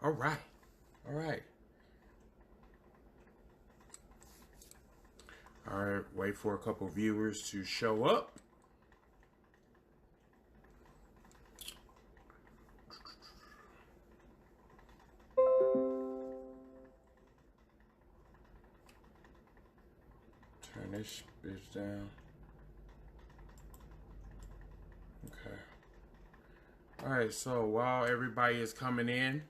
All right. All right. All right. Wait for a couple viewers to show up. Turn this bitch down. Okay. All right. So while everybody is coming in,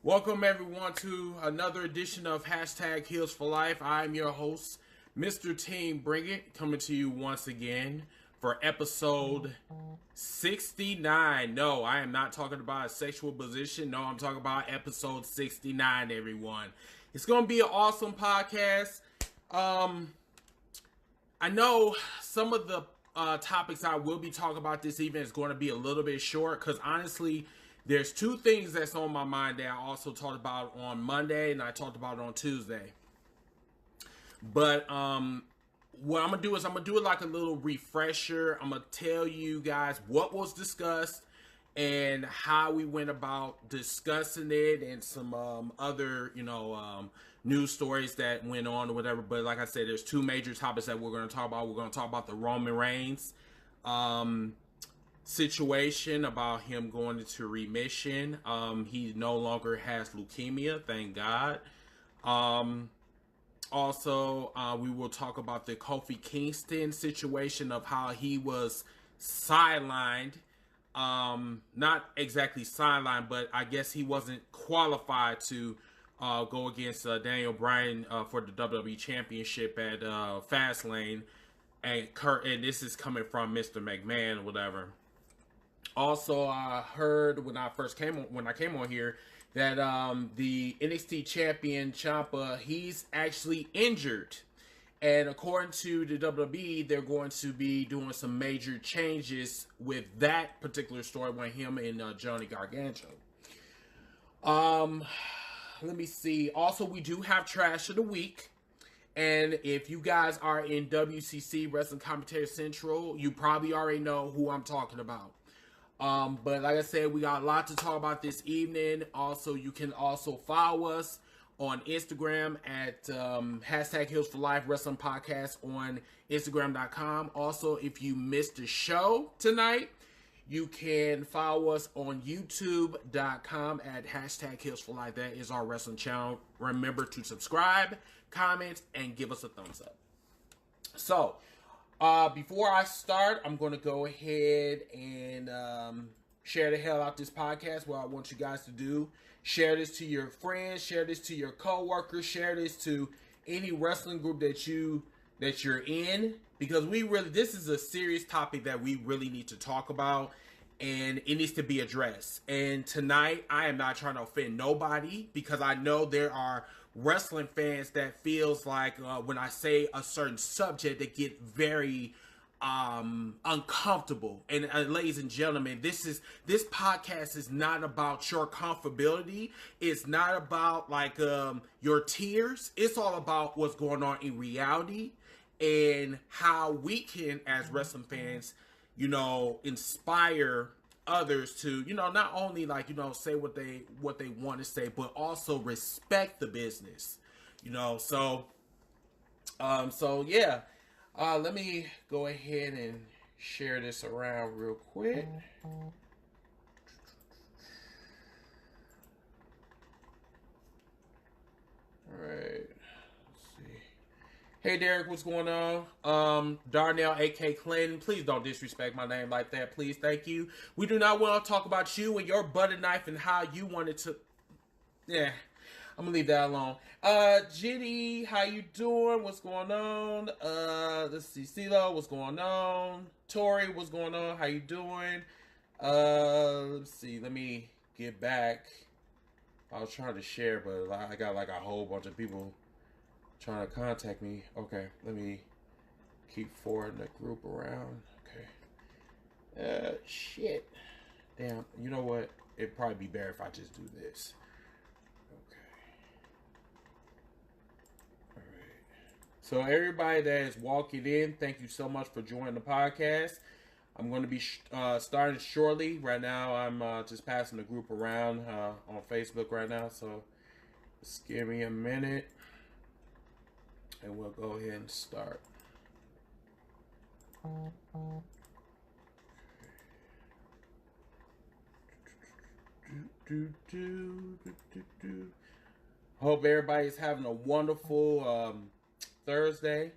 welcome everyone to another edition of Hashtag Heals for Life. I'm your host, Mr. Team Bring It, coming to you once again for episode 69. No, I am not talking about a sexual position. No, I'm talking about episode 69, everyone. It's going to be an awesome podcast. I know some of the topics I will be talking about this evening is going to be a little bit short because honestly, there's two things that's on my mind that I also talked about on Monday and I talked about on Tuesday. But what I'm going to do is I'm going to do it like a little refresher. I'm going to tell you guys what was discussed and how we went about discussing it and some other, news stories that went on or whatever. But like I said, there's two major topics that we're going to talk about. We're going to talk about the Roman Reigns situation, about him going into remission. He no longer has leukemia, thank God. Also, we will talk about the KOFI Kingston situation of how he was sidelined. Not exactly sidelined, but I guess he wasn't qualified to go against Daniel Bryan for the WWE Championship at FASTLANE. And this is coming from Mr. McMahon or whatever. Also, I heard when I came on here that the NXT champion Ciampa, he's actually injured, and according to the WWE, they're going to be doing some major changes with that particular story with him and Johnny Gargano. Let me see. Also, we do have Trash of the Week. And if you guys are in WCC, Wrestling Commentary Central, you probably already know who I'm talking about. But like I said, we got a lot to talk about this evening. Also, you can also follow us on Instagram at hashtag Heals for Life Wrestling Podcast on Instagram.com. Also, if you missed the show tonight, you can follow us on YouTube.com at hashtag Heals for Life. That is our wrestling channel. Remember to subscribe, comment, and give us a thumbs up. So, before I start, I'm going to go ahead and share the hell out this podcast. What I want you guys to do, share this to your friends, share this to your coworkers, share this to any wrestling group that you're in, because this is a serious topic that we really need to talk about, and it needs to be addressed. And tonight, I am not trying to offend nobody, because I know there are wrestling fans that feels like when I say a certain subject, they get very uncomfortable. And ladies and gentlemen, this podcast is not about your comfortability. It's not about like your tears. It's all about what's going on in reality and how we can, as wrestling fans, inspire others to, not only like, say what they want to say, but also respect the business, so yeah. Let me go ahead and share this around real quick. All right. Hey Derek, what's going on? Darnell, A.K. Clinton, please don't disrespect my name like that, please, thank you. We do not want to talk about you and your butter knife and how you wanted to... Yeah, I'm gonna leave that alone. Jitty, how you doing? What's going on? Let's see, CeeLo, what's going on? Tori, what's going on? How you doing? Let's see, let me get back. I was trying to share, but I got like a whole bunch of people trying to contact me. Okay, let me keep forwarding the group around. Okay. Shit. Damn, you know what? It'd probably be better if I just do this. Okay. Alright. So everybody that is walking in, thank you so much for joining the podcast. I'm going to be starting shortly. Right now, I'm just passing the group around on Facebook right now. So just give me a minute, and we'll go ahead and start. Hope everybody's having a wonderful Thursday.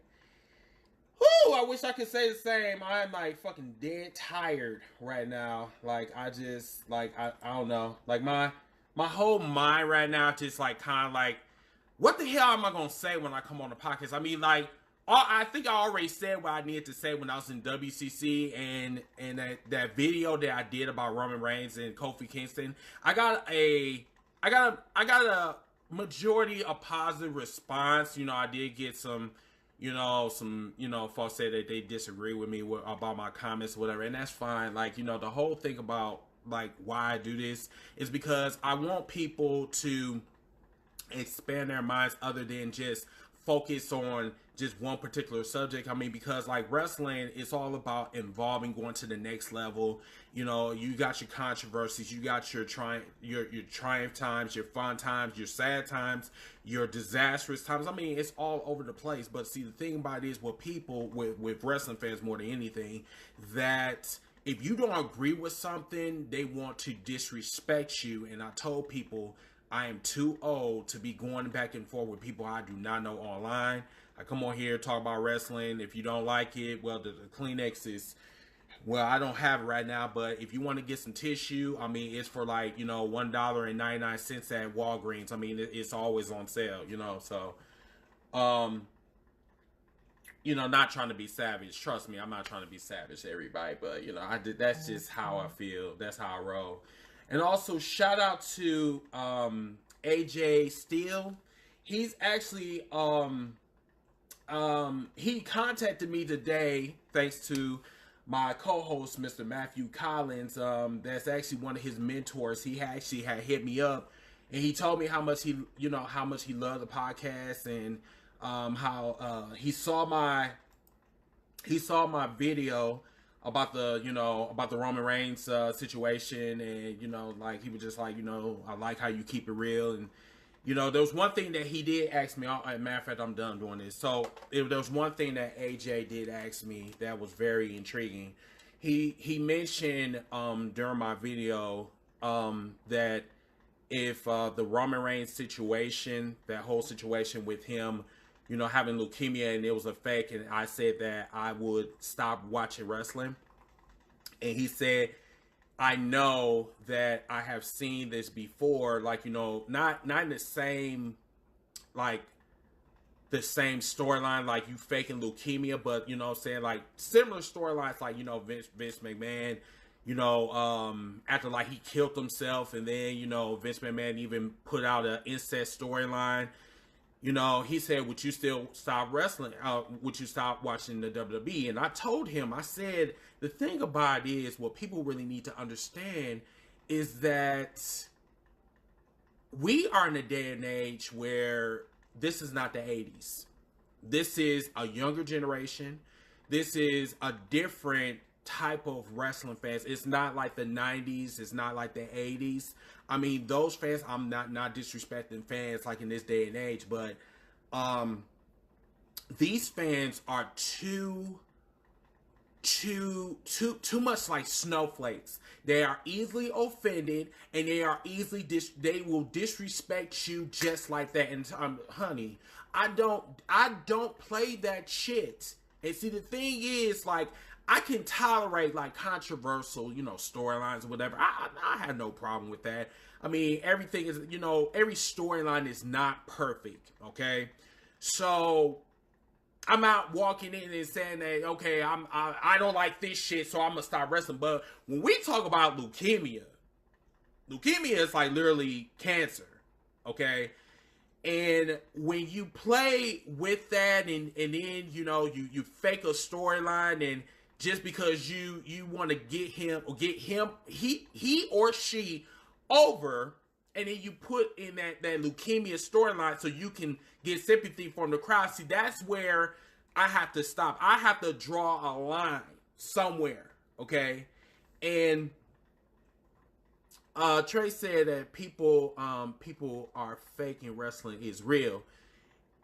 Whoo! I wish I could say the same. I'm like fucking dead tired right now. Like I just I don't know. Like my whole mind right now just like kind of like, what the hell am I gonna say when I come on the podcast? I mean, like, I think I already said what I needed to say when I was in WCC and that video that I did about Roman Reigns and Kofi Kingston. I got a majority of positive response. You know, I did get some folks said that they disagree with me about my comments, whatever, and that's fine. Like, you know, the whole thing about like why I do this is because I want people to expand their minds other than just focus on just one particular subject. I mean, because like wrestling is all about evolving, going to the next level. You know, you got your controversies, you got your triumph times, your fun times, your sad times, your disastrous times. I mean, it's all over the place. But see, the thing about it is with people, with wrestling fans more than anything, that if you don't agree with something, they want to disrespect you. And I told people I am too old to be going back and forth with people I do not know online. I come on here, talk about wrestling. If you don't like it, well, the Kleenex is, well, I don't have it right now, but if you want to get some tissue, I mean, it's for like, you know, $1.99 at Walgreens. I mean, it's always on sale, you know, so, you know, not trying to be savage. Trust me, I'm not trying to be savage to everybody, but, you know, that's just how I feel. That's how I roll. And also, shout out to AJ Steele. He's actually, he contacted me today, thanks to my co-host, Mr. Matthew Collins. That's actually one of his mentors. He actually had hit me up, and he told me how much he loved the podcast, and how he saw my video about the Roman Reigns situation, and, you know, like, he was just like, you know, I like how you keep it real. And, you know, there was one thing that he did ask me. As a matter of fact, I'm done doing this. So there was one thing that AJ did ask me that was very intriguing. He mentioned during my video that if the Roman Reigns situation, that whole situation with him, you know, having leukemia, and it was a fake, and I said that I would stop watching wrestling. And he said, I know that I have seen this before, like, you know, not in the same, like, the same storyline, like you faking leukemia, but, you know what I'm saying, like, similar storylines, like, you know, Vince McMahon, you know, after, like, he killed himself, and then, you know, Vince McMahon even put out an incest storyline. You know, he said, would you still stop wrestling? Would you stop watching the WWE? And I told him, I said, the thing about it is, what people really need to understand is that we are in a day and age where this is not the 80s. This is a younger generation. This is a different type of wrestling fans. It's not like the 90s. It's not like the 80s. I mean, those fans, I'm not disrespecting fans like in this day and age, but these fans are too much like snowflakes. They are easily offended, and they are easily they will disrespect you just like that. And honey, I don't play that shit. And see, the thing is, like, I can tolerate, like, controversial, you know, storylines or whatever. I have no problem with that. I mean, everything is, you know, every storyline is not perfect, okay? So I'm out walking in and saying that, okay, I don't like this shit, so I'm gonna stop wrestling. But when we talk about leukemia is like literally cancer, okay? And when you play with that, and then, you know, you fake a storyline, and just because you want to get him he or she over, and then you put in that leukemia storyline so you can get sympathy from the crowd. See, that's where I have to stop. I have to draw a line somewhere, Okay, and Trey said that people are faking wrestling is real.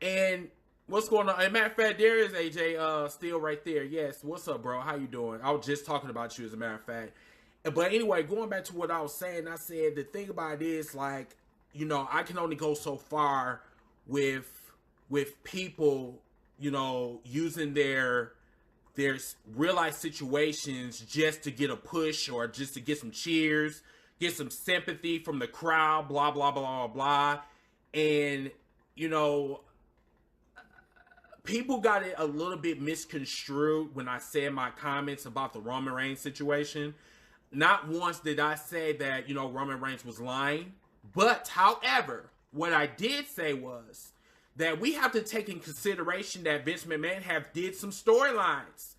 And what's going on? As a matter of fact, there is AJ still right there. Yes, what's up, bro? How you doing? I was just talking about you, as a matter of fact. But anyway, going back to what I was saying, I said the thing about it is, like, you know, I can only go so far with people, you know, using their real life situations just to get a push or just to get some cheers, get some sympathy from the crowd, blah blah blah blah blah. And you know, people got it a little bit misconstrued when I said my comments about the Roman Reigns situation. Not once did I say that, you know, Roman Reigns was lying. But, however, what I did say was that we have to take in consideration that Vince McMahon did some storylines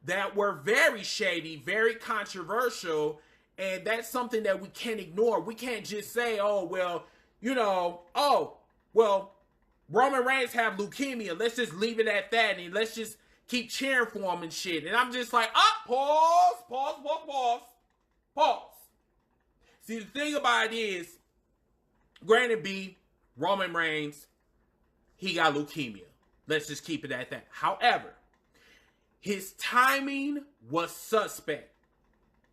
that were very shady, very controversial, and that's something that we can't ignore. We can't just say, oh, well, you know, oh, well, Roman Reigns have leukemia. Let's just leave it at that, and let's just keep cheering for him and shit. And I'm just like, pause. See, the thing about it is, granted B, Roman Reigns, he got leukemia. Let's just keep it at that. However, his timing was suspect.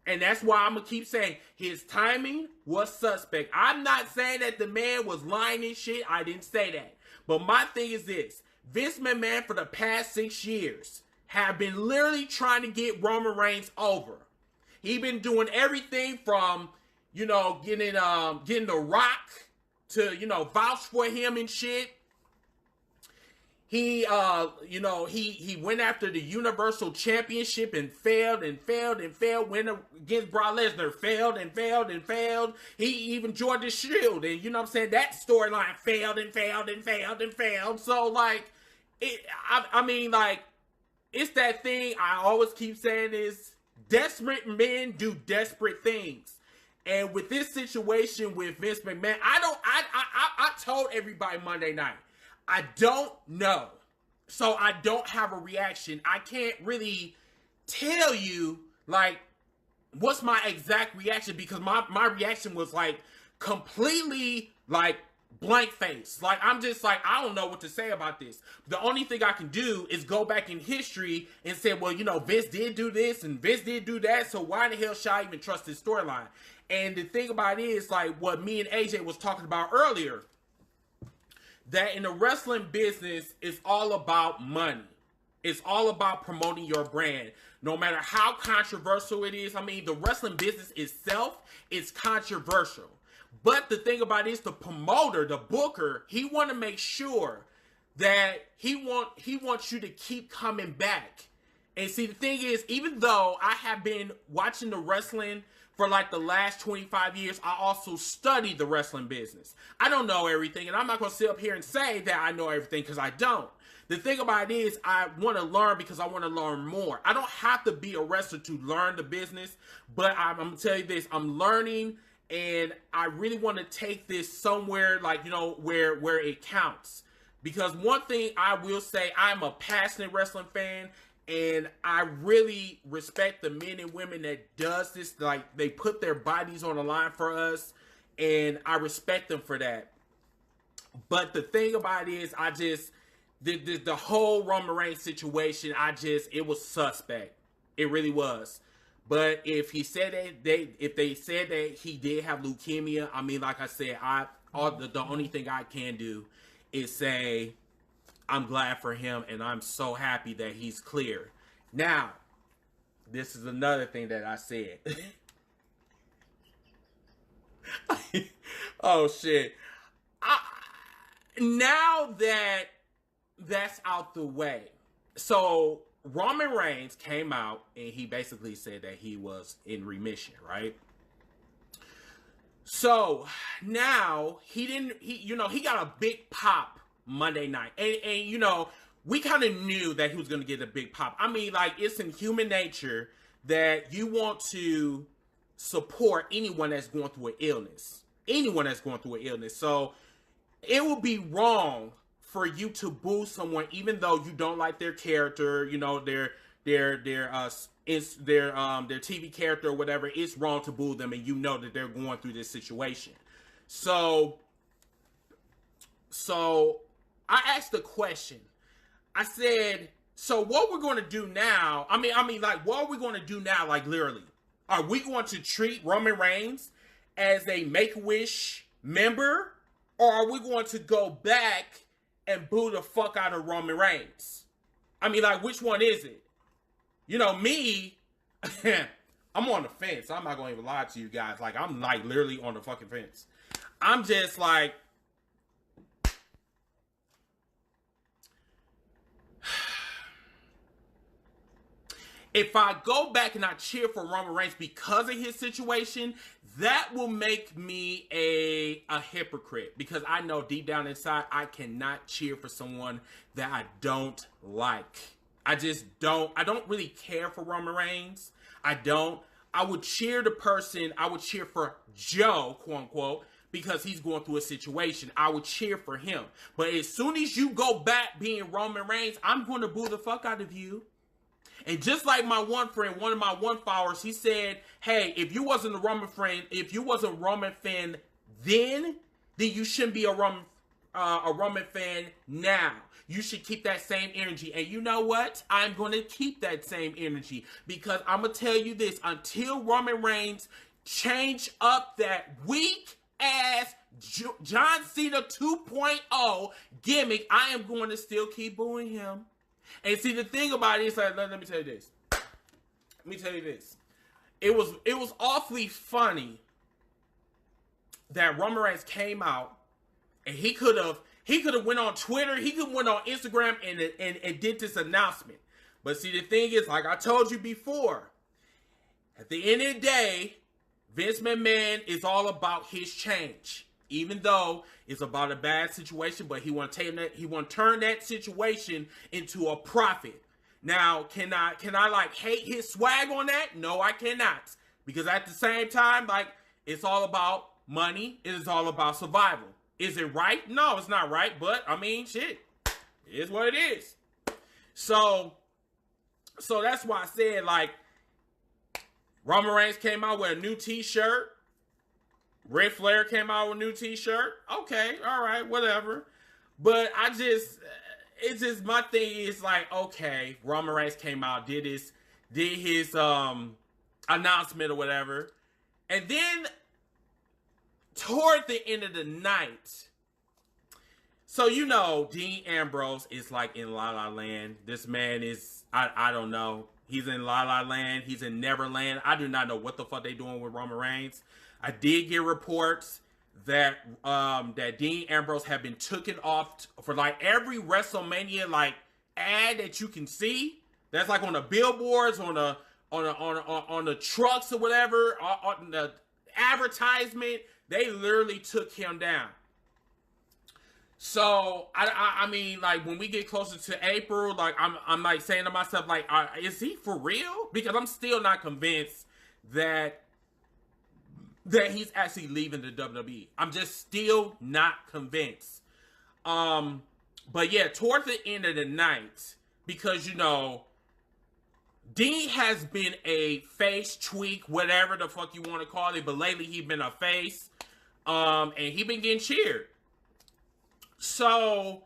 And that's why I'm going to keep saying his timing was suspect. I'm not saying that the man was lying and shit. I didn't say that. But my thing is this. Vince McMahon for the past 6 years have been literally trying to get Roman Reigns over. He been doing everything from, you know, getting The Rock to, you know, vouch for him and shit. He, you know, he went after the Universal Championship and failed. Went against Brock Lesnar, failed. He even joined the Shield, and you know what I'm saying? That storyline failed. So, like, I mean, like, it's that thing I always keep saying is desperate men do desperate things. And with this situation with Vince McMahon, I told everybody Monday night, I don't know. So I don't have a reaction. I can't really tell you, like, what's my exact reaction, because my reaction was, like, completely, like, blank face. Like, I'm just like, I don't know what to say about this. The only thing I can do is go back in history and say, well, you know, Vince did do this and Vince did do that, so why in the hell should I even trust this storyline? And the thing about it is, like, what me and AJ was talking about earlier, that in the wrestling business, it's all about money. It's all about promoting your brand. No matter how controversial it is, I mean, the wrestling business itself is controversial. But the thing about it is, the promoter, the booker, he want to make sure that he wants you to keep coming back. And see, the thing is, even though I have been watching the wrestling for like the last 25 years, I also studied the wrestling business. I don't know everything, and I'm not going to sit up here and say that I know everything, because I don't. The thing about it is, I want to learn because I want to learn more. I don't have to be a wrestler to learn the business, but I'm going to tell you this, I'm learning, and I really want to take this somewhere, like, you know, where it counts. Because one thing I will say, I'm a passionate wrestling fan, and I really respect the men and women that does this. Like, they put their bodies on the line for us, and I respect them for that. But the thing about it is, I just, the whole Roman Reigns situation, it was suspect. It really was. But if he said that, if they said that he did have leukemia, I mean, like I said, the only thing I can do is say, I'm glad for him, and I'm so happy that he's clear. Now, this is another thing that I said. Oh, shit. Now that that's out the way, so Roman Reigns came out, and he basically said that he was in remission, right? So, now, he got a big pop Monday night. And you know, we kind of knew that he was going to get a big pop. I mean, like, it's in human nature that you want to support anyone that's going through an illness. Anyone that's going through an illness. So, it would be wrong for you to boo someone even though you don't like their character, you know, their TV character or whatever, it's wrong to boo them, and you know that they're going through this situation. So I asked the question. I said, so what we're going to do now? I mean, like, what are we going to do now? Like, literally, are we going to treat Roman Reigns as a Make-A-Wish member, or are we going to go back and boo the fuck out of Roman Reigns? I mean, like, which one is it? You know, me, I'm on the fence. I'm not going to even lie to you guys. Like, I'm, like, literally on the fucking fence. I'm just, like, if I go back and I cheer for Roman Reigns because of his situation, that will make me a hypocrite. Because I know deep down inside, I cannot cheer for someone that I don't like. I just don't. I don't really care for Roman Reigns. I don't. I would cheer the person. I would cheer for Joe, quote unquote, because he's going through a situation. I would cheer for him. But as soon as you go back being Roman Reigns, I'm going to boo the fuck out of you. And just like my one friend, one of my one followers, he said, hey, if you wasn't a Roman fan then you shouldn't be a Roman fan now. You should keep that same energy. And you know what? I'm going to keep that same energy. Because I'm going to tell you this. Until Roman Reigns change up that weak-ass John Cena 2.0 gimmick, I am going to still keep booing him. And see, the thing about it is, like, let me tell you this. Let me tell you this. It was awfully funny that Roman Reigns came out and he could have went on Twitter, he could have went on Instagram and did this announcement. But see, the thing is, like I told you before, at the end of the day, Vince McMahon is all about his change. Even though it's about a bad situation, but he want to turn that situation into a profit. Now, can I like hate his swag on that? No, I cannot. Because at the same time, like, it's all about money. It is all about survival. Is it right? No, it's not right. But I mean, shit, it is what it is. So that's why I said, like, Roman Reigns came out with a new t-shirt. Ric Flair came out with a new t-shirt. Okay, all right, whatever. But it's just my thing is like, okay, Roman Reigns came out, did his announcement or whatever. And then toward the end of the night, so you know, Dean Ambrose is like in La La Land. This man is, I don't know. He's in La La Land. He's in Neverland. I do not know what the fuck they doing with Roman Reigns. I did get reports that that Dean Ambrose had been taken off for like every WrestleMania like ad that you can see. That's like on the billboards, on the trucks or whatever, on the advertisement. They literally took him down. So I mean, like, when we get closer to April, like I'm like saying to myself, like, is he for real? Because I'm still not convinced that he's actually leaving the WWE. I'm just still not convinced. But yeah, towards the end of the night, because, you know, Dean has been a face tweak, whatever the fuck you want to call it, but lately he's been a face, and he been getting cheered. So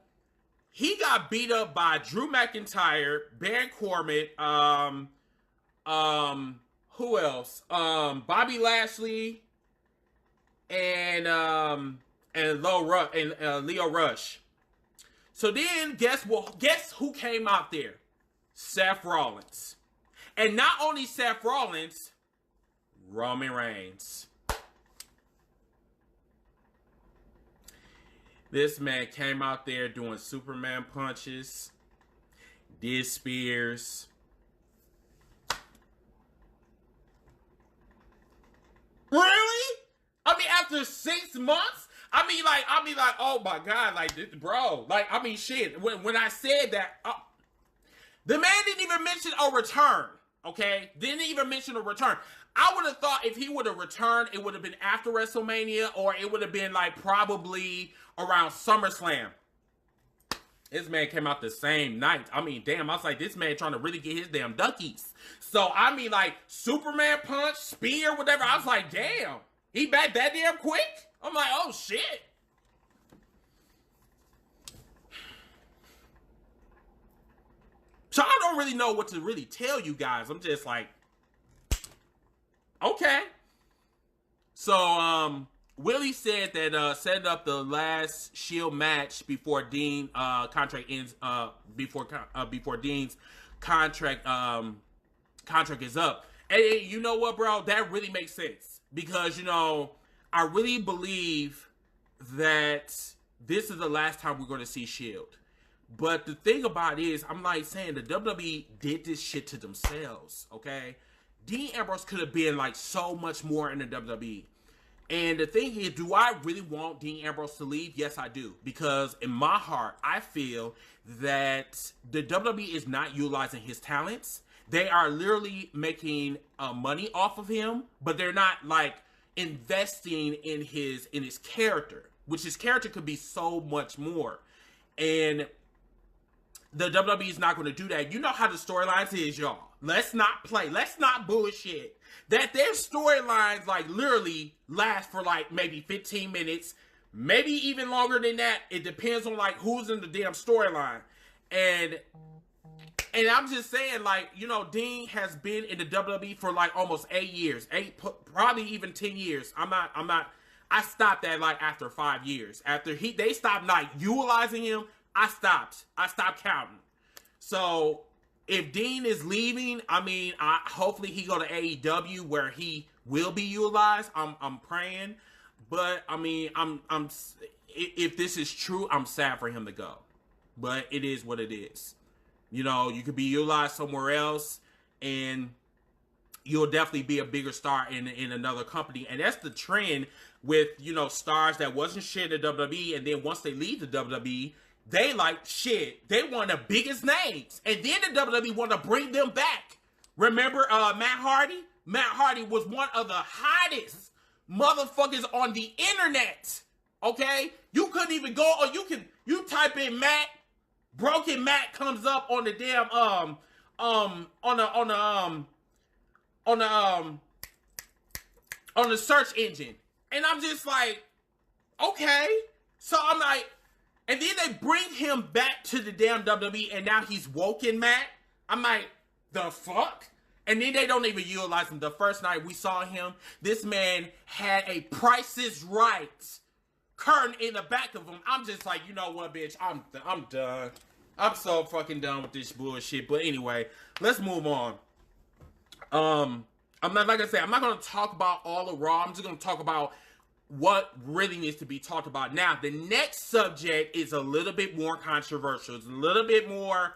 he got beat up by Drew McIntyre, Baron Corbin, who else? Bobby Lashley and Leo Rush. So then guess who came out there? Seth Rollins. And not only Seth Rollins, Roman Reigns. This man came out there doing Superman punches, did spears. Really? I mean, after 6 months? I mean, like, oh my God, like, this, bro. Like, I mean, shit. When I said that, the man didn't even mention a return, okay? Didn't even mention a return. I would have thought if he would have returned, it would have been after WrestleMania, or it would have been, like, probably around SummerSlam. This man came out the same night. I mean, damn, I was like, this man trying to really get his damn duckies. So, I mean, like, Superman punch, spear, whatever. I was like, damn, he back that damn quick? I'm like, oh, shit. So, I don't really know what to really tell you guys. I'm just like, okay. So, Willie said that setting up the last Shield match before Dean contract ends. Before Dean's contract is up. And you know what, bro? That really makes sense because I really believe that this is the last time we're going to see Shield. But the thing about it is, I'm like saying the WWE did this shit to themselves. Okay, Dean Ambrose could have been like so much more in the WWE. And the thing is, do I really want Dean Ambrose to leave? Yes, I do. Because in my heart, I feel that the WWE is not utilizing his talents. They are literally making money off of him, but they're not like investing in his character, which his character could be so much more. And the WWE is not going to do that. You know how the storylines is, y'all. Let's not play. Let's not bullshit. That their storylines like literally last for like maybe 15 minutes, maybe even longer than that. It depends on like who's in the damn storyline. And I'm just saying, like, Dean has been in the WWE for like almost 8 years, probably even 10 years. I stopped at like after 5 years. After they stopped like utilizing him, I stopped counting. So if Dean is leaving, I mean, hopefully he go to AEW where he will be utilized. I'm praying, but I mean, if this is true, I'm sad for him to go. But it is what it is. You could be utilized somewhere else, and you'll definitely be a bigger star in another company. And that's the trend with stars that wasn't shit in the WWE, and then once they leave the WWE. They like shit. They want the biggest names. And then the WWE want to bring them back. Remember Matt Hardy? Matt Hardy was one of the hottest motherfuckers on the internet. Okay? You couldn't even go, or you type in Matt, Broken Matt comes up on the damn on the search engine. And I'm just like, okay. So I'm like, and then they bring him back to the damn WWE, and now he's woken Matt. I'm like, the fuck? And then they don't even utilize him. The first night we saw him, this man had a Price is Right curtain in the back of him. I'm just like, you know what, bitch? I'm done. I'm so fucking done with this bullshit. But anyway, let's move on. I'm not, like I said, I'm not going to talk about all of Raw. I'm just going to talk about what really needs to be talked about. Now, the next subject is a little bit more controversial. It's a little bit more,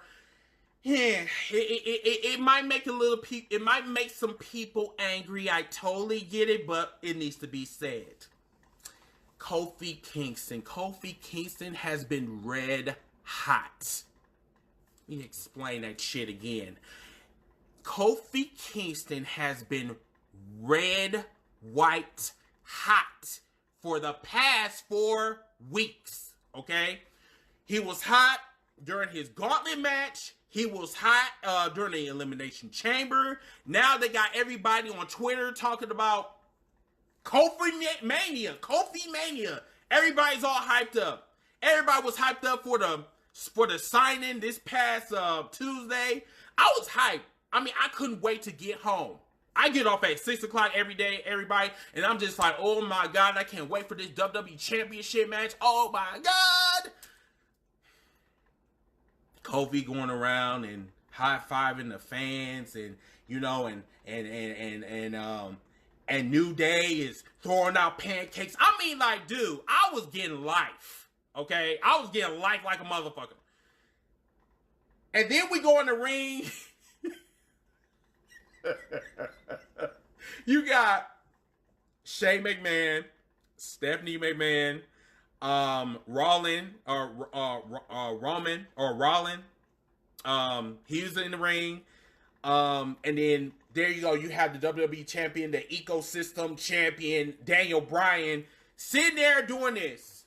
it might make it might make some people angry. I totally get it, but it needs to be said. Kofi Kingston. Kofi Kingston has been red hot. Let me explain that shit again. Kofi Kingston has been red, white, hot for the past 4 weeks, okay? He was hot during his gauntlet match. He was hot during the Elimination Chamber. Now they got everybody on Twitter talking about Kofi Mania. Kofi Mania. Everybody's all hyped up. Everybody was hyped up for the signing this past Tuesday. I was hyped. I mean, I couldn't wait to get home. I get off at 6 o'clock every day, everybody, and I'm just like, oh my God, I can't wait for this WWE Championship match. Oh my God. Kofi going around and high-fiving the fans, and and New Day is throwing out pancakes. I mean, like, dude, I was getting life, okay? I was getting life like a motherfucker. And then we go in the ring. You got Shane McMahon, Stephanie McMahon, Rollin. He was in the ring. And then there you go. You have the WWE champion, the ecosystem champion, Daniel Bryan, sitting there doing this.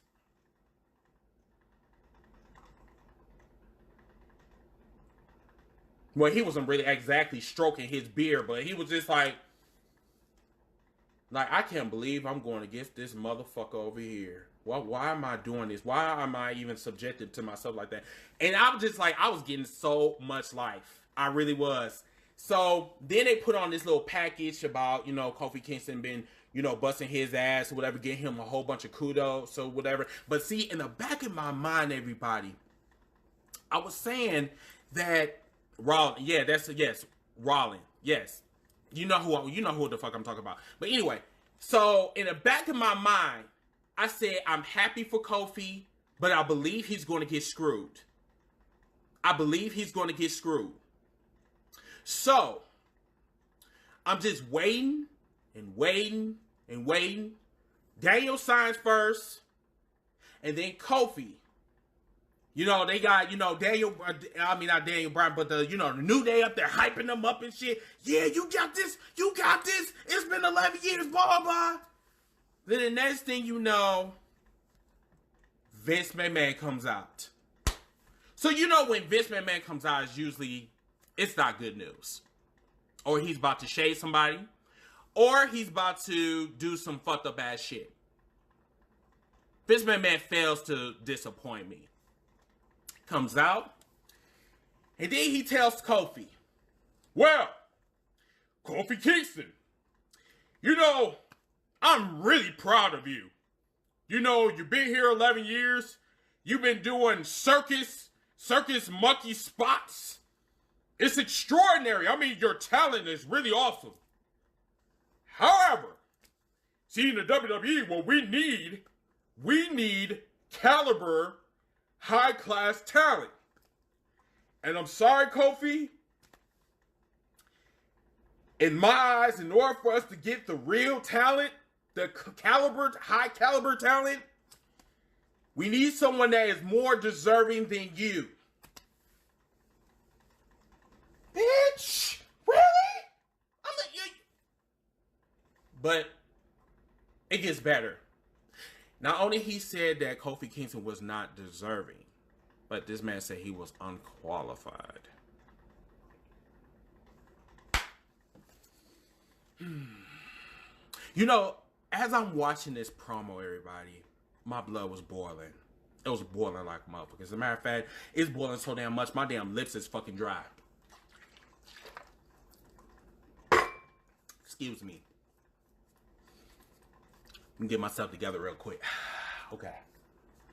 Well, he wasn't really exactly stroking his beard, but he was just like, I can't believe I'm going against this motherfucker over here. Why am I doing this? Why am I even subjected to myself like that? And I was just like, I was getting so much life. I really was. So then they put on this little package about, you know, Kofi Kingston been, you know, busting his ass or whatever, getting him a whole bunch of kudos or whatever. But see, in the back of my mind, everybody, I was saying that Rollins, yeah, yes, Rollins, yes. You know who the fuck I'm talking about. But anyway, so in the back of my mind, I said, I'm happy for Kofi, but I believe he's going to get screwed. I believe he's going to get screwed. So, I'm just waiting and waiting and waiting. Daniel signs first, and then Kofi. You know, they got, you know, not Daniel Bryan, but the New Day up there hyping them up and shit. Yeah, you got this. It's been 11 years, blah, blah, blah. Then the next thing you know, Vince McMahon comes out. So, you know, when Vince McMahon comes out, it's not good news. Or he's about to shade somebody. Or he's about to do some fucked up ass shit. Vince McMahon fails to disappoint me. Comes out. And then he tells Kofi, well, Kofi Kingston, you know, I'm really proud of you. You know, you've been here 11 years. You've been doing circus monkey spots. It's extraordinary. I mean, your talent is really awesome. However, see, in the WWE, what we need caliber, high-class talent. And I'm sorry, Kofi. In my eyes, in order for us to get the real talent, the high-caliber talent, we need someone that is more deserving than you. Bitch! Really? But it gets better. Not only he said that Kofi Kingston was not deserving, but this man said he was unqualified. You know, as I'm watching this promo, everybody, my blood was boiling. It was boiling like a motherfucker. As a matter of fact, it's boiling so damn much, my damn lips is fucking dry. Excuse me. Let me get myself together real quick. Okay.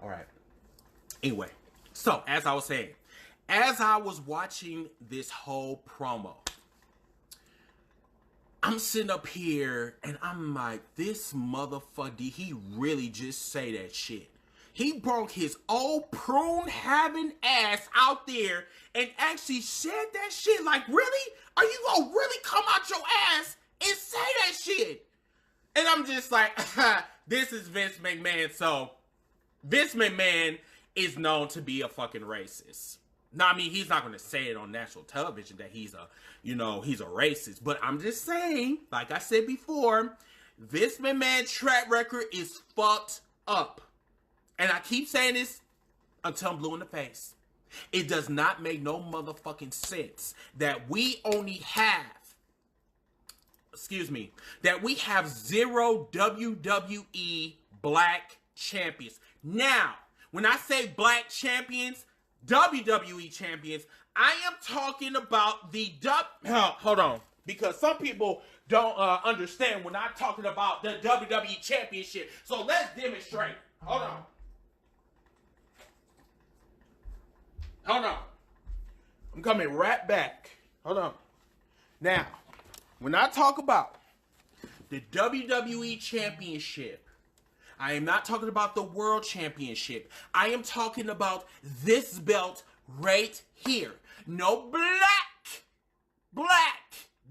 All right. Anyway, so as I was saying, as I was watching this whole promo, I'm sitting up here and I'm like, this motherfucker, did he really just say that shit? He broke his old prune-having ass out there and actually said that shit. Like, really? Are you gonna really come out your ass and say that shit? And I'm just like, this is Vince McMahon. So, Vince McMahon is known to be a fucking racist. Now, I mean, he's not going to say it on national television that he's a racist. But I'm just saying, like I said before, Vince McMahon's track record is fucked up. And I keep saying this until I'm blue in the face. It does not make no motherfucking sense that we only have, that we have 0 WWE black champions. Now, when I say black champions, WWE champions, I am talking about the hold on, because some people don't understand when I'm talking about the WWE championship. So let's demonstrate. Hold on. I'm coming right back. Hold on. Now, when I talk about the WWE championship, I am not talking about the world championship. I am talking about this belt right here. No black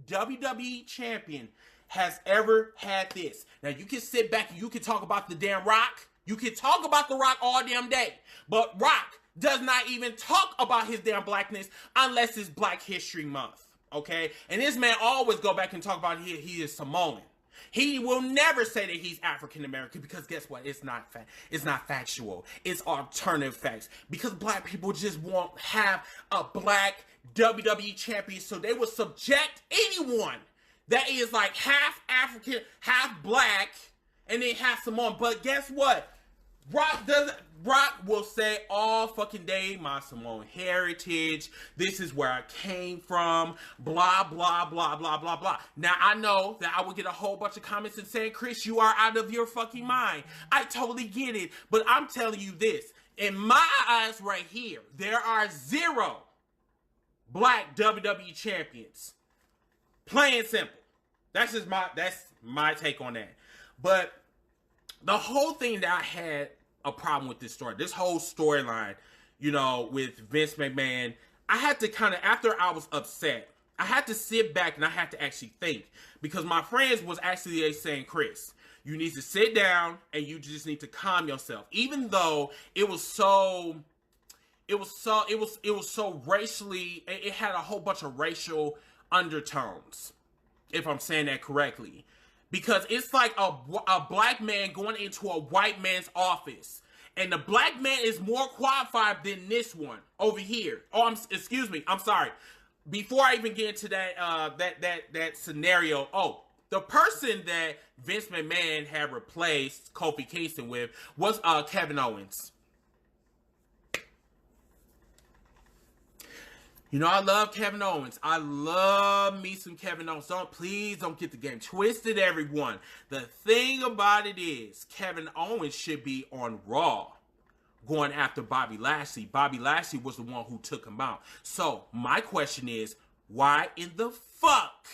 WWE champion has ever had this. Now, you can sit back and you can talk about the damn Rock. You can talk about the Rock all damn day. But Rock does not even talk about his damn blackness unless it's Black History Month. Okay? And this man always go back and talk about he is Samoan. He will never say that he's African American because guess what? It's not factual. It's alternative facts. Because black people just won't have a black WWE champion, so they will subject anyone that is like half African, half black, and then have Samoan. But guess what? Rock will say all fucking day, my Samoan heritage, this is where I came from, blah, blah, blah, blah, blah, blah. Now, I know that I will get a whole bunch of comments and saying, Chris, you are out of your fucking mind. I totally get it, but I'm telling you this. In my eyes right here, there are 0 black WWE champions. Plain and simple. That's my take on that. But the whole thing that I had a problem with this story, this whole storyline, you know, with Vince McMahon, I had to kind of, after I was upset, I had to sit back and I had to actually think, because my friends was actually saying, Chris, you need to sit down and you just need to calm yourself. Even though it was so racially, it had a whole bunch of racial undertones, if I'm saying that correctly. Because it's like a black man going into a white man's office. And the black man is more qualified than this one over here. Oh, excuse me. I'm sorry. Before I even get into that scenario, the person that Vince McMahon had replaced Kofi Kingston with was Kevin Owens. You know, I love Kevin Owens. I love me some Kevin Owens. Please don't get the game twisted, everyone. The thing about it is, Kevin Owens should be on Raw going after Bobby Lashley. Bobby Lashley was the one who took him out. So, my question is, why in the fuck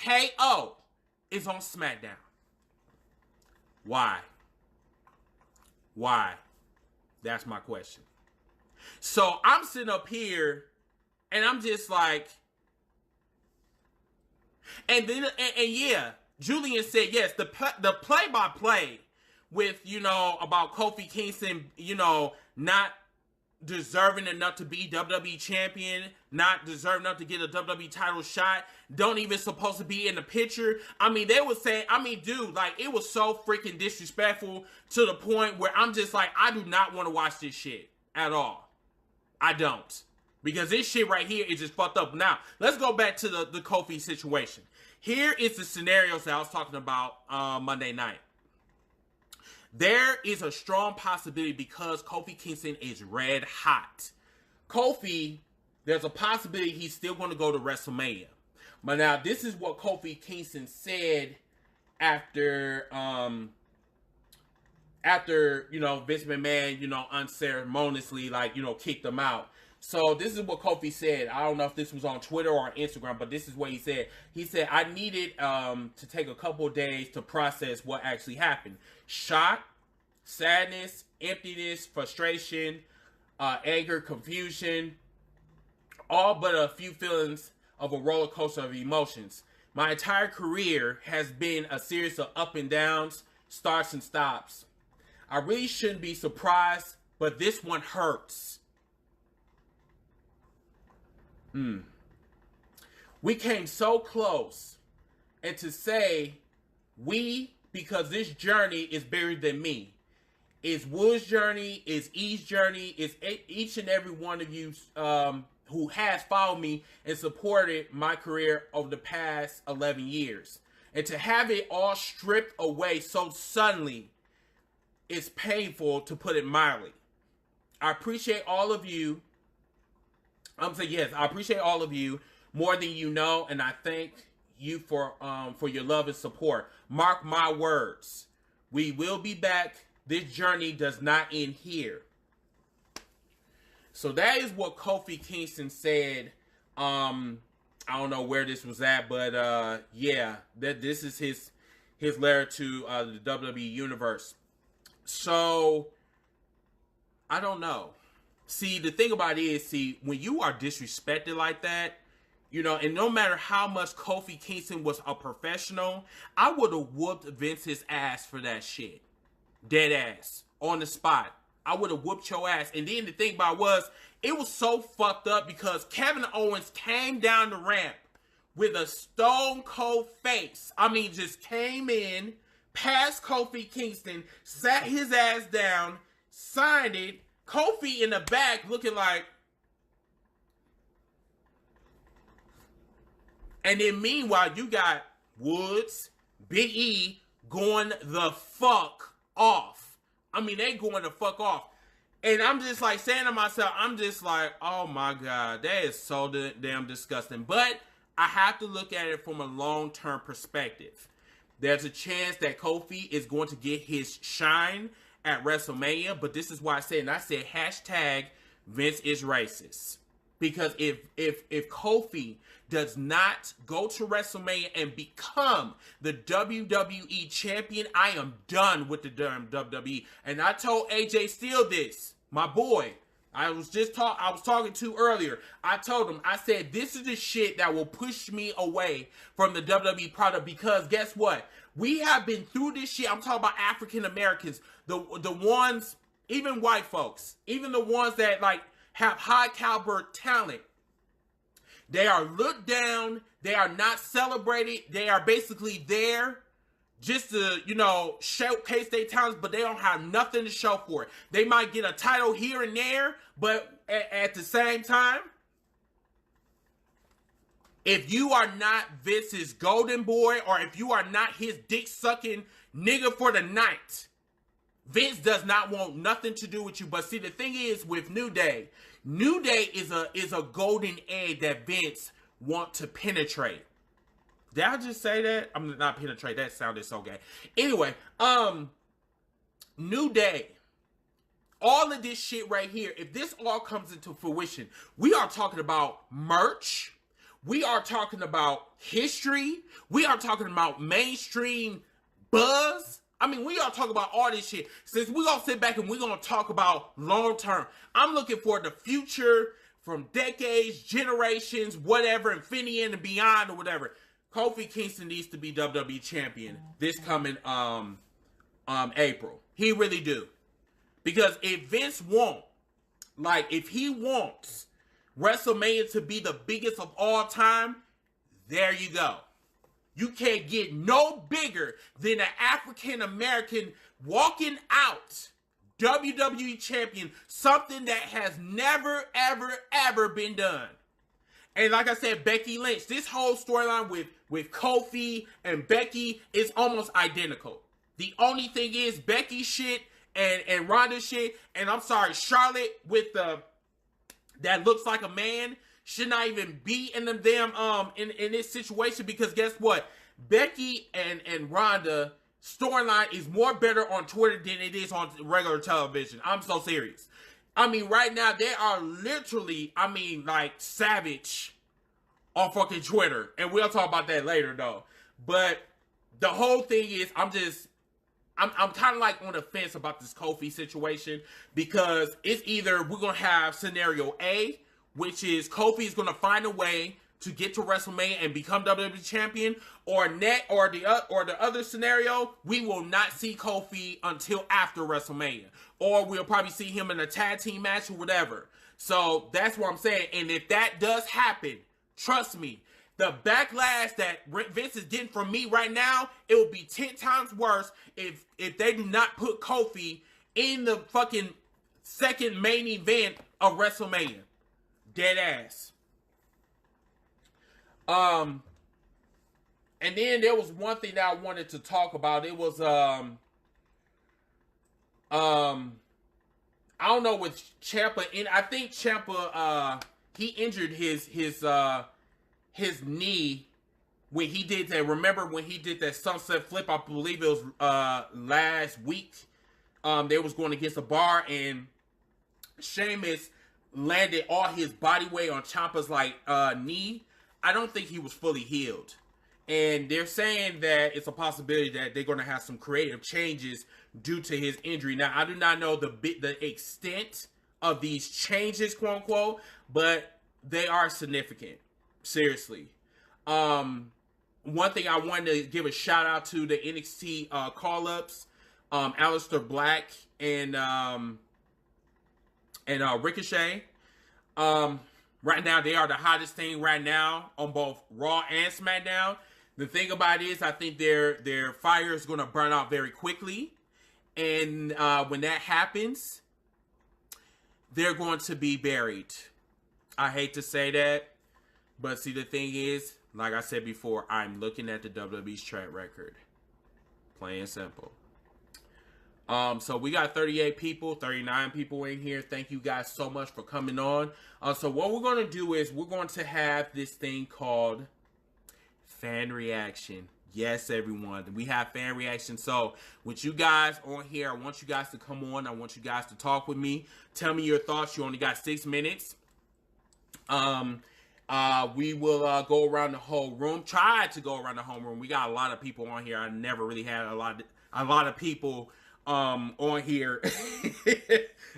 KO is on SmackDown? Why? Why? That's my question. So I'm sitting up here and I'm just like, and then, and yeah, Julian said, yes, the play-by-play with, you know, about Kofi Kingston, you know, not deserving enough to be WWE champion, not deserving enough to get a WWE title shot, don't even supposed to be in the picture. I mean, they would say, I mean, dude, like, it was so freaking disrespectful to the point where I'm just like, I do not want to watch this shit at all. I don't. Because this shit right here is just fucked up. Now, let's go back to the Kofi situation. Here is the scenarios that I was talking about Monday night. There is a strong possibility because Kofi Kingston is red hot. Kofi, there's a possibility he's still going to go to WrestleMania. But now, this is what Kofi Kingston said after, you know, Vince McMahon, you know, unceremoniously, like, you know, kicked him out. So this is what Kofi said. I don't know if this was on Twitter or on Instagram, but this is what he said. He said, I needed to take a couple of days to process what actually happened. Shock, sadness, emptiness, frustration, anger, confusion, all but a few feelings of a roller coaster of emotions. My entire career has been a series of up and downs, starts and stops. I really shouldn't be surprised, but this one hurts. We came so close. And to say we, because this journey is bigger than me. It's Wood's journey, it's E's journey, it's each and every one of you who has followed me and supported my career over the past 11 years. And to have it all stripped away so suddenly, it's painful, to put it mildly. I appreciate all of you. I'm saying, yes, I appreciate all of you more than you know, and I thank you for your love and support. Mark my words. We will be back. This journey does not end here. So that is what Kofi Kingston said. I don't know where this was at, but yeah, this is his letter to the WWE Universe. So, I don't know. See, the thing about it is, when you are disrespected like that, you know, and no matter how much Kofi Kingston was a professional, I would have whooped Vince's ass for that shit. Dead ass. On the spot. I would have whooped your ass. And then the thing about it was so fucked up because Kevin Owens came down the ramp with a stone cold face. I mean, just came in, past Kofi Kingston, sat his ass down, signed it. Kofi in the back looking like... And then meanwhile, you got Woods, Big E going the fuck off. I mean, they going the fuck off. And I'm just like saying to myself, I'm just like, oh my God, that is so damn disgusting. But I have to look at it from a long-term perspective. There's a chance that Kofi is going to get his shine at WrestleMania. But this is why I said, and I said, hashtag Vince is racist. Because if Kofi does not go to WrestleMania and become the WWE champion, I am done with the damn WWE. And I told AJ Steele this, my boy. I was talking to earlier. I told him, I said, this is the shit that will push me away from the WWE product, because guess what? We have been through this shit. I'm talking about African Americans, the ones, even white folks, even the ones that like have high caliber talent. They are looked down. They are not celebrated. They are basically there just to, you know, showcase their talents, but they don't have nothing to show for it. They might get a title here and there, but at the same time, if you are not Vince's golden boy, or if you are not his dick-sucking nigga for the night, Vince does not want nothing to do with you. But see, the thing is with New Day is a golden egg that Vince want to penetrate. Did I just say that? I'm not penetrate. That sounded so gay. Anyway, New Day. All of this shit right here, if this all comes into fruition, we are talking about merch. We are talking about history. We are talking about mainstream buzz. I mean, we are talking about all this shit. Since we're going to sit back and we're going to talk about long term, I'm looking for the future from decades, generations, whatever, infinity and beyond or whatever. Kofi Kingston needs to be WWE champion this coming April. He really do. Because if Vince if he wants WrestleMania to be the biggest of all time, there you go. You can't get no bigger than an African American walking out WWE champion, something that has never, ever, ever been done. And like I said, Becky Lynch, this whole storyline with Kofi and Becky is almost identical. The only thing is Becky shit and Ronda shit, and I'm sorry, Charlotte with that looks like a man should not even be in the damn in this situation, because guess what? Becky and Ronda storyline is more better on Twitter than it is on regular television. I'm so serious. I mean, right now they are literally, I mean, like savage on fucking Twitter, and we'll talk about that later though. But the whole thing is, I'm kind of like on the fence about this Kofi situation, because it's either we're gonna have scenario A, which is Kofi is gonna find a way to get to WrestleMania and become WWE champion, or the other scenario, we will not see Kofi until after WrestleMania, or we'll probably see him in a tag team match or whatever. So that's what I'm saying. And if that does happen, trust me, the backlash that Vince is getting from me right now, it will be 10 times worse if they do not put Kofi in the fucking second main event of WrestleMania. Dead ass. And then there was one thing that I wanted to talk about. It was I don't know with Ciampa, and I think Ciampa he injured his knee when he did that. Remember when he did that sunset flip? I believe it was last week. They was going against a bar, and Sheamus landed all his body weight on Ciampa's knee. I don't think he was fully healed. And they're saying that it's a possibility that they're going to have some creative changes due to his injury. Now, I do not know the extent of these changes, quote unquote, but they are significant. Seriously. One thing I wanted to give a shout out to the NXT call-ups, Aleister Black and Ricochet. Right now, they are the hottest thing right now on both Raw and SmackDown. The thing about it is, I think their fire is going to burn out very quickly, and when that happens, they're going to be buried. I hate to say that, but see, the thing is, like I said before, I'm looking at the WWE's track record. Plain and simple. So we got 38 people, 39 people in here. Thank you guys so much for coming on. So what we're going to do is we're going to have this thing called fan reaction. Yes, everyone. We have fan reaction. So with you guys on here, I want you guys to come on. I want you guys to talk with me. Tell me your thoughts. You only got 6 minutes. We will go around the whole room. Try to go around the whole room. We got a lot of people on here. I never really had a lot of people on here.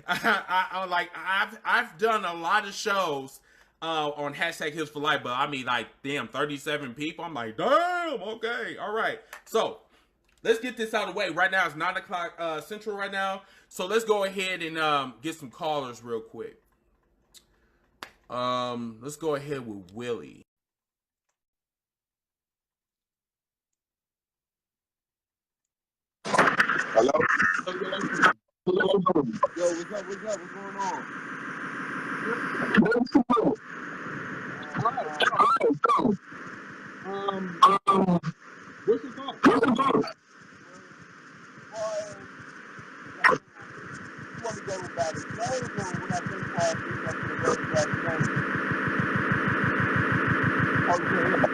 I've done a lot of shows on #Hills for Life, but I mean, like, damn, 37 people. I'm like, damn, okay, all right. So let's get this out of the way. Right now it's 9 o'clock Central right now. So let's go ahead and get some callers real quick. Let's go ahead with Willie. Hello? Hello? Yo, what's up? What's going on? What's your thought? You want to go about it? No, when I think about it, I'm going to go about it. Oh, can you hear me?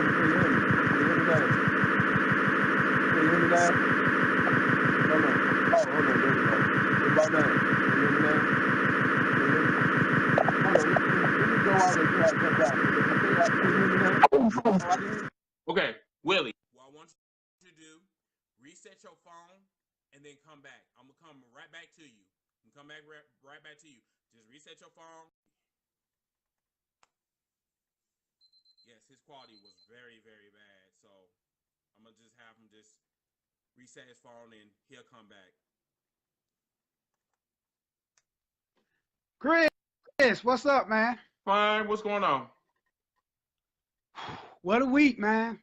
Can you hear me now? Can you hear me now? Hold on. Oh, hold on. There we go. What about now? Can you hear me now? Hold on. Let me go out and try to come back. Can you hear me now? Oh, I can hear you. Okay, Willie. What I want you to do, reset your phone and then come back. I'm going to come right back to you. Come back right back to you. Just reset your phone. Yes, his quality was very, very bad. So I'm going to just have him just reset his phone and he'll come back. Chris, what's up, man? Fine. What's going on? What a week, man.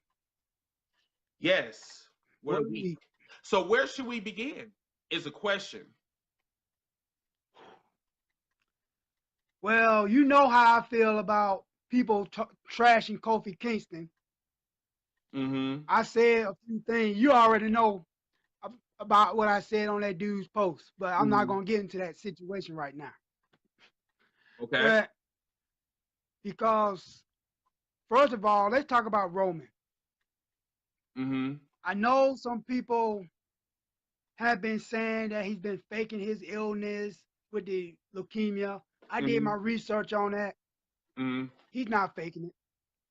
Yes. What a week. So where should we begin is a question. Well, you know how I feel about people trashing Kofi Kingston. Mm-hmm. I said a few things. You already know about what I said on that dude's post, but I'm not going to get into that situation right now. Okay. But because, first of all, let's talk about Roman. Mm-hmm. I know some people have been saying that he's been faking his illness with the leukemia. I did my research on that. He's not faking it.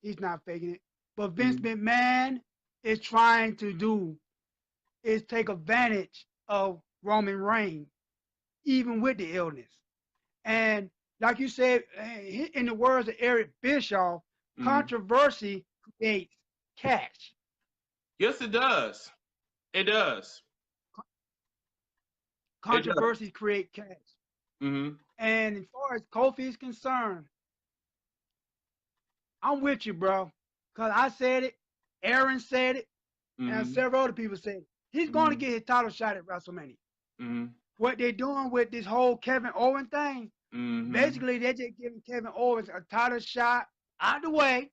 He's not faking it. But Vince McMahon is trying to do is take advantage of Roman Reigns, even with the illness. And like you said, in the words of Eric Bischoff, controversy creates cash. Yes, it does. It does. Controversy create cash. And as far as Kofi is concerned, I'm with you, bro. Because I said it, Aaron said it, and several other people said it. He's going to get his title shot at WrestleMania. What they're doing with this whole Kevin Owens thing, basically they're just giving Kevin Owens a title shot out the way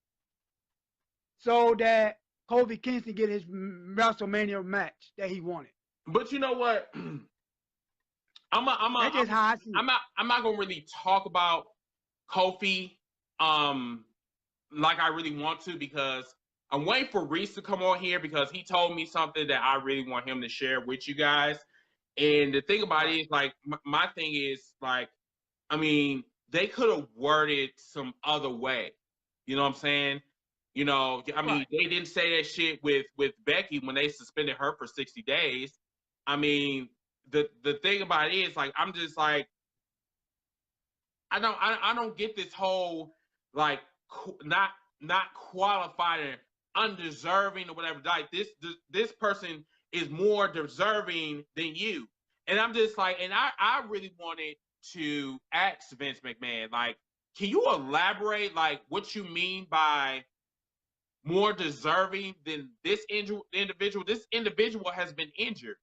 so that Kofi Kingston get his WrestleMania match that he wanted. But you know what? I'm not gonna really talk about Kofi like I really want to, because I'm waiting for Reese to come on here because he told me something that I really want him to share with you guys. And the thing about it is, like, my thing is, like, I mean, they could have worded some other way. You know what I'm saying? You know, I mean, they didn't say that shit with Becky when they suspended her for 60 days. I mean, the thing about it is, like, I'm just like, I don't get this whole, like, not qualified and undeserving or whatever. Like, this person is more deserving than you. And I'm just like, and I really wanted to ask Vince McMahon, like, can you elaborate like what you mean by more deserving than this individual? This individual has been injured.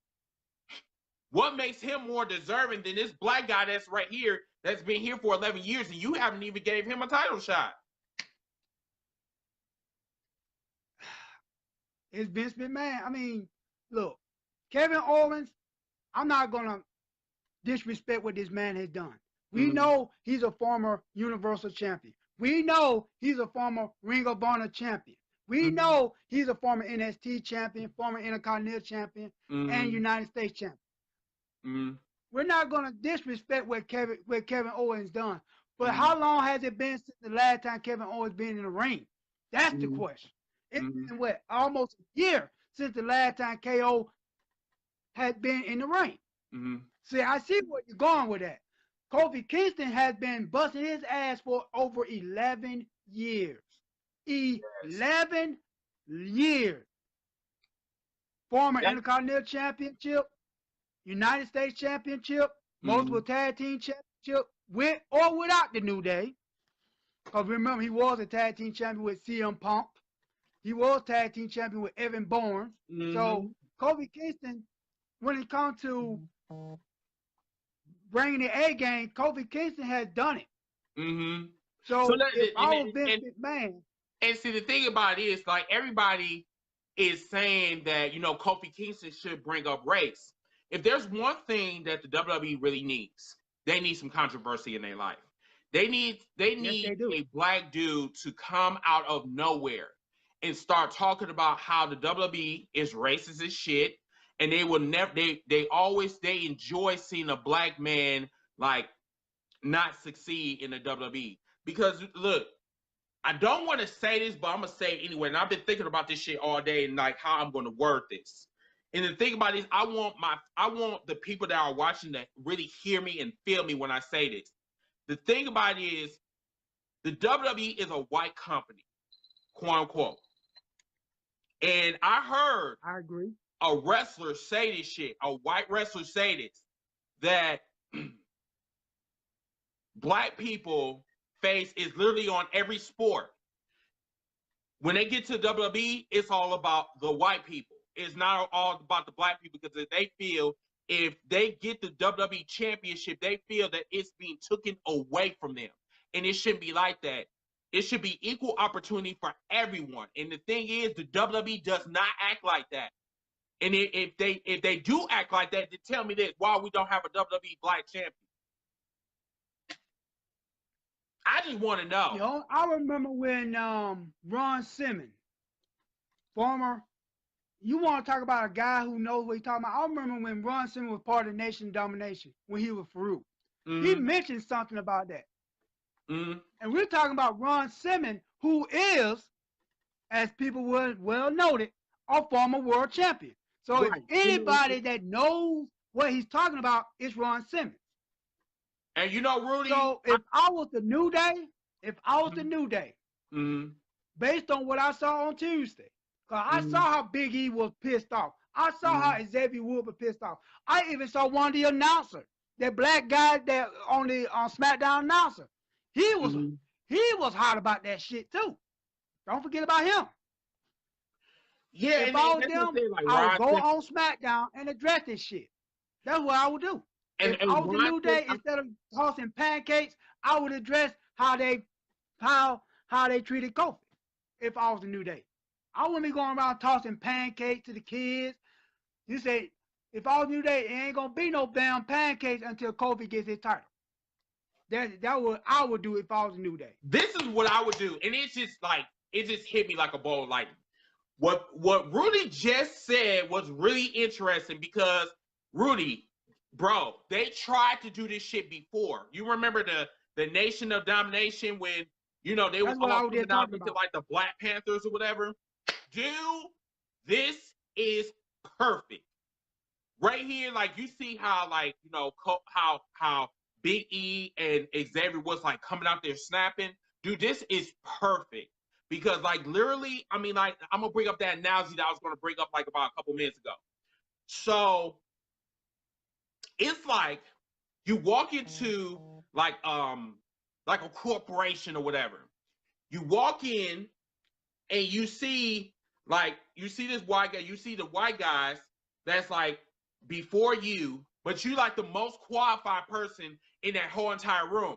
What makes him more deserving than this black guy that's right here, that's been here for 11 years, and you haven't even gave him a title shot? It's Vince McMahon. I mean, look, Kevin Owens, I'm not going to disrespect what this man has done. We know he's a former Universal Champion. We know he's a former Ring of Honor Champion. We know he's a former NXT Champion, former Intercontinental Champion, and United States Champion. We're not going to disrespect what Kevin Owens done. But how long has it been since the last time Kevin Owens been in the ring? That's the question. It's been what, almost a year since the last time KO had been in the ring. See, I see where you're going with that. Kofi Kingston has been busting his ass for over 11 years. 11 years. Former Intercontinental Championship, United States Championship, multiple tag team championship, with or without the New Day. Because remember, he was a tag team champion with CM Punk. He was tag team champion with Evan Bourne. So Kofi Kingston, when it comes to bringing the A game, Kofi Kingston has done it. So if I was Vince McMahon. And see, the thing about it is, like, everybody is saying that, you know, Kofi Kingston should bring up race. If there's one thing that the WWE really needs, they need some controversy in their life. They need a black dude to come out of nowhere and start talking about how the WWE is racist as shit, and they will never. They enjoy seeing a black man like not succeed in the WWE. Because look, I don't want to say this, but I'm gonna say it anyway. And I've been thinking about this shit all day and like how I'm gonna word this. And the thing about it is, I want the people that are watching to really hear me and feel me when I say this. The thing about it is, the WWE is a white company, quote unquote. And I agree. A wrestler say this shit, a white wrestler say this, that black people face is literally on every sport. When they get to WWE, it's all about the white people. It's not all about the black people, because they feel if they get the WWE championship, they feel that it's being taken away from them. And it shouldn't be like that. It should be equal opportunity for everyone. And the thing is, the WWE does not act like that. And if they do act like that, then tell me this: why we don't have a WWE black champion? I just want to know. You know, I remember when Ron Simmons, former, you want to talk about a guy who knows what he's talking about. I remember when Ron Simmons was part of Nation Domination, when he was Farouk. He mentioned something about that. And we're talking about Ron Simmons, who is, as people would well noted, a former world champion. So if anybody that knows what he's talking about, it's Ron Simmons. And you know, Rudy. So if I was the New Day, based on what I saw on Tuesday, because I saw how Big E was pissed off. I saw how Xavier Woods was pissed off. I even saw one of the announcers, that black guy that on SmackDown announcer. He was hot about that shit too. Don't forget about him. Yeah, if I was them, I would go on SmackDown and address this shit. That's what I would do. If I was the New Day, instead of tossing pancakes, I would address how they treated Kofi. If I was the New Day, I wouldn't be going around tossing pancakes to the kids. You say, if I was New Day, it ain't gonna be no damn pancakes until Kofi gets his title. That what I would do if I was a New Day. This is what I would do, and it's just like, it just hit me like a bolt of lightning. What Rudy just said was really interesting, because Rudy, bro, they tried to do this shit before. You remember the Nation of Domination when, you know, they was all putting out into like the Black Panthers or whatever? Dude, this is perfect. Right here, like, you see how, like, you know, how Big E and Xavier was like coming out there snapping. Dude, this is perfect. Because, like, literally, I mean, like, I'm gonna bring up that analogy that I was gonna bring up like about a couple minutes ago. So it's like you walk into like like a corporation or whatever. You walk in and you see this white guy, you see the white guys that's like before you, but you like the most qualified person in that whole entire room.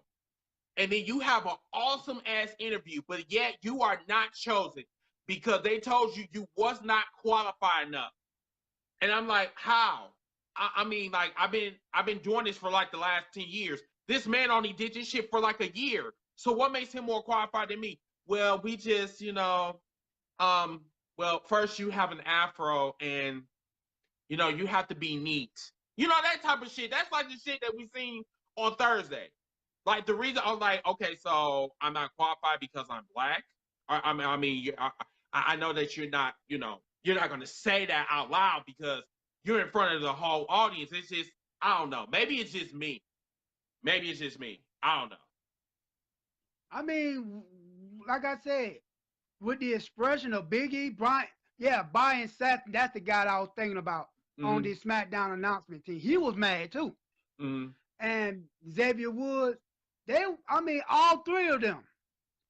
And then you have an awesome ass interview, but yet you are not chosen because they told you you was not qualified enough. And I'm like, how? I mean, like I've been doing this for like the last 10 years. This man only did this shit for like a year. So what makes him more qualified than me? Well, we just, well, first you have an afro and you have to be neat. That type of shit. That's like the shit that we seen on Thursday. Like the reason I'm like, okay, so I'm not qualified because I'm black. I know that you're not, you're not gonna say that out loud because you're in front of the whole audience. It's just, I don't know. Maybe it's just me. Maybe it's just me. I don't know. I mean, like I said, with the expression of Biggie, Brian, Brian Seth, that's the guy that I was thinking about on this SmackDown announcement team. He was mad too. And Xavier Woods, all three of them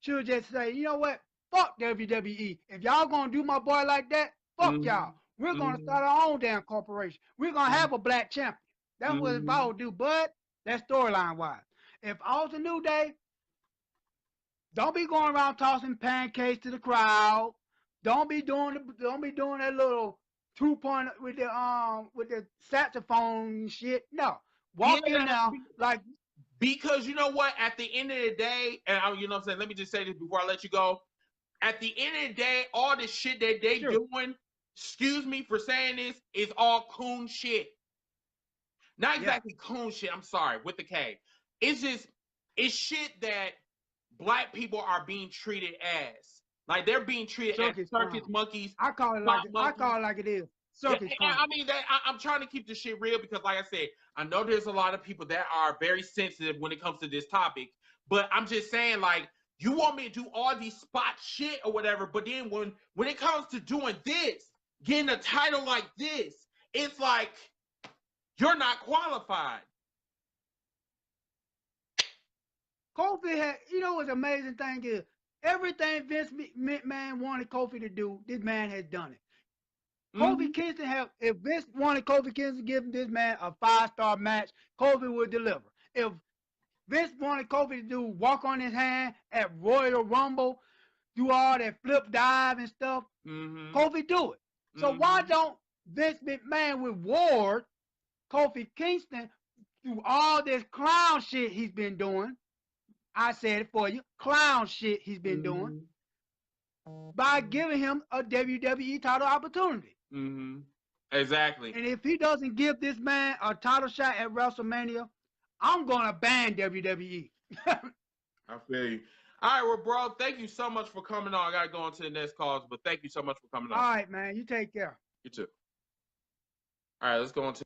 should just say, you know what? Fuck WWE. If y'all gonna do my boy like that, fuck y'all. We're gonna start our own damn corporation. We're gonna have a black champion. That's what if I would do, but that's storyline wise. If I was a New Day, don't be going around tossing pancakes to the crowd. Don't be doing that little 2-point with the saxophone and shit. No. Walk in now like, because you know what? At the end of the day, and you know what I'm saying, let me just say this before I let you go. At the end of the day, all this shit that they doing, excuse me for saying this, is all coon shit. Not exactly coon shit, I'm sorry, with the K. It's shit that black people are being treated as. Like they're being treated as circus monkeys. I call it like it is. Circus clown. I mean, I'm trying to keep this shit real because, like I said, I know there's a lot of people that are very sensitive when it comes to this topic. But I'm just saying, like, you want me to do all these spot shit or whatever, but then when it comes to doing this, getting a title like this, it's like you're not qualified. Kofi had, what's amazing thing is everything Vince McMahon wanted Kofi to do, this man has done it. Kofi Kingston if Vince wanted Kofi Kingston to give this man a 5-star match, Kofi would deliver. If Vince wanted Kofi to do walk on his hand at Royal Rumble, do all that flip dive and stuff, Kofi do it. So why don't Vince McMahon reward Kofi Kingston through all this clown shit he's been doing? I said it for you, clown shit he's been doing, by giving him a WWE title opportunity. Exactly. And if he doesn't give this man a title shot at WrestleMania, I'm gonna ban WWE. I feel you. All right, well, bro, thank you so much for coming on. I gotta go on to the next calls, but thank you so much for coming on. All right, man. You take care. You too. All right, let's go on to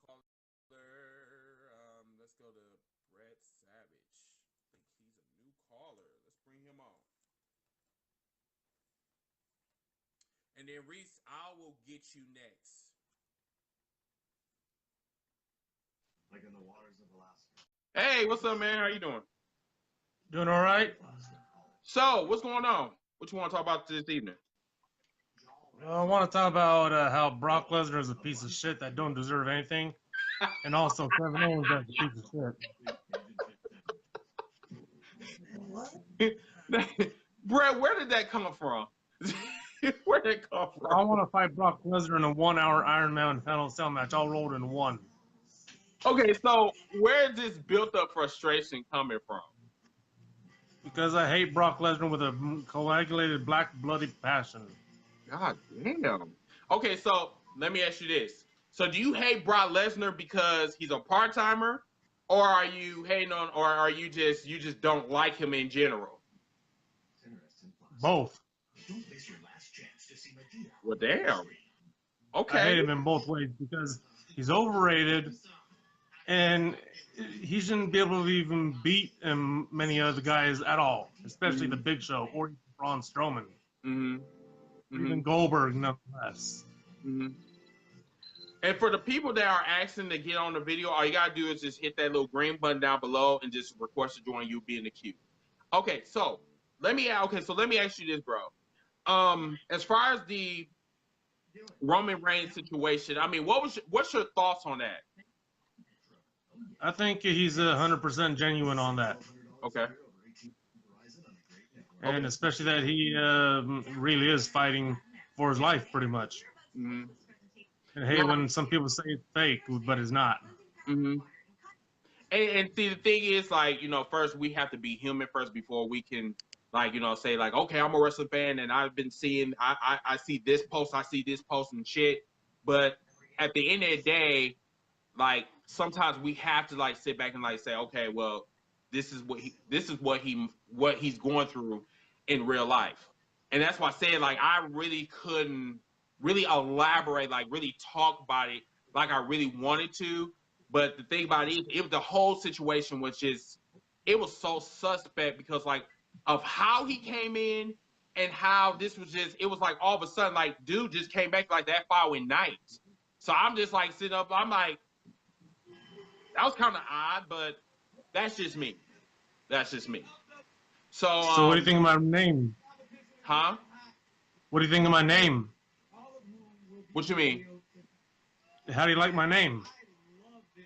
let's go to Brett Savage. I think he's a new caller. Let's bring him on. And then Reese, I will get you next. Like in the waters of Alaska. Hey, what's up, man? How you doing? Doing all right. So, what's going on? What you want to talk about this evening? I want to talk about how Brock Lesnar is a piece of shit that don't deserve anything, and also Kevin Owens is a piece of shit. Brett, where did that come from? Where did it come from? I want to fight Brock Lesnar in a 1-hour Iron Man Hell in a Cell match, all rolled in one. Okay, so where is this built-up frustration coming from? Because I hate Brock Lesnar with a coagulated black bloody passion. God damn. Okay, so let me ask you this. So do you hate Brock Lesnar because he's a part-timer, or are you hating on, or are you just don't like him in general? Both. Well, damn. Okay. I hate him in both ways because he's overrated, and he shouldn't be able to even beat many other guys at all, especially the Big Show or Braun Strowman. Even Goldberg, nothing less. And for the people that are asking to get on the video, all you gotta do is just hit that little green button down below and just request to join. You'll be in the queue. Okay, so let me ask you this, bro. As far as the Roman Reigns situation, I mean, what's your thoughts on that? I think he's 100% genuine on that. Okay. And especially that he really is fighting for his life, pretty much. Mm-hmm. And hey, when some people say it's fake, but it's not. Mm-hmm. And see, the thing is, like, you know, first we have to be human first before we can, like, you know, say like, okay, I'm a wrestling fan and I've been seeing, I see this post, and shit. But at the end of the day, like, sometimes we have to like sit back and like say, okay, well, this is what he's going through in real life. And that's why I said, like, I really couldn't really elaborate, like really talk about it like I really wanted to. But the thing about it, the whole situation was just, it was so suspect because like of how he came in and how this was just, it was like all of a sudden, like, dude just came back like that following night. So I'm just like sitting up, I'm like, that was kind of odd, but that's just me. That's just me. So what do you think of my name? Huh? What do you think of my name? What you mean? How do you like my name?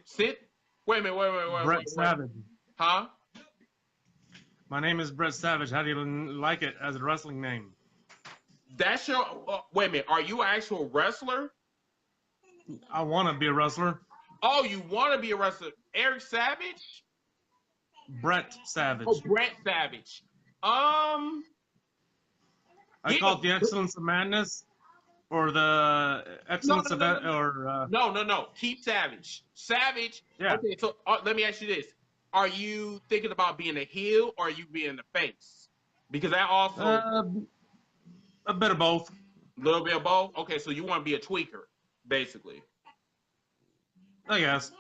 Sit. Wait a minute. Wait. Brett Savage. Huh? My name is Brett Savage. How do you like it as a wrestling name? That's your. Wait a minute. Are you an actual wrestler? I want to be a wrestler. Oh, you want to be a wrestler? Eric Savage? Brett Savage. Oh, Brett Savage. I call it the Excellence of Madness, or the Excellence of that, or no. Keep Savage. Savage. Yeah. Okay, so let me ask you this: are you thinking about being a heel or are you being the face? Because that also a bit of both. A little bit of both. Okay, so you want to be a tweaker, basically. I guess.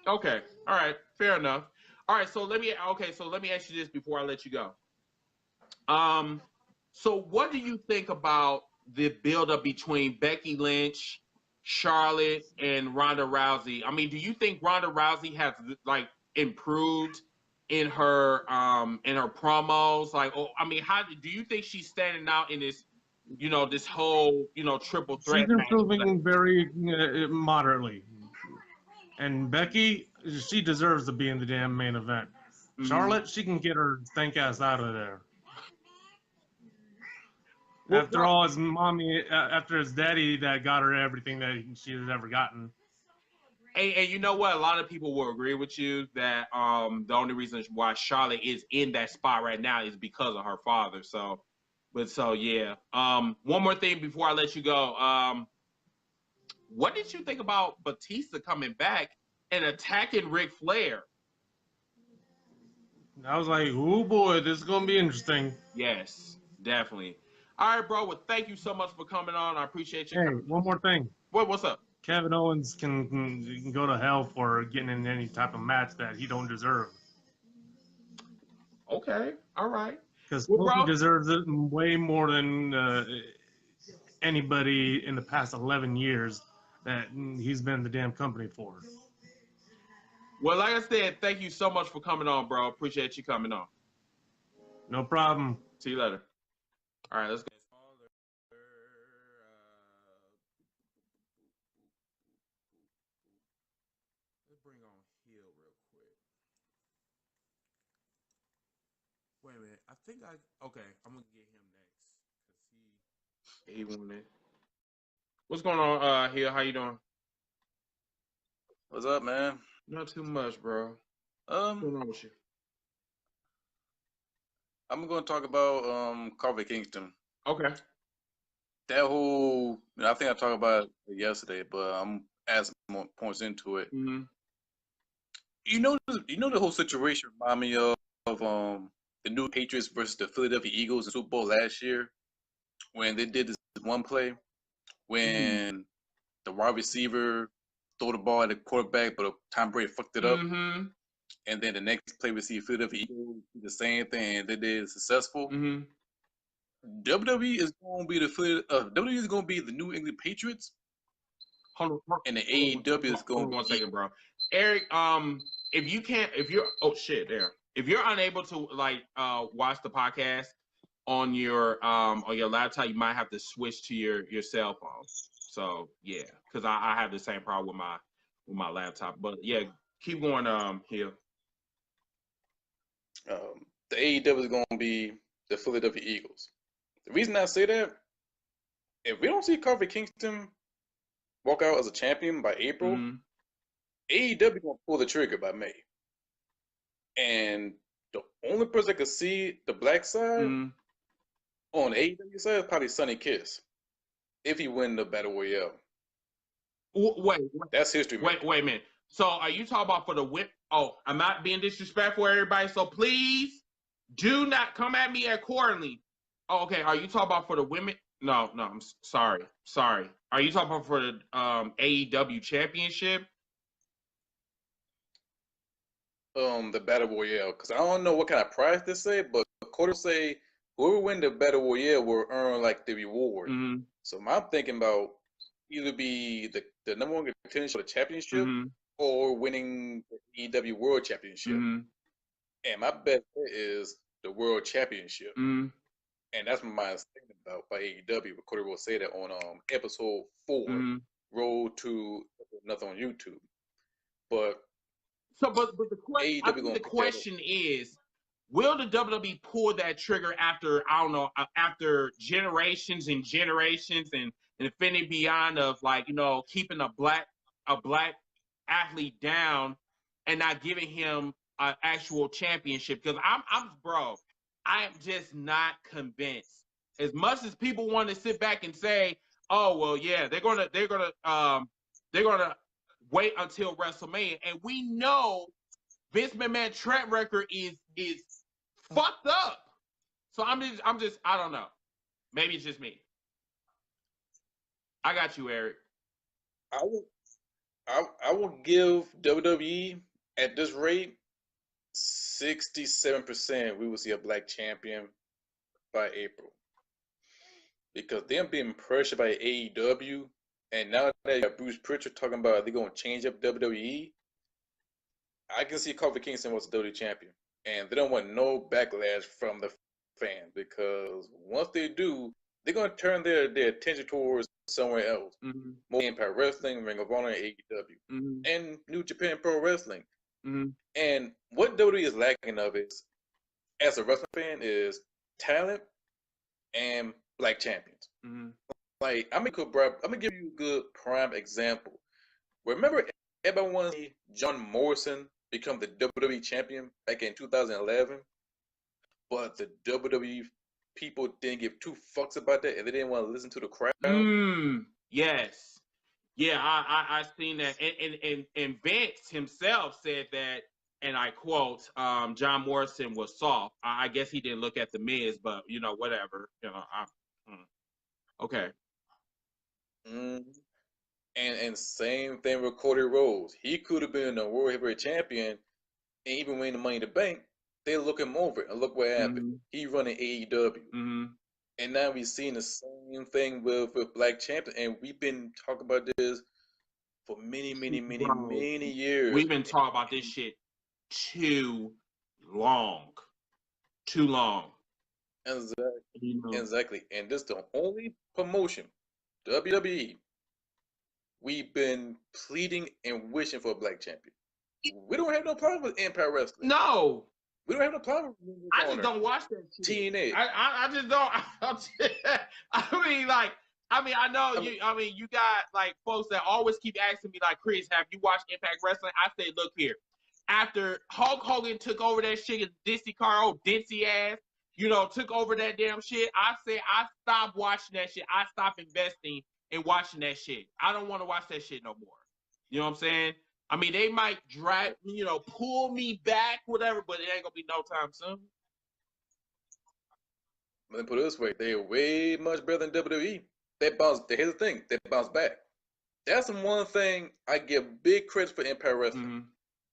Okay. All right. Fair enough. All right. So let me ask you this before I let you go. So what do you think about the buildup between Becky Lynch, Charlotte, and Ronda Rousey? I mean, do you think Ronda Rousey has like improved in her promos? Like, I mean, how do you think she's standing out in this, you know, this whole, you know, triple threat? She's improving very moderately. And Becky, she deserves to be in the damn main event. Mm-hmm. Charlotte, she can get her stank ass out of there. Well, after all, his mommy, after his daddy that got her everything that she has ever gotten. And you know what? A lot of people will agree with you that the only reason why Charlotte is in that spot right now is because of her father. So yeah. One more thing before I let you go. What did you think about Batista coming back and attacking Ric Flair? I was like, oh boy, this is going to be interesting. Yes, definitely. All right, bro. Well, thank you so much for coming on. I appreciate you. Hey, one more thing. What's up? Kevin Owens can go to hell for getting in any type of match that he don't deserve. Okay. All right. Because Kofi deserves it way more than anybody in the past 11 years that he's been the damn company for. Well, like I said, thank you so much for coming on, bro. Appreciate you coming on. No problem. See you later. All right, let's go. Let's bring on Hill real quick. Wait a minute. I think okay, I'm gonna get him next because he wanted. What's going on, Hill? How you doing? What's up, man? Not too much, bro. What's going on with you? I'm gonna talk about KOFI Kingston. Okay. That whole, I think I talked about it yesterday, but I'm adding more points into it. Mm-hmm. You know the whole situation remind me of the New Patriots versus the Philadelphia Eagles in Super Bowl last year when they did this one play when the wide receiver threw the ball at the quarterback, but Tom Brady fucked it up. Mm-hmm. And then the next play we see Philadelphia Eagles do the same thing, and they did successful. Mm-hmm. WWE is going to be WWE is going to be the New England Patriots. Hold on. And the AEW is going to be 1 second, bro. Eric, if you're if you're unable to like watch the podcast on your laptop, you might have to switch to your cell phone. So yeah, because I have the same problem with my laptop. But yeah, keep going here. The AEW is going to be the Philadelphia Eagles. The reason I say that, if we don't see Kofi Kingston walk out as a champion by April, AEW going to pull the trigger by May. And the only person that could see the black side on the AEW side is probably Sonny Kiss, if he win the Battle Royale. Wait, that's history. Wait a minute. So are you talking about for the win? Oh, I'm not being disrespectful, everybody. So please do not come at me accordingly. Oh, okay. Are you talking about for the women? No, I'm sorry. Are you talking about for the AEW championship? The Battle Royale, because I don't know what kind of prize they say, but Cody say whoever win the Battle Royale will earn like the reward. So I'm thinking about either be the number one contender for the championship or winning the AEW World Championship. And my bet is the World Championship. And that's what my thinking about by AEW. But Cody will say that on episode 4, Road to Nothing on YouTube. But the question is, will the WWE pull that trigger after, I don't know, after generations and generations and infinity beyond of, like, you know, keeping a black athlete down and not giving him an actual championship? Because I am just not convinced. As much as people want to sit back and say, oh well, yeah, they're gonna wait until WrestleMania, and we know Vince McMahon's track record is fucked up. So I'm just I don't know. Maybe it's just me. I got you, Eric. I will give WWE at this rate 67% we will see a black champion by April. Because they're being pressured by AEW, and now that you got Bruce Pritchard talking about they're going to change up WWE, I can see Kofi Kingston was the WWE champion. And they don't want no backlash from the fans, because once they do, they're going to turn their attention towards somewhere else. More Impact Wrestling, Ring of Honor, AEW, and New Japan Pro Wrestling. And what WWE is lacking of is, as a wrestling fan, is talent and black champions. Like, I'm gonna give you a good prime example. Remember, everyone wanted to see John Morrison become the WWE champion back in 2011, but the WWE people didn't give two fucks about that, and they didn't want to listen to the crowd. Yes, yeah, I seen that, and Vince himself said that, and I quote, John Morrison was soft. I guess he didn't look at the Miz, but you know, whatever, you know. Okay. And same thing with Cody Rhodes. He could have been a World Heavyweight Champion and even win the Money in the Bank. They look him over, and look what happened. He running AEW. And now we've seen the same thing with black champions, and we've been talking about this for many years. We've been talking about this shit too long. Exactly. And this is the only promotion, WWE, we've been pleading and wishing for a black champion. We don't have no problem with Impact Wrestling. No. We don't have no problem with I just don't watch that shit. TNA. I just don't. I know you got like folks that always keep asking me, like, Chris, have you watched Impact Wrestling? I say, look here. After Hulk Hogan took over that shit, and Dixie Carter, Dincy ass, you know, took over that damn shit, I say I stopped watching that shit. I stopped investing in watching that shit. I don't want to watch that shit no more. You know what I'm saying? I mean, they might drag, you know, pull me back, whatever, but it ain't gonna be no time soon. Let me put it this way: they're way much better than WWE. Here's the thing: they bounce back. That's the one thing I give big credit for Impact Wrestling.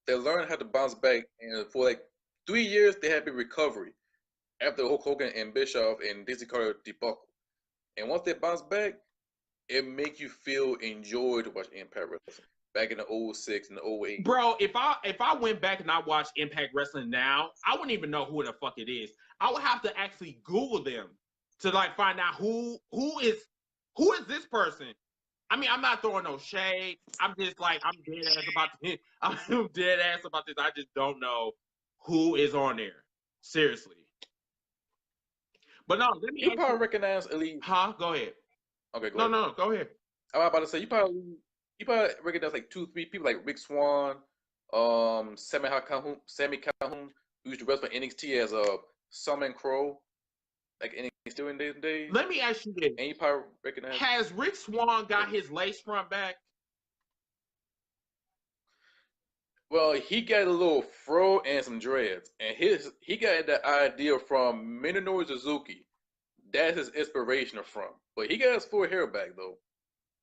They learned how to bounce back, and for like 3 years, they had a recovery after Hulk Hogan and Bischoff and Dixie Carter debacle. And once they bounce back, it make you feel enjoyed to watch Impact Wrestling. back in the 06 and the 08. Bro, if I went back and I watched Impact Wrestling now, I wouldn't even know who the fuck it is. I would have to actually Google them to like find out who is this person. I mean, I'm not throwing no shade. I'm just like I'm dead ass about this. I'm dead ass about this. I just don't know who is on there. Seriously. But no, let me. You probably recognize Elite. Huh? Go ahead. Okay, go ahead. No, go ahead. I was about to say you probably recognize like 2-3 people like Rick Swan, Sammy Calhoun, who used to wrestle for NXT as Summon Crow, like NXT in these days. Let me ask you this: and you probably recognize. Has Rick Swan got his lace front back? Well, he got a little fro and some dreads, and he got that idea from Minoru Suzuki. That's his inspiration from. But he got his full hair back though,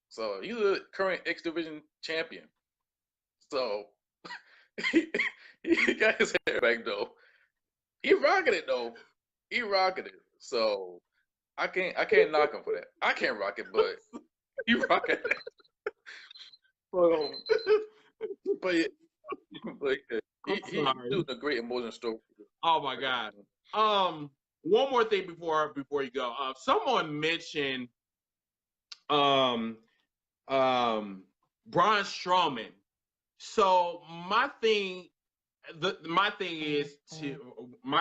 so he's a current X Division champion. So he got his hair back though. He rocking it though. He rocking it. So I can't knock him for that. I can't rock it, but he rocking it. But he's doing a great emotional story. Oh my God. One more thing before you go. Someone mentioned Braun Strowman. So my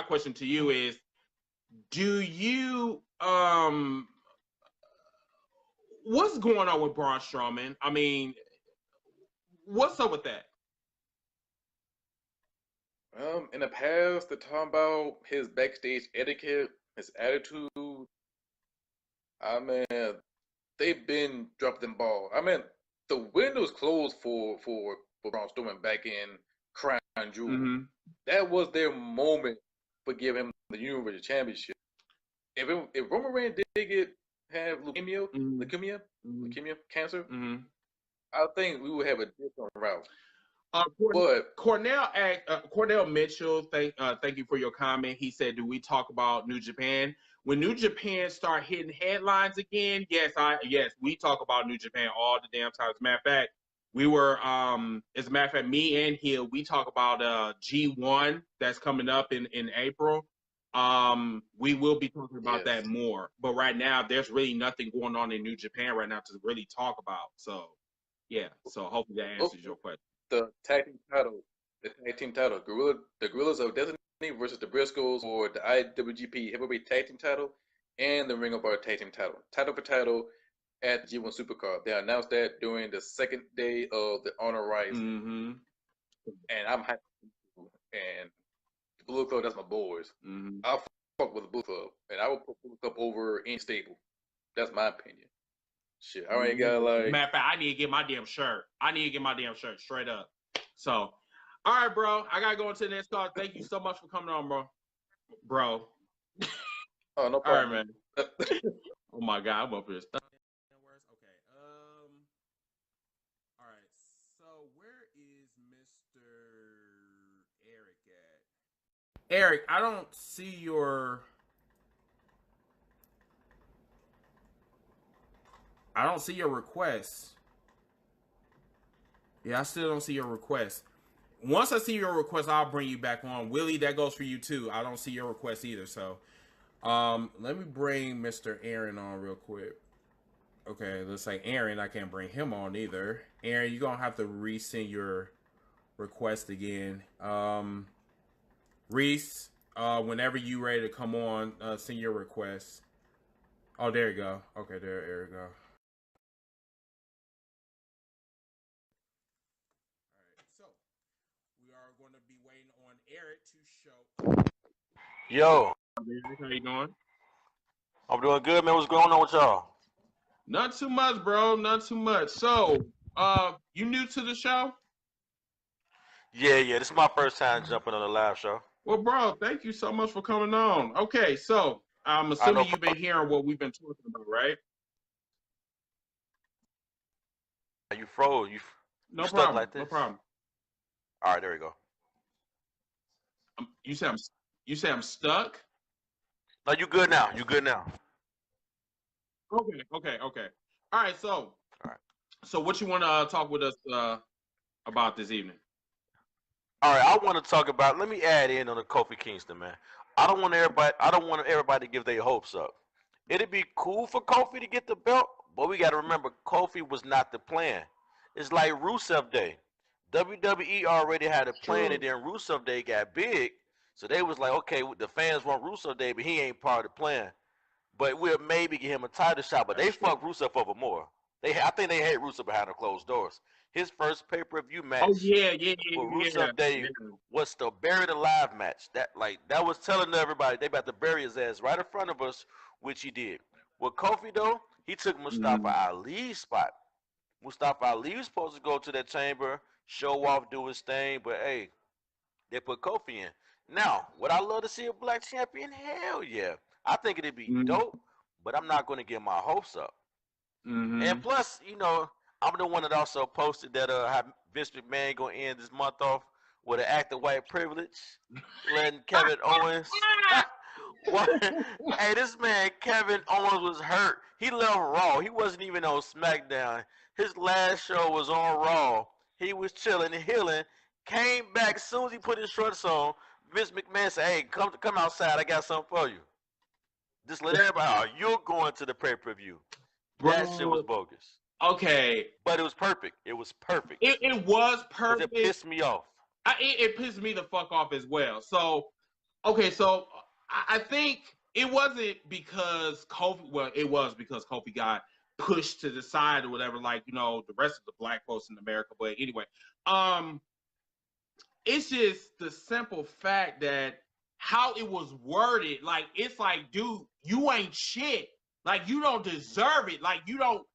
question to you is, do you what's going on with Braun Strowman? I mean, what's up with that? In the past, they're talking about his backstage etiquette, his attitude. I mean, they've been dropping the ball. I mean, the window's closed for Braun Strowman back in Crown Jewel. Mm-hmm. That was their moment for giving him the Universal Championship. If Roman Reigns did have leukemia, cancer, I think we would have a different route. Cornell Mitchell, thank you for your comment. He said, "Do we talk about New Japan when New Japan start hitting headlines again?" Yes, we talk about New Japan all the damn time. As a matter of fact, we were me and Hill, we talk about G1 that's coming up in April. We will be talking about that more. But right now, there's really nothing going on in New Japan right now to really talk about. So yeah, so hopefully that answers your question. The tag team title, the Gorillas of Destiny versus the Briscoes for the IWGP Heavyweight Tag Team title and the Ring of Honor Tag Team title for title at the G1 Supercard. They announced that during the second day of the Honor Rising, and I'm happy. And the Blue Club, that's my boys. I'll fuck with the Blue Club, and I will put Blue Club over any stable. That's my opinion. Shit, I ain't got like. Matter of fact, I need to get my damn shirt. Straight up. So, all right, bro. I gotta go into the next call. Thank you so much for coming on, bro. Oh, no problem, man. Oh my God, I'm up here. Okay. All right. So where is Mr. Eric at? Eric, I don't see your. request. Yeah, I still don't see your request. Once I see your request, I'll bring you back on. Willie, that goes for you too. I don't see your request either. So, let me bring Mr. Aaron on real quick. Okay, looks like Aaron, I can't bring him on either. Aaron, you're going to have to resend your request again. Reese, whenever you ready to come on, send your request. Oh, there you go. Okay, there you go. Going to be waiting on Eric to show. Yo. How you doing? I'm doing good, man. What's going on with y'all? Not too much, bro. Not too much. So, you new to the show? Yeah. This is my first time jumping on the live show. Well, bro, thank you so much for coming on. Okay, so I'm assuming you've been hearing what we've been talking about, right? You froze. You no stuck problem. Like this? No problem. All right, there we go. You say I'm stuck? No, you good now. Okay. All right, so. All right. So what you want to talk with us about this evening? All right, I want to talk about. Let me add in on the Kofi Kingston, man. I don't want everybody to give their hopes up. It'd be cool for Kofi to get the belt, but we got to remember Kofi was not the plan. It's like Rusev Day. WWE already had a plan, and then Rusev Day got big, so they was like, okay, the fans want Rusev Day, but he ain't part of the plan. But we'll maybe give him a title shot. But they fucked Rusev over more. I think they hate Rusev behind the closed doors. His first pay-per-view match for Rusev Day was the buried alive match. That was telling everybody they about to bury his ass right in front of us, which he did. With Kofi though, he took Mustafa Ali's spot. Mustafa Ali was supposed to go to that chamber, show off, do his thing, but hey, they put Kofi in. Now, would I love to see a black champion? Hell yeah. I think it'd be dope, but I'm not going to get my hopes up. And plus, I'm the one that also posted that how Vince McMahon going to end this month off with an act of white privilege, letting Kevin Owens. Hey, this man Kevin Owens was hurt. He left Raw. He wasn't even on SmackDown. His last show was on Raw. He was chilling and healing. Came back as soon as he put his shorts on. Vince McMahon said, "Hey, come outside. I got something for you." Just let everybody know you're going to the pay-per-view. That shit was bogus. Okay. But it was perfect. It was perfect. It was perfect. It pissed me off. It pissed me the fuck off as well. So, okay, so I think it wasn't because Kofi, well, it was because Kofi got pushed to the side or whatever, like, the rest of the black folks in America. But anyway, it's just the simple fact that how it was worded, like, it's like, dude, you ain't shit. Like, you don't deserve it. Like, you don't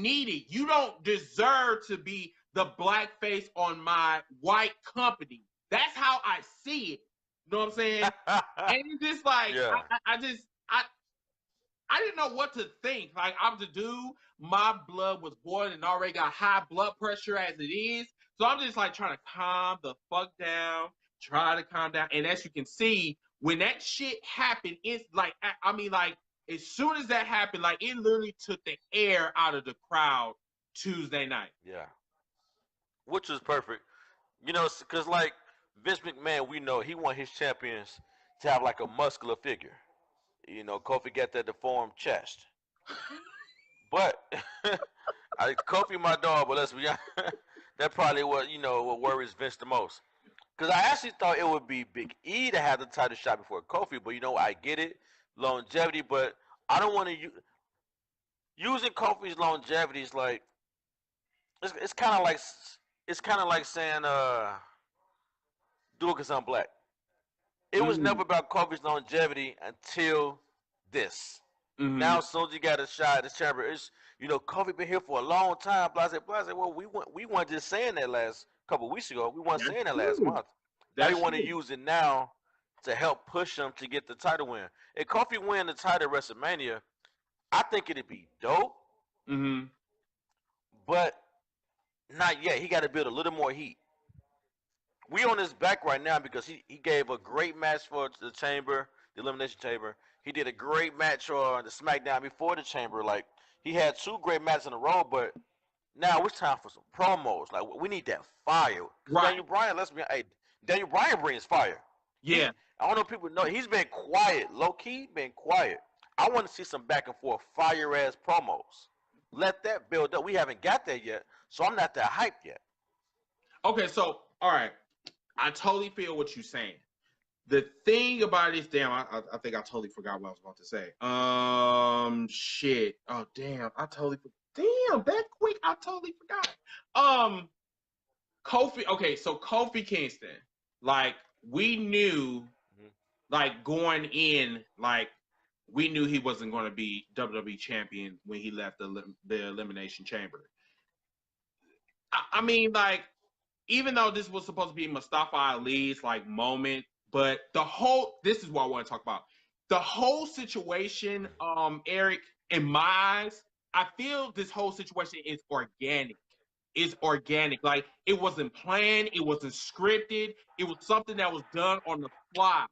need it. You don't deserve to be the black face on my white company. That's how I see it. You know what I'm saying? And it's just like, yeah. I didn't know what to think. Like, I'm the dude, my blood was boiling and already got high blood pressure as it is. So I'm just like trying to calm the fuck down, try to calm down. And as you can see, when that shit happened, it's like, as soon as that happened, like, it literally took the air out of the crowd Tuesday night. Yeah. Which was perfect. Because, like, Vince McMahon, we know he want his champions to have, like, a muscular figure. Kofi got that deformed chest. But, Kofi my dog, but let's be honest, that probably what worries Vince the most. Because I actually thought it would be Big E to have the title shot before Kofi, but, I get it. Longevity, but I don't want to using Kofi's longevity is like it's kind of like saying do it because I'm black. It was never about Kofi's longevity until this. Now, as soon as you got a shot at the chamber, it's Kofi been here for a long time. Blase. Well, we weren't just saying that last couple of weeks ago. We weren't saying that last month. They want to use it now to help push him to get the title win. If Kofi win the title at WrestleMania, I think it'd be dope. But not yet. He got to build a little more heat. We on his back right now because he gave a great match for the Chamber, the Elimination Chamber. He did a great match on the SmackDown before the Chamber. Like, he had 2 great matches in a row, but now it's time for some promos. Like, we need that fire. Right. Daniel Bryan brings fire. Yeah. I don't know if people know. He's been quiet. Low-key, been quiet. I want to see some back and forth fire-ass promos. Let that build up. We haven't got that yet, so I'm not that hyped yet. Okay, so, all right. I totally feel what you're saying. The thing about this, damn, I think I totally forgot what I was about to say. Shit. Oh, damn. Damn, that quick, I totally forgot. Kofi, okay, so Kofi Kingston, like, we knew, like, going in, like, we knew he wasn't going to be WWE champion when he left the Elimination Chamber. I mean, like, even though this was supposed to be Mustafa Ali's, like, moment, but this is what I want to talk about. The whole situation, Eric, in my eyes, I feel this whole situation is organic. It's organic. Like, it wasn't planned. It wasn't scripted. It was something that was done on the fly.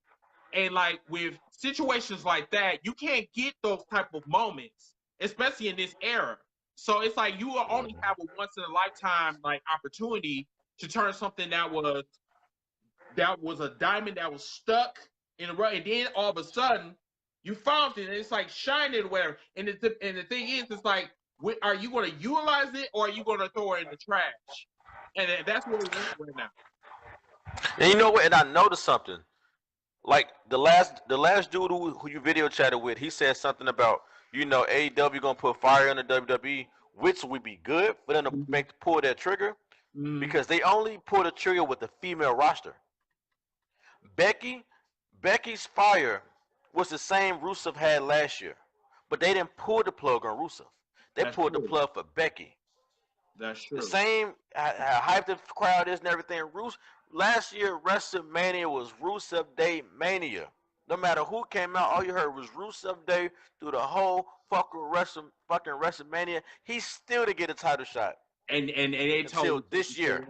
And, like, with situations like that, you can't get those type of moments, especially in this era. So it's like you will only have a once-in-a-lifetime, like, opportunity to turn something that was a diamond that was stuck in a rut, and then all of a sudden you found it, and it's like shining or whatever. And the thing is, it's like, are you going to utilize it or are you going to throw it in the trash? And that's where we're at right now. And you know what? And I noticed something. Like the last dude who you video chatted with, he said something about, AEW gonna put fire on the WWE, which would be good for them to pull that trigger, because they only pull the trigger with the female roster. Becky's fire was the same Rusev had last year, but they didn't pull the plug on Rusev. They pulled the plug for Becky. That's true. The same how hyped the crowd is and everything. Last year, WrestleMania was Rusev Day Mania. No matter who came out, all you heard was Rusev Day through the whole fucking WrestleMania. He still to get a title shot. And they until this year.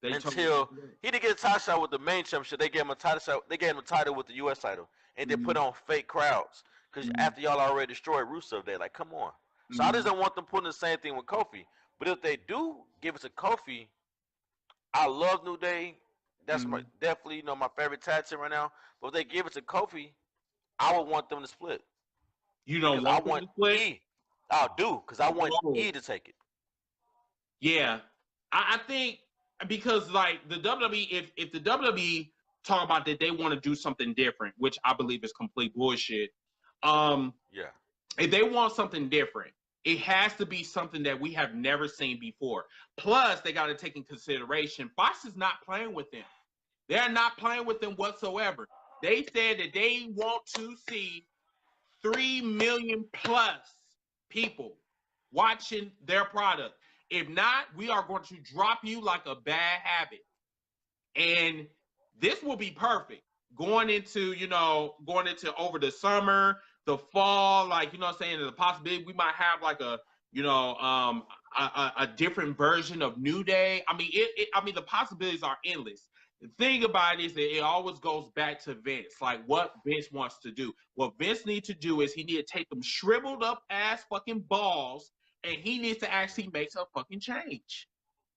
Until he didn't get a title shot with the main championship, they gave him a title shot. They gave him a title with the U.S. title, and they put on fake crowds because after y'all already destroyed Rusev Day, like, come on. So I just don't want them putting the same thing with Kofi. But if they do give it to Kofi, I love New Day. That's definitely my favorite tag team right now. But if they give it to Kofi, I would want them to split. You don't want them to split? E. I do, because I want E to take it. Yeah, I think because like the WWE, if the WWE talk about that they want to do something different, which I believe is complete bullshit. Yeah. If they want something different, it has to be something that we have never seen before. Plus, they got to take in consideration, Fox is not playing with them. They're not playing with them whatsoever. They said that they want to see 3 million plus people watching their product. If not, we are going to drop you like a bad habit. And this will be perfect going into over the summer, the fall, like, you know what I'm saying, the possibility we might have like a different version of New Day. I mean, the possibilities are endless. The thing about it is that it always goes back to Vince, like what Vince wants to do. What Vince needs to do is he needs to take them shriveled up ass fucking balls, and he needs to actually make a fucking change.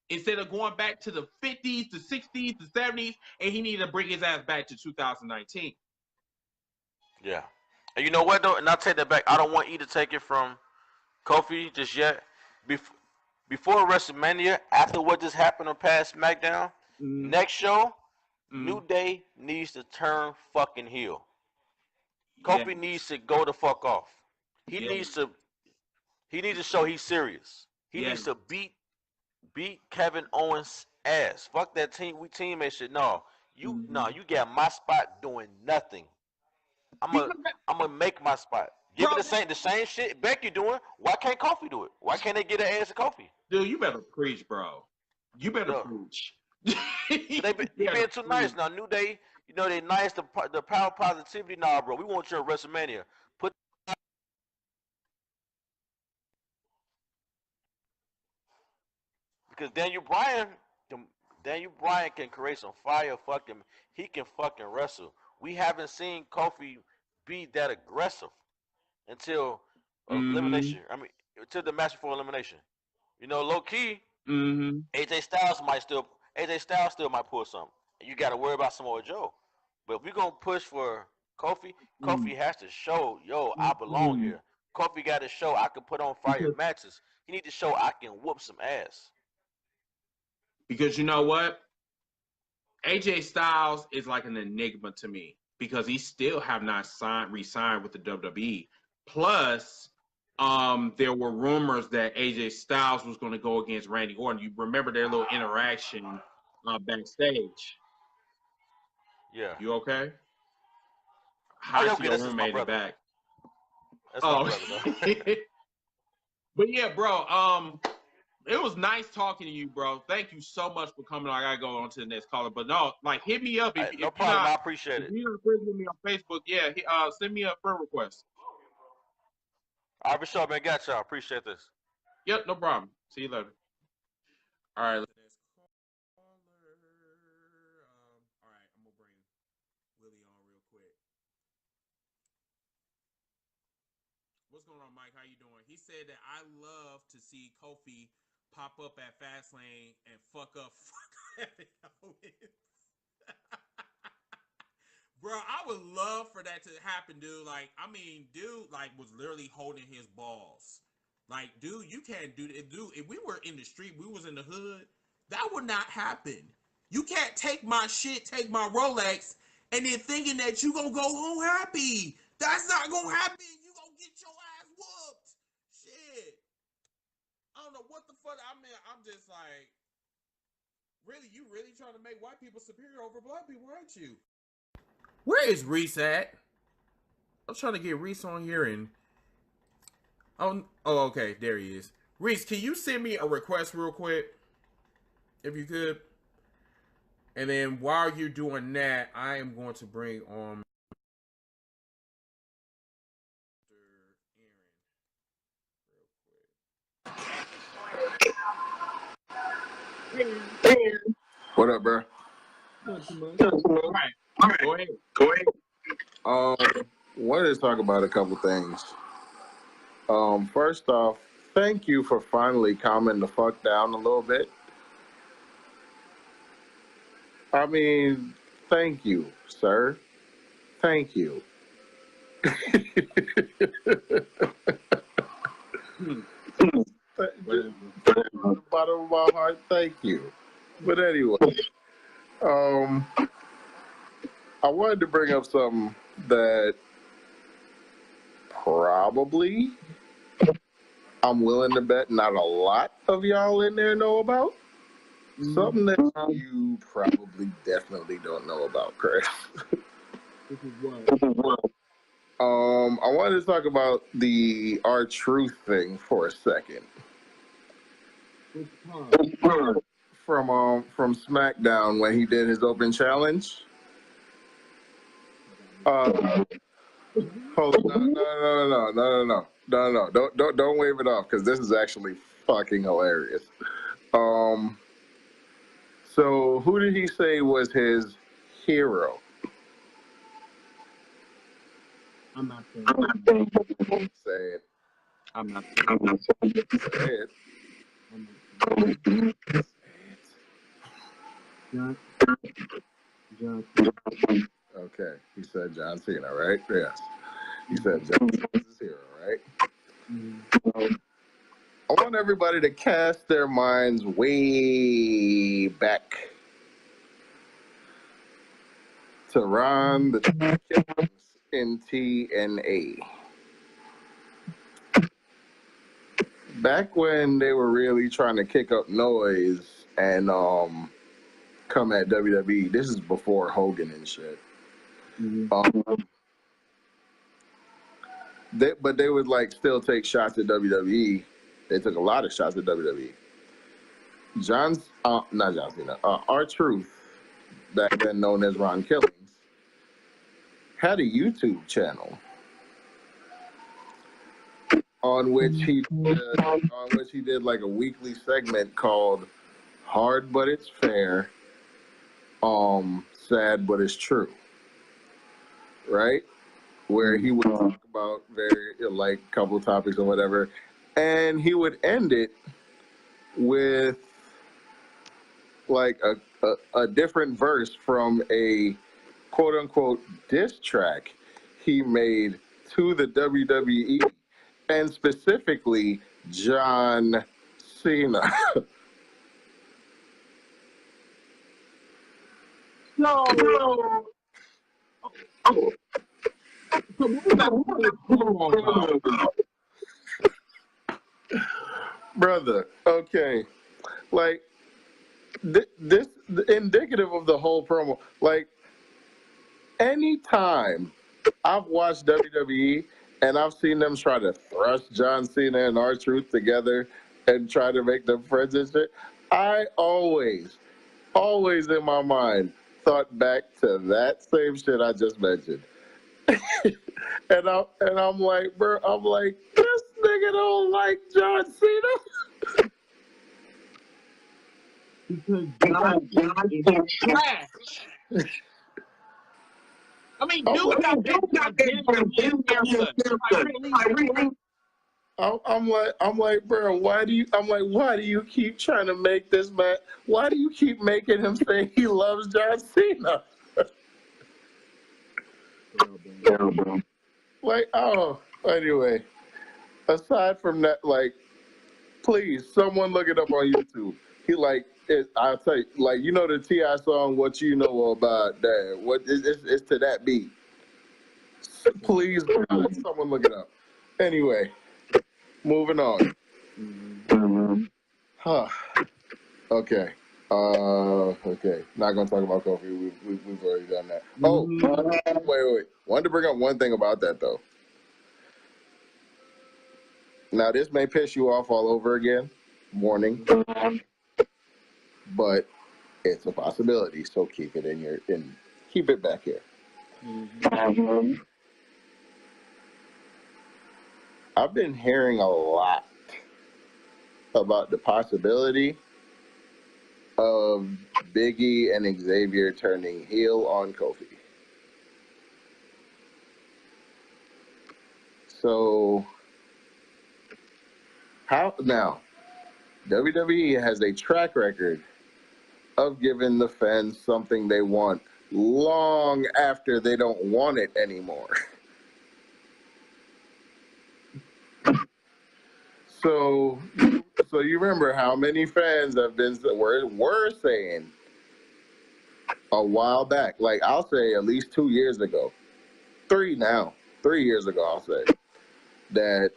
Instead of going back to the 50s, the 60s, the 70s, and he needed to bring his ass back to 2019. Yeah. And you know what, though? And I'll take that back. I don't want E to take it from Kofi just yet. Before WrestleMania, after what just happened on past SmackDown, next show, New Day needs to turn fucking heel. Kofi needs to go the fuck off. He needs to show he's serious. He needs to beat Kevin Owens' ass. Fuck that team. We teammates shit. No, you got my spot doing nothing. I'm gonna make my spot. Give it the same shit Becky doing. Why can't Kofi do it? Why can't they get an ass to Kofi? Dude, you better preach, bro. You better preach. They being too nice now. New Day, they nice. The power positivity. Nah, bro. We want you at WrestleMania. Because Daniel Bryan can create some fire. He can fucking wrestle. We haven't seen Kofi be that aggressive until elimination. I mean, until the match before elimination. Low key, AJ Styles still might pull something. And you got to worry about Samoa Joe. But if we're gonna push for Kofi, Kofi has to show, I belong here. Kofi got to show I can put on fire matches. He need to show I can whoop some ass. Because you know what? AJ Styles is like an enigma to me because he still have not re-signed with the WWE. Plus, there were rumors that AJ Styles was going to go against Randy Orton. You remember their little interaction backstage? Yeah. You okay? How's your roommate in the back? That's my brother, But yeah, bro. It was nice talking to you, bro. Thank you so much for coming. I gotta go on to the next caller, but no, like, hit me up if no problem. I appreciate it. If you're not friends with me on Facebook, yeah, send me a friend request. All right, for sure, man. Got y'all. Appreciate this. Yep, no problem. See you later. All right. All right, I'm gonna bring Willie on real quick. What's going on, Mike? How you doing? He said that I love to see Kofi pop up at FASTLANE and fuck up Owens. Bro, I would love for that to happen, dude. Like, I mean, dude, like, was literally holding his balls. Like, dude, you can't do that. Dude, if we were in the street, we was in the hood, that would not happen. You can't take my shit, take my Rolex, and then thinking that you gonna go home happy. That's not gonna happen. You gonna get your ass whooped. Shit. I don't know what the fuck. I mean, I'm just like, really, you really trying to make white people superior over black people, aren't you? Where is Reese at? I'm trying to get Reese on here and... Oh, okay, there he is. Reese, can you send me a request real quick? If you could. And then while you're doing that, I am going to bring on... What up, bro? Not too much. All right. Go ahead. Wanted to talk about a couple things. First off, thank you for finally calming the fuck down a little bit. I mean, thank you, sir. Thank you. From the bottom of my heart, thank you. But anyway, I wanted to bring up something that probably I'm willing to bet not a lot of y'all in there know about. Something that you probably definitely don't know about, Chris. This is what. I wanted to talk about the R-Truth thing for a second. Which part? From SmackDown when he did his open challenge. Hold on, no. Don't wave it off because this is actually fucking hilarious. So who did he say was his hero? I'm not saying. Say it. I'm not saying. Say it. John. Okay, he said John Cena, right? Yes. He said John Cena's his hero, right? Mm-hmm. I want everybody to cast their minds way back to Ron the Killings in TNA. Back when they were really trying to kick up noise and come at WWE, this is before Hogan and shit. Mm-hmm. They would like still take shots at WWE. They took a lot of shots at WWE. Not John Cena. R-Truth, back then known as Ron Killings, had a YouTube channel on which he did like a weekly segment called "Hard But It's Fair, Sad But It's True," right? Where he would talk about very like a couple topics or whatever, and he would end it with like a different verse from a quote unquote diss track he made to the WWE and specifically John Cena. Brother, okay, like this indicative of the whole promo. Like anytime I've watched WWE and I've seen them try to thrust John Cena and R-Truth together and try to make them friends and shit, I always in my mind thought back to that same shit I just mentioned. and I'm like, bro, this nigga don't like John Cena. Because John is trash. I mean, dude got been really? I'm like, bro, why do you keep trying to make this man? Why do you keep making him say he loves John Cena? Like, oh, anyway. Aside from that, like, please, someone look it up on YouTube. He like, I'll tell you, like, you know the T.I. song, "What You Know About That"? It's to that beat. Please, God, someone look it up. Anyway, moving on. Huh. Okay. Okay. Not gonna talk about Kofi. We've already done that. Oh, wait. Wanted to bring up one thing about that though. Now this may piss you off all over again. Warning. But it's a possibility. So keep it keep it back here. I've been hearing a lot about the possibility of Biggie and Xavier turning heel on Kofi. So, how now? WWE has a track record of giving the fans something they want long after they don't want it anymore. So you remember how many fans were saying a while back, like I'll say at least 2 years ago, 3 years ago, I'll say that,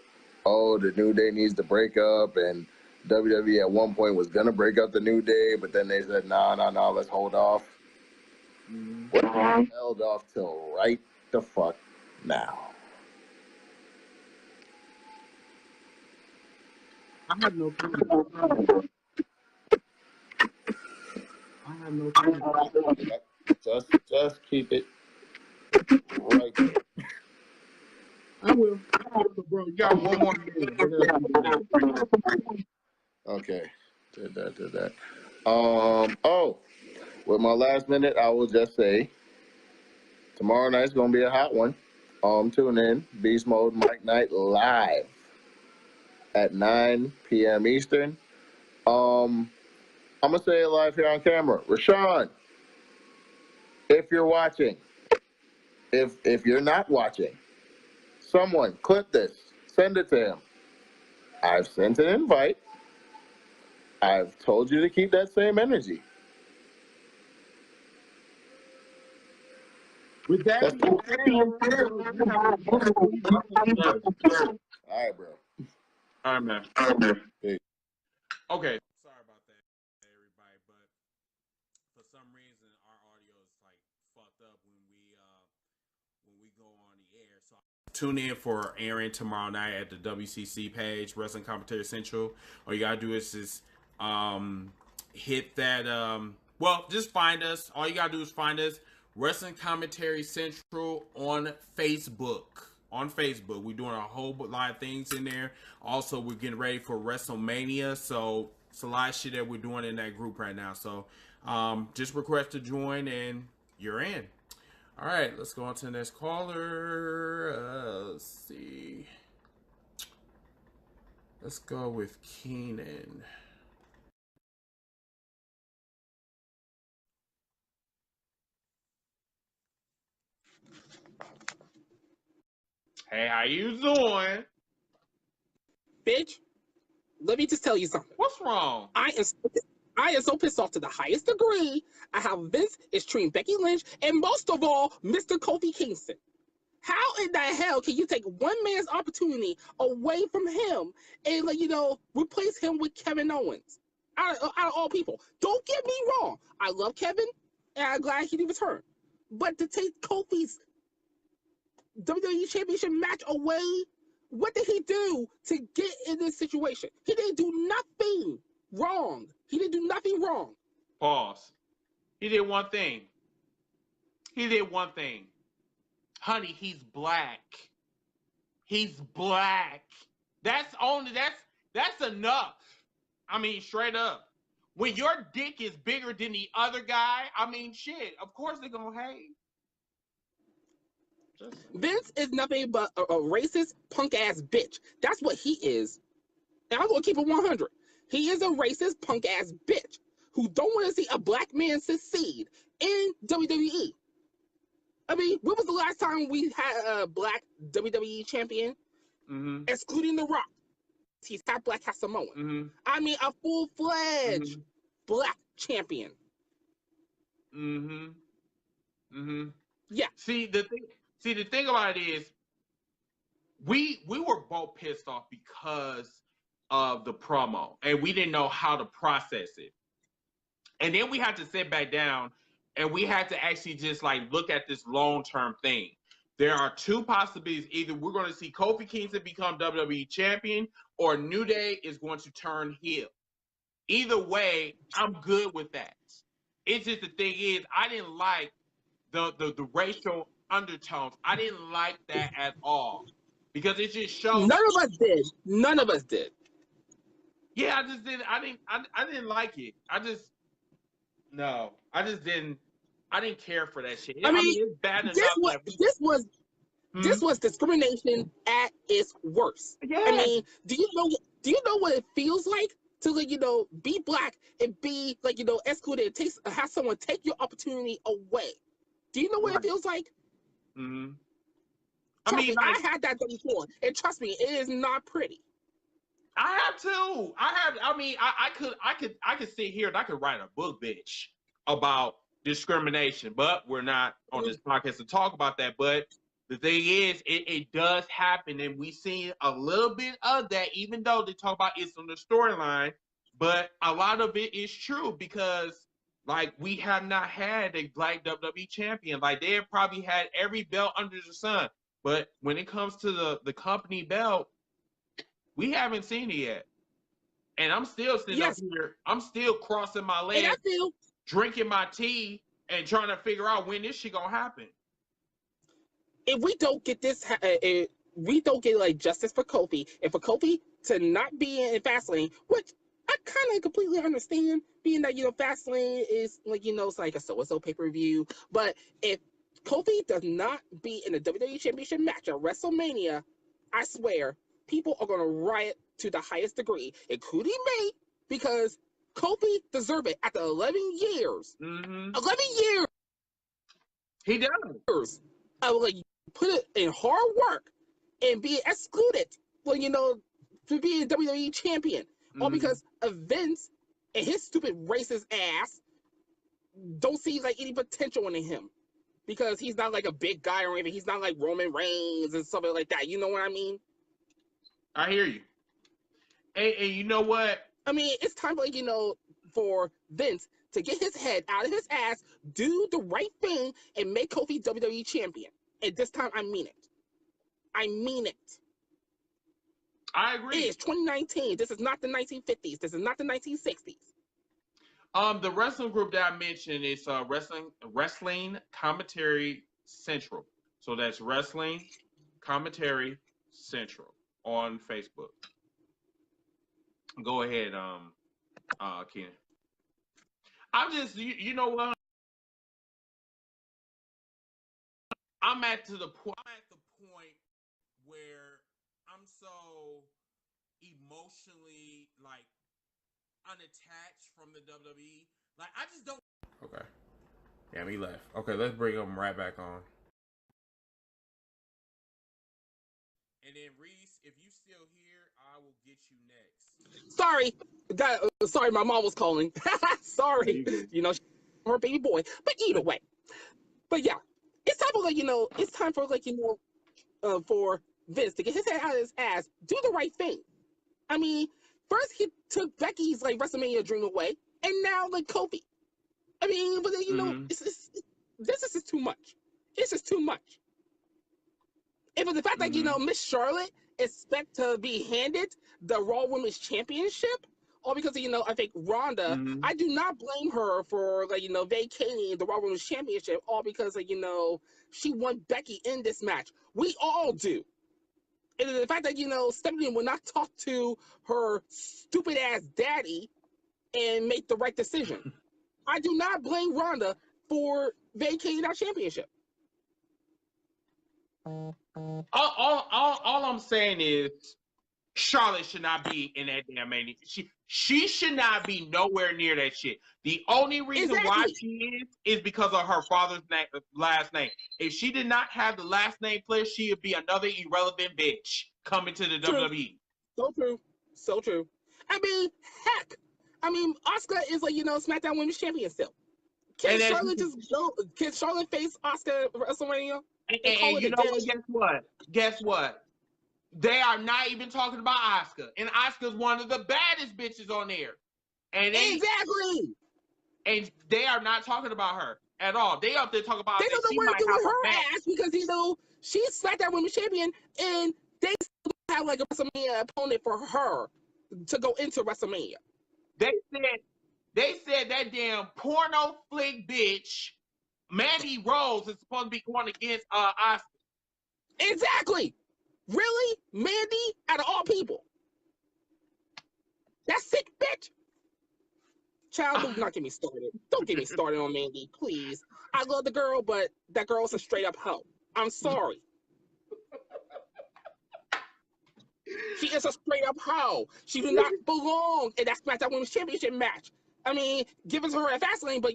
oh, the New Day needs to break up, and WWE at one point was gonna break up the New Day, but then they said, no, let's hold off. Well, held off till right the fuck now. I have no comment. Just keep it right there. I will. Bro, you got one more minute. Okay. Did that. Oh, with my last minute, I will just say tomorrow night's gonna be a hot one. Tune in. Beast Mode Mike Night live at 9 p.m. Eastern. I'm gonna say it live here on camera. Rashawn, if you're watching, if you're not watching, someone clip this, send it to him. I've sent an invite. I've told you to keep that same energy. With that being said, all right, bro. All right, man. Peace. Okay. Sorry about that, everybody, but for some reason our audio is like fucked up when we go on the air. So tune in for Aaron tomorrow night at the WCC page, Wrestling Commentary Central. All you gotta do is just hit that. Well, just find us. All you gotta do is find us, Wrestling Commentary Central on Facebook. We're doing a whole lot of things in there. Also, we're getting ready for WrestleMania, so it's a lot of shit that we're doing in that group right now. So just request to join and you're in. All right, let's go on to the next caller. Let's see. Let's go with Keenan. Hey, how you doing? Bitch, let me just tell you something. What's wrong? I am so pissed off to the highest degree at how Vince is treating Becky Lynch and most of all, Mr. Kofi Kingston. How in the hell can you take one man's opportunity away from him and replace him with Kevin Owens? Out of all people. Don't get me wrong. I love Kevin and I'm glad he did return. But to take Kofi's WWE Championship match away, what did he do to get in this situation? He didn't do nothing wrong. Pause. He did one thing. Honey, he's black. That's enough. I mean, straight up. When your dick is bigger than the other guy, I mean, shit, of course they're gonna hate. Vince is nothing but a racist punk ass bitch. That's what he is. And I'm gonna keep it 100. He is a racist punk ass bitch who don't want to see a black man succeed in WWE. I mean, when was the last time we had a black WWE champion? Excluding The Rock. He's half black, half Samoan. I mean, a full-fledged black champion. Yeah. See the thing about it is, we were both pissed off because of the promo, and we didn't know how to process it. And then we had to sit back down, and we had to actually just like look at this long-term thing. There are two possibilities. Either we're going to see Kofi Kingston become WWE champion, or New Day is going to turn heel. Either way, I'm good with that. It's just the thing is, I didn't like the racial undertones. I didn't like that at all, because it just shows. None of us did. None of us did. Yeah, I just didn't. I didn't like it. I just didn't. I didn't care for that shit. I mean, it's bad enough. This was discrimination at its worst. Yeah. I mean, do you know what it feels like to, like, be black and be, like, excluded, have someone take your opportunity away? Do you know what it feels like? I mean, I had that before, and trust me, it is not pretty. I have too. I could sit here and I could write a book, bitch, about discrimination, but we're not on this podcast to talk about that. But the thing is, it does happen, and we seen a little bit of that, even though they talk about it's on the storyline. But a lot of it is true, because like we have not had a black WWE champion. Like they have probably had every belt under the sun, but when it comes to the company belt, we haven't seen it yet. And I'm still sitting up here. I'm still crossing my legs, drinking my tea, and trying to figure out when this shit gonna happen. If we don't get this, we don't get like justice for Kofi, and for Kofi to not be in Fastlane, which I kind of completely understand, being that Fastlane is like it's like a so-and-so pay-per-view. But if Kofi does not be in the WWE Championship match at WrestleMania, I swear people are gonna riot to the highest degree, including me, because Kofi deserves it after 11 years. 11 years. He does. I would like put it in hard work and be excluded, well, to be a WWE champion, all because of Vince and his stupid racist ass don't see like any potential in him, because he's not like a big guy or anything. He's not like Roman Reigns and something like that. You know what I mean? I hear you. And you know what? I mean, it's time for for Vince to get his head out of his ass, do the right thing, and make Kofi WWE champion. And this time, I mean it. I mean it. I agree. It is 2019. This is not the 1950s. This is not the 1960s. The wrestling group that I mentioned is Wrestling Commentary Central. So that's Wrestling Commentary Central on Facebook. Go ahead, Ken. I'm just, you know what? I'm at the point where I'm so emotionally like unattached from the WWE. Like I just don't. Okay. Damn, he left. Okay, let's bring him right back on. And then Reese, if you still here, I will get you next. Sorry, sorry, my mom was calling. Sorry, her baby boy. But either way, but yeah, it's time for it's time for for Vince to get his head out of his ass, do the right thing. I mean, first he took Becky's WrestleMania dream away, and now Kofi. I mean, but this is just too much. It's just too much. And for the fact that Miss Charlotte expect to be handed the Raw Women's Championship, all because of, I think Ronda, I do not blame her for vacating the Raw Women's Championship, all because she won Becky in this match. We all do. And the fact that Stephanie will not talk to her stupid ass daddy and make the right decision. I do not blame Ronda for vacating our championship. All I'm saying is Charlotte should not be in that damn main. She should not be nowhere near that shit. The only reason why she is because of her father's last name. If she did not have the last name Flair, she would be another irrelevant bitch coming to the WWE. So true. So true. I mean, heck. I mean, Asuka is like, SmackDown Women's Champion still. Can Charlotte face Asuka at WrestleMania? And you know what? Guess what? They are not even talking about Asuka. And Asuka's one of the baddest bitches on there. And exactly. And they are not talking about her at all. They up there talking about they don't know what to do with her ass because she's SmackDown Women's Champion and they still have like a WrestleMania opponent for her to go into WrestleMania. They said that damn porno flick bitch Mandy Rose is supposed to be going against Asuka. Exactly. Really? Mandy out of all people. That sick bitch. Child, do not get me started. Don't get me started on Mandy, please. I love the girl, but that girl's a straight up hoe. I'm sorry. She is a straight up hoe. She do not belong in that SmackDown Women's Championship match. I mean, give it to her at FASTLANE, but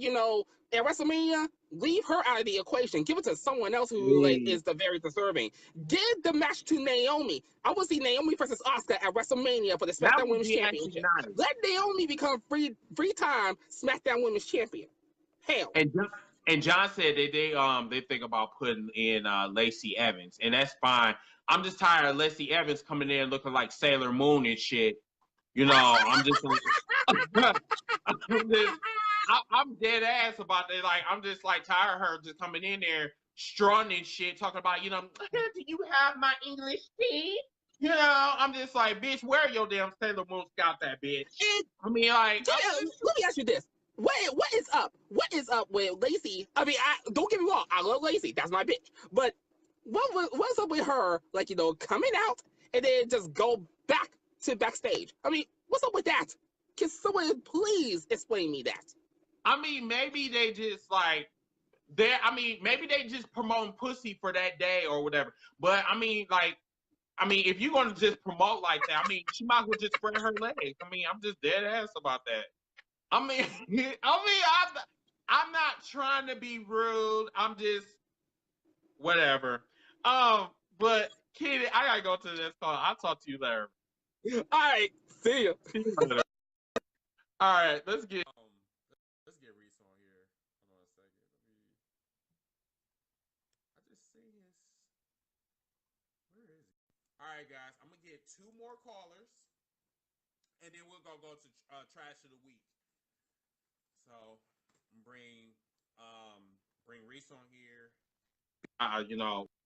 at WrestleMania, leave her out of the equation. Give it to someone else who is the very deserving. Give the match to Naomi. I will see Naomi versus Asuka at WrestleMania for the SmackDown Women's Championship. Nice. Let Naomi become free time SmackDown Women's Champion. Hell. And John said that they think about putting in Lacey Evans, and that's fine. I'm just tired of Lacey Evans coming in looking like Sailor Moon and shit. I'm just like, I'm dead ass about that. Like, I'm just like tired of her just coming in there strutting and shit, talking about, do you have my English tea? I'm just like, bitch, where your damn Sailor Moon got that bitch? I mean, like, let me ask you this. What is up? What is up with Lacey? I mean, don't get me wrong. I love Lacey. That's my bitch. But what's up with her, like, coming out and then just go back to backstage? I mean, what's up with that? Can someone please explain me that? I mean, maybe they just maybe they just promoting pussy for that day or whatever. But I mean, if you're gonna just promote like that, I mean, she might as well just spread her legs. I mean, I'm just dead ass about that. I mean, I'm not trying to be rude. I'm just whatever. But Kitty, I gotta go to this call. I'll talk to you later. All right, see you. All right, let's get Reese on here. Hold on a second. I just see his. Where is he? All right, guys, I'm gonna get 2 more callers, and then we're gonna go to trash of the week. So bring Reese on here.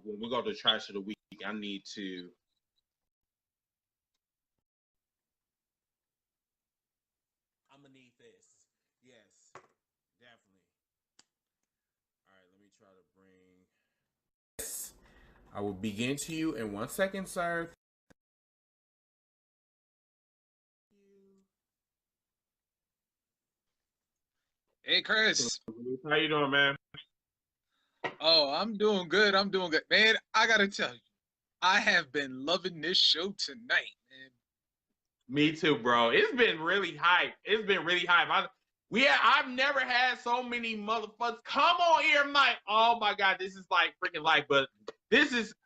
When we go to trash of the week, I need to. I'm gonna need this. Yes, definitely. All right, let me try to bring. I will begin to you in 1 second, sir. Hey, Chris. How you doing, man? Oh, I'm doing good. Man, I gotta tell you, I have been loving this show tonight, man. Me too, bro. It's been really hype. I've never had so many motherfuckers come on here. I'm like, oh my God, this is like freaking life. But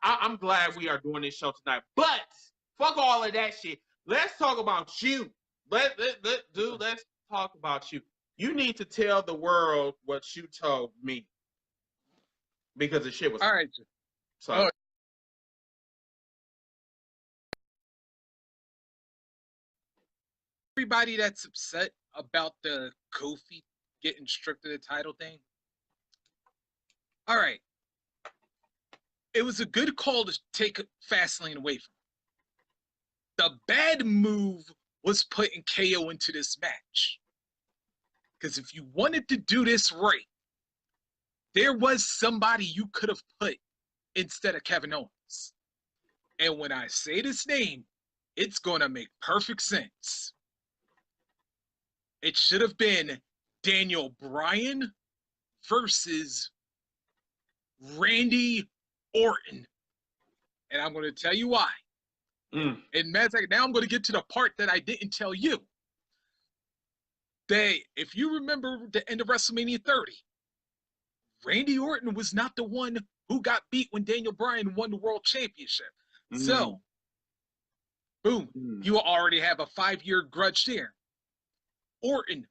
I'm glad we are doing this show tonight. But fuck all of that shit. Let's talk about you. Let's talk about you. You need to tell the world what you told me. Because the shit was all right. So everybody that's upset about the KOFI getting stripped of the title thing. All right. It was a good call to take FASTLANE away from him. The bad move was putting KO into this match. Because if you wanted to do this right, there was somebody you could have put instead of Kevin Owens. And when I say this name, it's going to make perfect sense. It should have been Daniel Bryan versus Randy Orton And I'm going to tell you why. And matter of fact, now I'm going to get to the part that I didn't tell you. If you remember the end of WrestleMania 30, Randy Orton was not the one who got beat when Daniel Bryan won the World Championship. So, boom, you already have a 5-year grudge there. Orton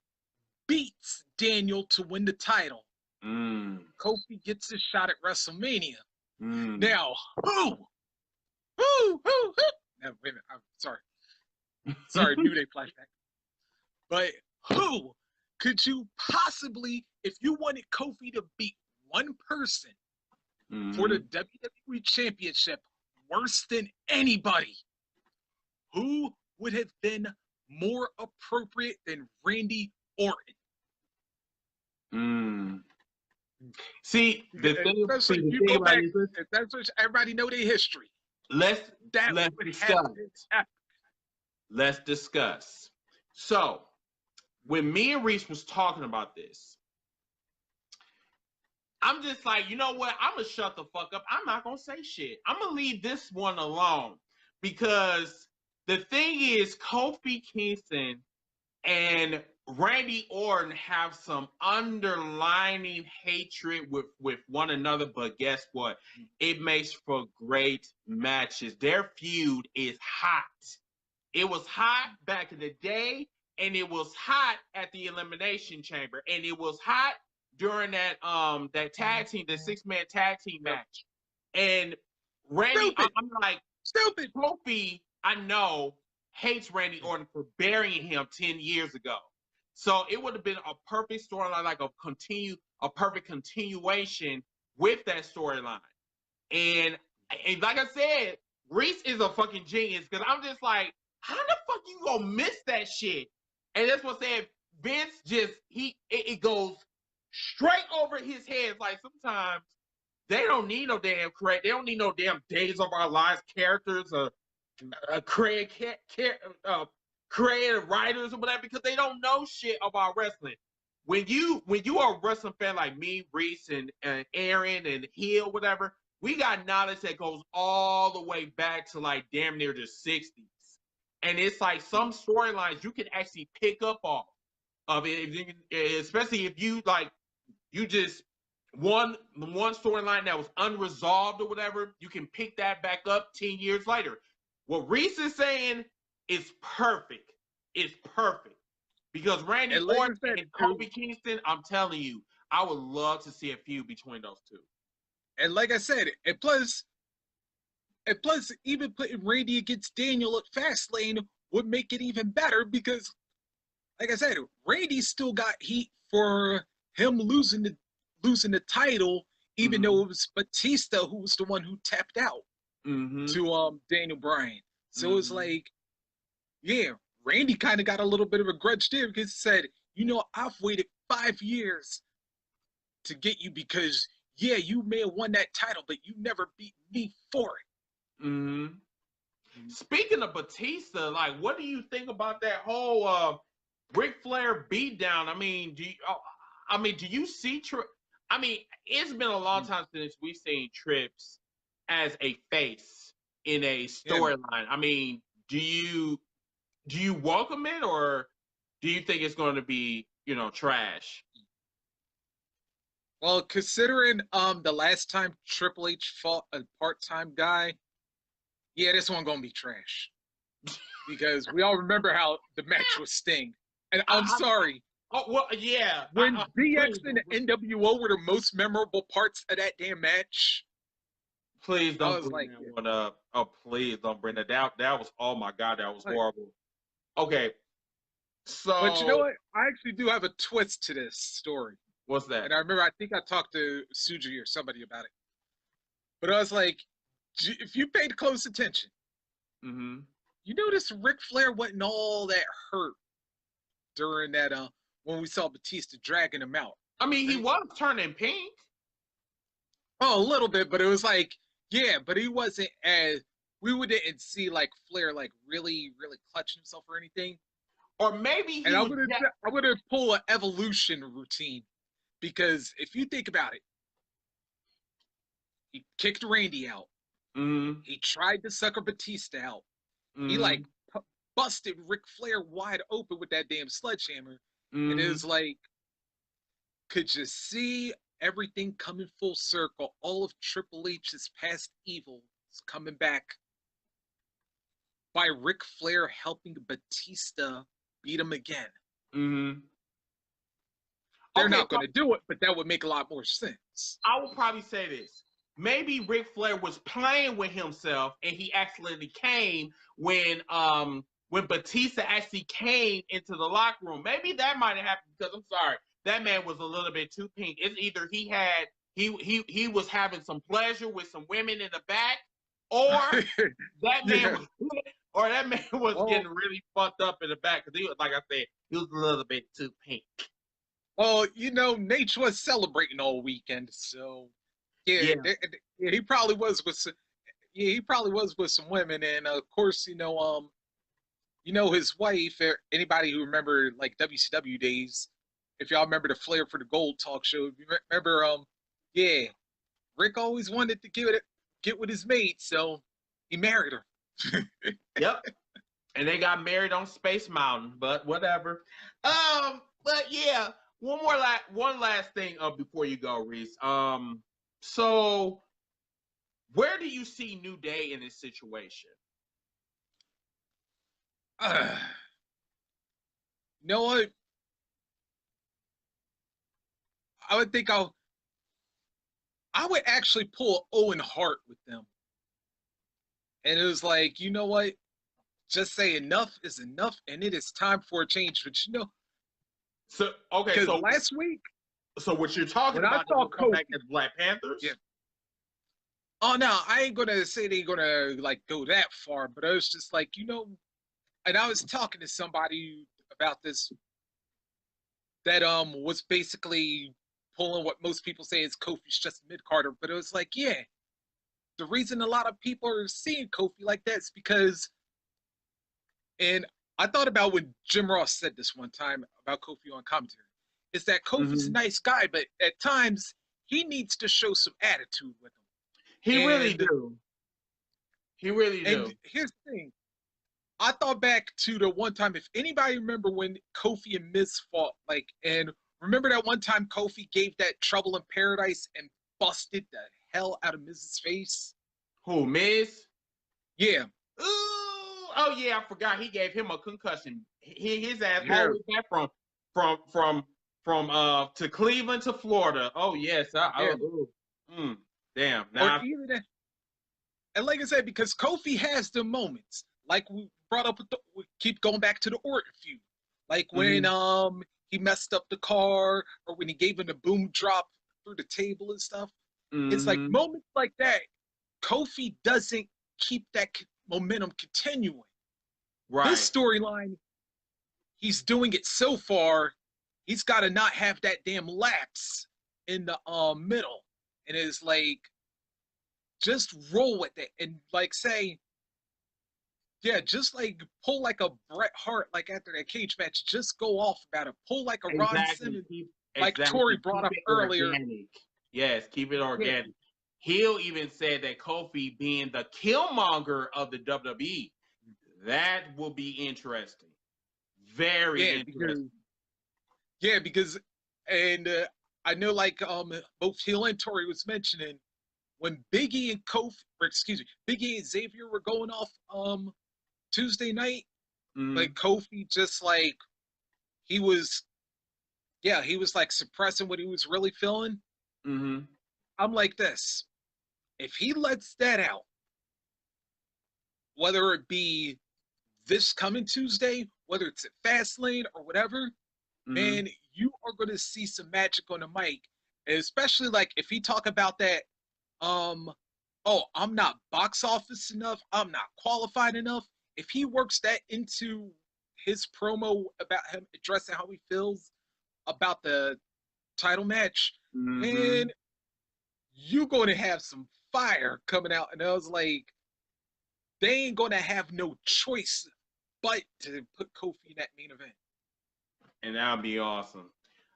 beats Daniel to win the title. Kofi gets his shot at WrestleMania. Now, who? Now, wait a minute, I'm sorry. Sorry, New Day flashback. But who could you possibly, if you wanted Kofi to beat one person for the WWE Championship worse than anybody, who would have been more appropriate than Randy Orton? See, the thing about if that's what everybody know their history. Let's discuss. So, when me and Reese was talking about this, I'm just like, you know what? I'm gonna shut the fuck up. I'm not gonna say shit. I'm gonna leave this one alone because the thing is, Kofi Kingston and Randy Orton have some underlining hatred with one another, but guess what? It makes for great matches. Their feud is hot. It was hot back in the day, and it was hot at the Elimination Chamber, and it was hot during that tag team, the 6-man tag team match. And Randy, I'm like, stupid. Kofi, I know, hates Randy Orton for burying him 10 years ago. So it would have been a perfect storyline, like a perfect continuation with that storyline. And like I said, Reese is a fucking genius because I'm just like, how the fuck you gonna miss that shit? And that's what I'm saying. Vince just it goes straight over his head. Like sometimes they don't need no damn they don't need no damn Days of Our Lives characters or creative writers or whatever because they don't know shit about wrestling. When you are a wrestling fan like me, Reese, and Aaron and Hill, whatever, we got knowledge that goes all the way back to like damn near the 60s. And it's like some storylines you can actually pick up off of it, especially if you like you just one storyline that was unresolved or whatever, you can pick that back up 10 years later. What Reese is saying is perfect. It's perfect. Because Randy Orton and Kofi Kingston, I'm telling you, I would love to see a feud between those two. And like I said, and plus, even putting Randy against Daniel at Fastlane would make it even better because, like I said, Randy still got heat for him losing the title, even though it was Batista who was the one who tapped out to Daniel Bryan. So it's like, yeah, Randy kind of got a little bit of a grudge there because he said, you know, I've waited 5 years to get you because, yeah, you may have won that title, but you never beat me for it. Speaking of Batista, like, what do you think about that whole Ric Flair beatdown? I mean, do you see I mean, it's been a long time since we've seen Trips as a face in a storyline. I mean, do you welcome it or do you think it's going to be, you know, trash? Well, considering the last time Triple H fought a part-time guy, yeah, this one gonna be trash. Because we all remember how the match was Sting. And I'm sorry. Oh, well, yeah. When DX and NWO were the most memorable parts of that damn match. Please don't bring that one up. Oh, please don't bring that down. That was, oh my God, that was horrible. Okay. So. But you know what? I actually do have a twist to this story. What's that? And I remember, I think I talked to Suji or somebody about it. But I was like, if you paid close attention, you notice Ric Flair wasn't all that hurt during that, when we saw Batista dragging him out. I mean, he was turning pink. Oh, a little bit, but it was like, yeah, but he wasn't as, we didn't see like Flair like really clutching himself or anything. Or maybe he and I'm gonna pull an evolution routine because if you think about it, he kicked Randy out. He tried to sucker Batista out. He like busted Ric Flair wide open with that damn sledgehammer. And it was like, could you see everything coming full circle? All of Triple H's past evil is coming back by Ric Flair helping Batista beat him again. They're not going to do it, but that would make a lot more sense. I will probably say this. Maybe Ric Flair was playing with himself and he accidentally came when Batista actually came into the locker room. Maybe that might have happened because I'm sorry, that man was a little bit too pink. It's either he was having some pleasure with some women in the back, or that man was getting really fucked up in the back because he was, like I said, he was a little bit too pink. Well, you know, Nate was celebrating all weekend, so he probably was with some women, and of course, you know his wife. Anybody who remember like WCW days, if y'all remember the Flair for the Gold talk show, remember Rick always wanted to get with his mate, so he married her. Yep, and they got married on Space Mountain, but whatever. But yeah. One last thing before you go, Reese. So where do you see New Day in this situation? You know what? I would actually pull Owen Hart with them. And it was like, you know what? Just say enough is enough, and it is time for a change. But you know, so last week. So what you're talking about is come back as Black Panthers? Yeah. Oh no, I ain't gonna say they're gonna like go that far, but I was just like, you know, and I was talking to somebody about this that was basically pulling what most people say is Kofi's just mid-carder, but it was like, yeah, the reason a lot of people are seeing Kofi like that is because, and I thought about when Jim Ross said this one time about Kofi on commentary, is that Kofi's a nice guy, but at times he needs to show some attitude with him. He really do. And here's the thing. I thought back to the one time, if anybody remember when Kofi and Miz fought, like, and remember that one time Kofi gave that Trouble in Paradise and busted the hell out of Miz's face? Who, Miz? Yeah. Oh yeah, I forgot. He gave him a concussion. His ass all the way back from to Cleveland to Florida. Oh yes. Damn. Now and like I said, because Kofi has the moments, like we brought up we keep going back to the Orton feud, like when he messed up the car, or when he gave him the boom drop through the table and stuff. It's like moments like that. Kofi doesn't keep that momentum continuing. Right. His storyline, he's doing it so far. He's got to not have that damn lapse in the middle, and it's like, just roll with it and like say, yeah, just like pull like a Bret Hart, like after that cage match, just go off about it. Pull like a Ron Simmons, like Tori brought up earlier. Organic. Yes, keep it organic. Yeah. He'll even said that Kofi being the Killmonger of the WWE, that will be interesting. Very interesting. Because and I know like both Hill and Tori was mentioning when Biggie and Biggie and Xavier were going off Tuesday night, like Kofi just like he was like suppressing what he was really feeling. I'm like this. If he lets that out, whether it be this coming Tuesday, whether it's at FASTLANE or whatever, man, you are going to see some magic on the mic. And especially like if he talk about that, I'm not box office enough, I'm not qualified enough. If he works that into his promo about him addressing how he feels about the title match, and you're going to have some fire coming out. And I was like, they ain't going to have no choice but to put Kofi in that main event. And that'll be awesome.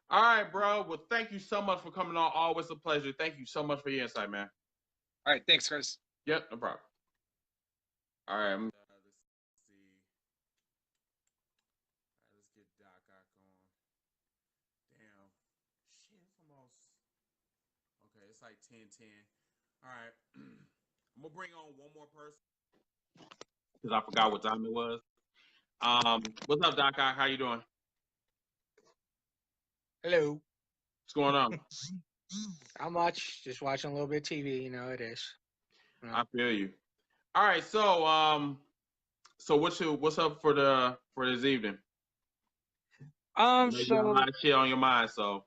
All right, bro. Well, thank you so much for coming on. Always a pleasure. Thank you so much for your insight, man. All right. Thanks, Chris. Yep, no problem. All right, let's see. All right, let's get Doc Ock on. Damn. Shit, it's almost. Okay, it's like 10:10. All right. I'm going to bring on one more person because I forgot what time it was. What's up, Doc Ock? How you doing? Hello. What's going on? Not much. Just watching a little bit of TV. You know it is. You know. I feel you. All right, so what's up for this evening? You got a So lot of shit on your mind, so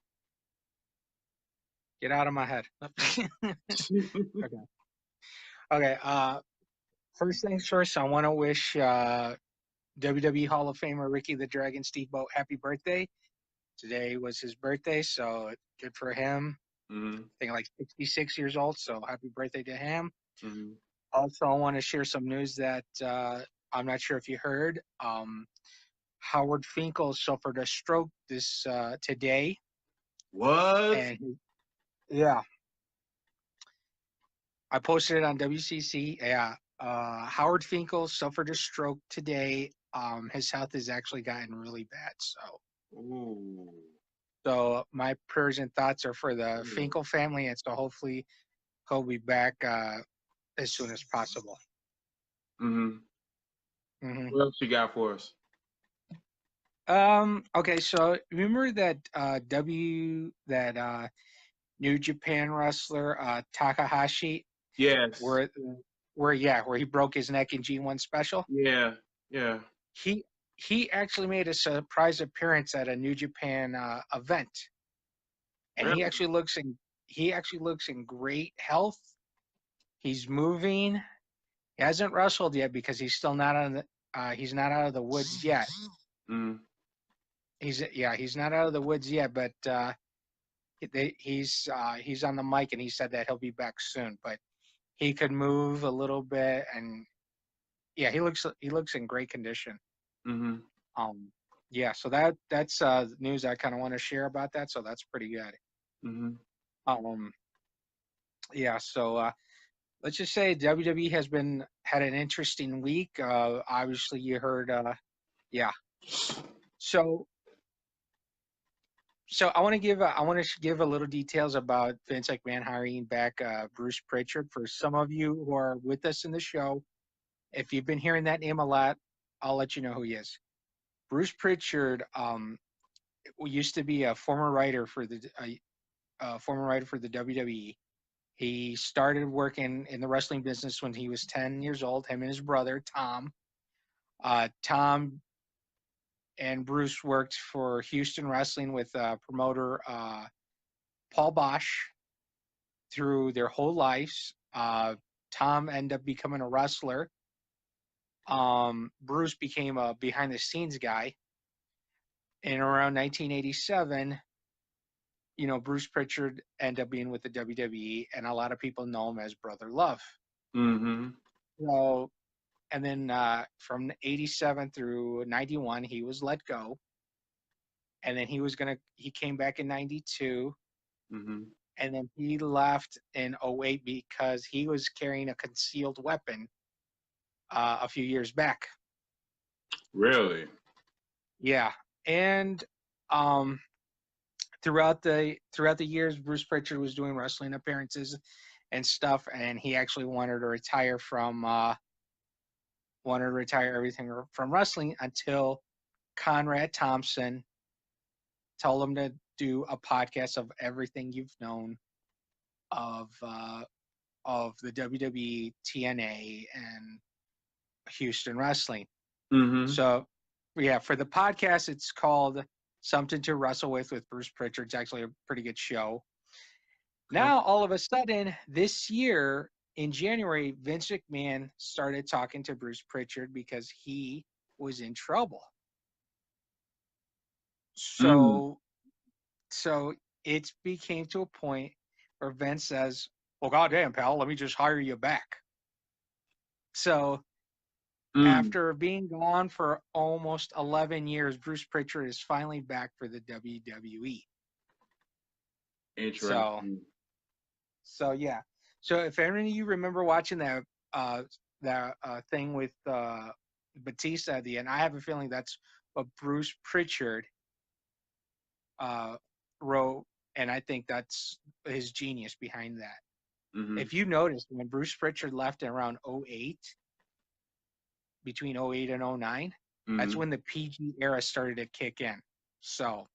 get out of my head. Okay. Okay. First things first. I want to wish WWE Hall of Famer Ricky the Dragon Steamboat happy birthday. Today was his birthday, so good for him. Mm-hmm. I think like 66 years old. So happy birthday to him. Mm-hmm. Also, I want to share some news that I'm not sure if you heard. Howard Finkel suffered a stroke this today. What? And yeah, I posted it on WCC. Yeah, Howard Finkel suffered a stroke today. His health has actually gotten really bad. Ooh. So my prayers and thoughts are for the Finkel family, and so hopefully he'll be back as soon as possible. Mm-hmm. Mm-hmm. What else you got for us? Okay, so remember that New Japan wrestler Takahashi? Yes. Where he broke his neck in G1 special? Yeah. He actually made a surprise appearance at a New Japan event. And Really? he actually looks in great health. He's moving. He hasn't wrestled yet because he's still not he's not out of the woods yet. Mm-hmm. He's not out of the woods yet, but he's on the mic and he said that he'll be back soon. But he could move a little bit, and yeah, he looks in great condition. Mm-hmm. Yeah, so that's news I kind of want to share about that. So that's pretty good. Mm-hmm. Yeah, so let's just say WWE had an interesting week. Obviously, you heard, yeah. So I want to give a little details about Vince McMahon hiring back Bruce Pritchard. For some of you who are with us in the show, if you've been hearing that name a lot, I'll let you know who he is. Bruce Pritchard used to be a former writer for the WWE. He started working in the wrestling business when he was 10 years old. Him and his brother Tom. Tom and Bruce worked for Houston Wrestling with promoter Paul Bosch through their whole lives. Tom ended up becoming a wrestler. Bruce became a behind-the-scenes guy. And around 1987, Bruce Pritchard ended up being with the WWE, and a lot of people know him as Brother Love. Mm-hmm. So, and then from 87 through 91, he was let go. And then he came back in 92. Mm-hmm. And then he left in 08 because he was carrying a concealed weapon a few years back. Really? Yeah. And throughout the years, Bruce Pritchard was doing wrestling appearances and stuff, and he actually wanted to retire everything from wrestling until Conrad Thompson told him to do a podcast of everything you've known of the WWE, TNA, and Houston Wrestling. Mm-hmm. So, yeah, for the podcast, it's called Something to Wrestle with Bruce Pritchard. It's actually a pretty good show. Okay. Now, all of a sudden, this year in January, Vince McMahon started talking to Bruce Pritchard because he was in trouble. So it became to a point where Vince says, well, goddamn, pal, let me just hire you back. So after being gone for almost 11 years, Bruce Pritchard is finally back for the WWE. Interesting. So yeah. So if any of you remember watching that thing with Batista at the end, I have a feeling that's what Bruce Pritchard wrote, and I think that's his genius behind that. If you notice, when Bruce Pritchard left in around 08, between 08 and 09, that's when the PG era started to kick in. So,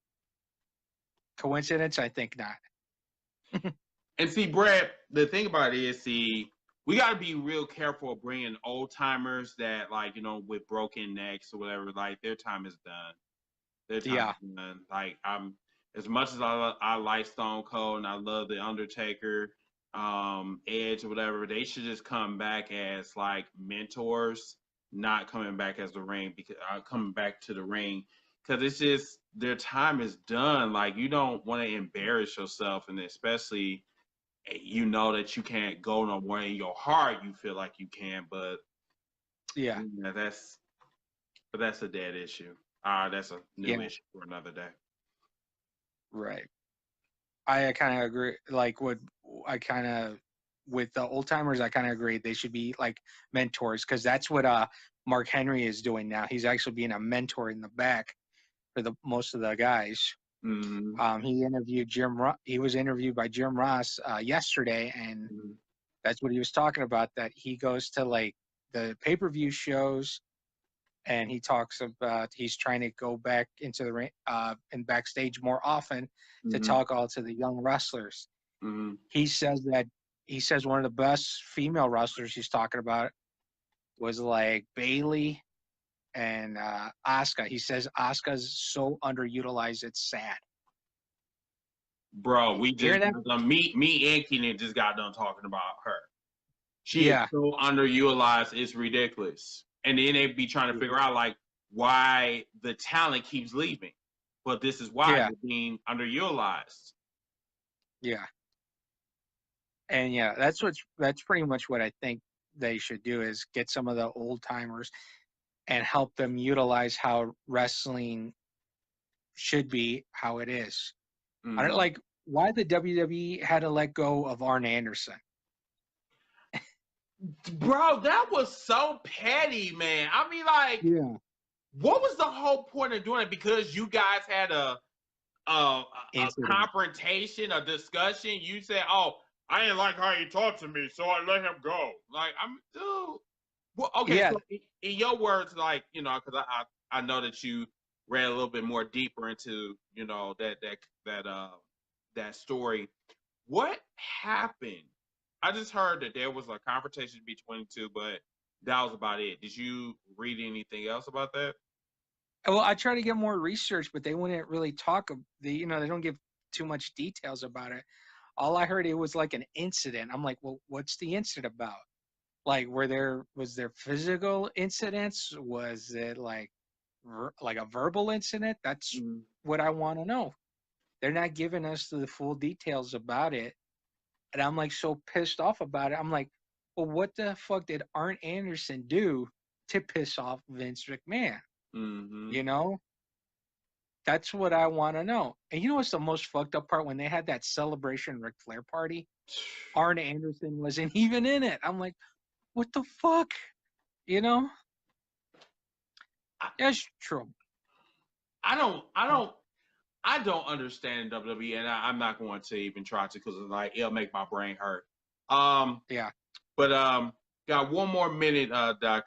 coincidence? I think not. And see, Brad, the thing about it is, see, we got to be real careful of bringing old timers that, like, you know, with broken necks or whatever, like, their time is done. Their time is done. Like, as much as I like Stone Cold and I love The Undertaker, Edge or whatever, they should just come back as, like, mentors, not coming back as the ring, because coming back to the ring, because it's just, their time is done. Like, you don't want to embarrass yourself, and especially, you know, that you can't go no more. In your heart, you feel like you can, but that's a dead issue. That's a new issue for another day. Right. I kind of agree. Like, with the old timers, I kind of agree. They should be like mentors, because that's what Mark Henry is doing now. He's actually being a mentor in the back for most of the guys. He interviewed he was interviewed by Jim Ross yesterday, and that's what he was talking about. That he goes to like the pay-per-view shows, and he talks about he's trying to go back into the ring and backstage more often to talk all to the young wrestlers. He says one of the best female wrestlers he's talking about was like Bailey and Asuka. He says Asuka's so underutilized, it's sad. Bro, we just me and Keenan just got done talking about her. She is so underutilized, it's ridiculous. And then they be trying to figure out like why the talent keeps leaving. But this is why they're being underutilized. Yeah. And that's pretty much what I think they should do, is get some of the old timers and help them utilize how wrestling should be, how it is. I don't like why the WWE had to let go of Arn Anderson. Bro, that was so petty, man. I mean, like, what was the whole point of doing it? Because you guys had a confrontation, a discussion. You said, "Oh, I didn't like how he talked to me, so I let him go." Like, dude. Well, okay. So in your words, like, you know, because I know that you read a little bit more deeper into, you know, that story. What happened? I just heard that there was a confrontation between the two, but that was about it. Did you read anything else about that? Well, I tried to get more research, but they wouldn't really talk. They don't give too much details about it. All I heard, it was like an incident. I'm like, well, what's the incident about? Like, was there physical incidents? Was it like a verbal incident? That's what I want to know. They're not giving us the full details about it. And I'm like so pissed off about it. I'm like, well, what the fuck did Arn Anderson do to piss off Vince McMahon? You know? That's what I want to know. And you know what's the most fucked up part? When they had that Celebration Ric Flair party, Arn Anderson wasn't even in it. I'm like, what the fuck? You know? That's true. I don't understand WWE, and I'm not going to even try to, because like it'll make my brain hurt. But got one more minute, Doc.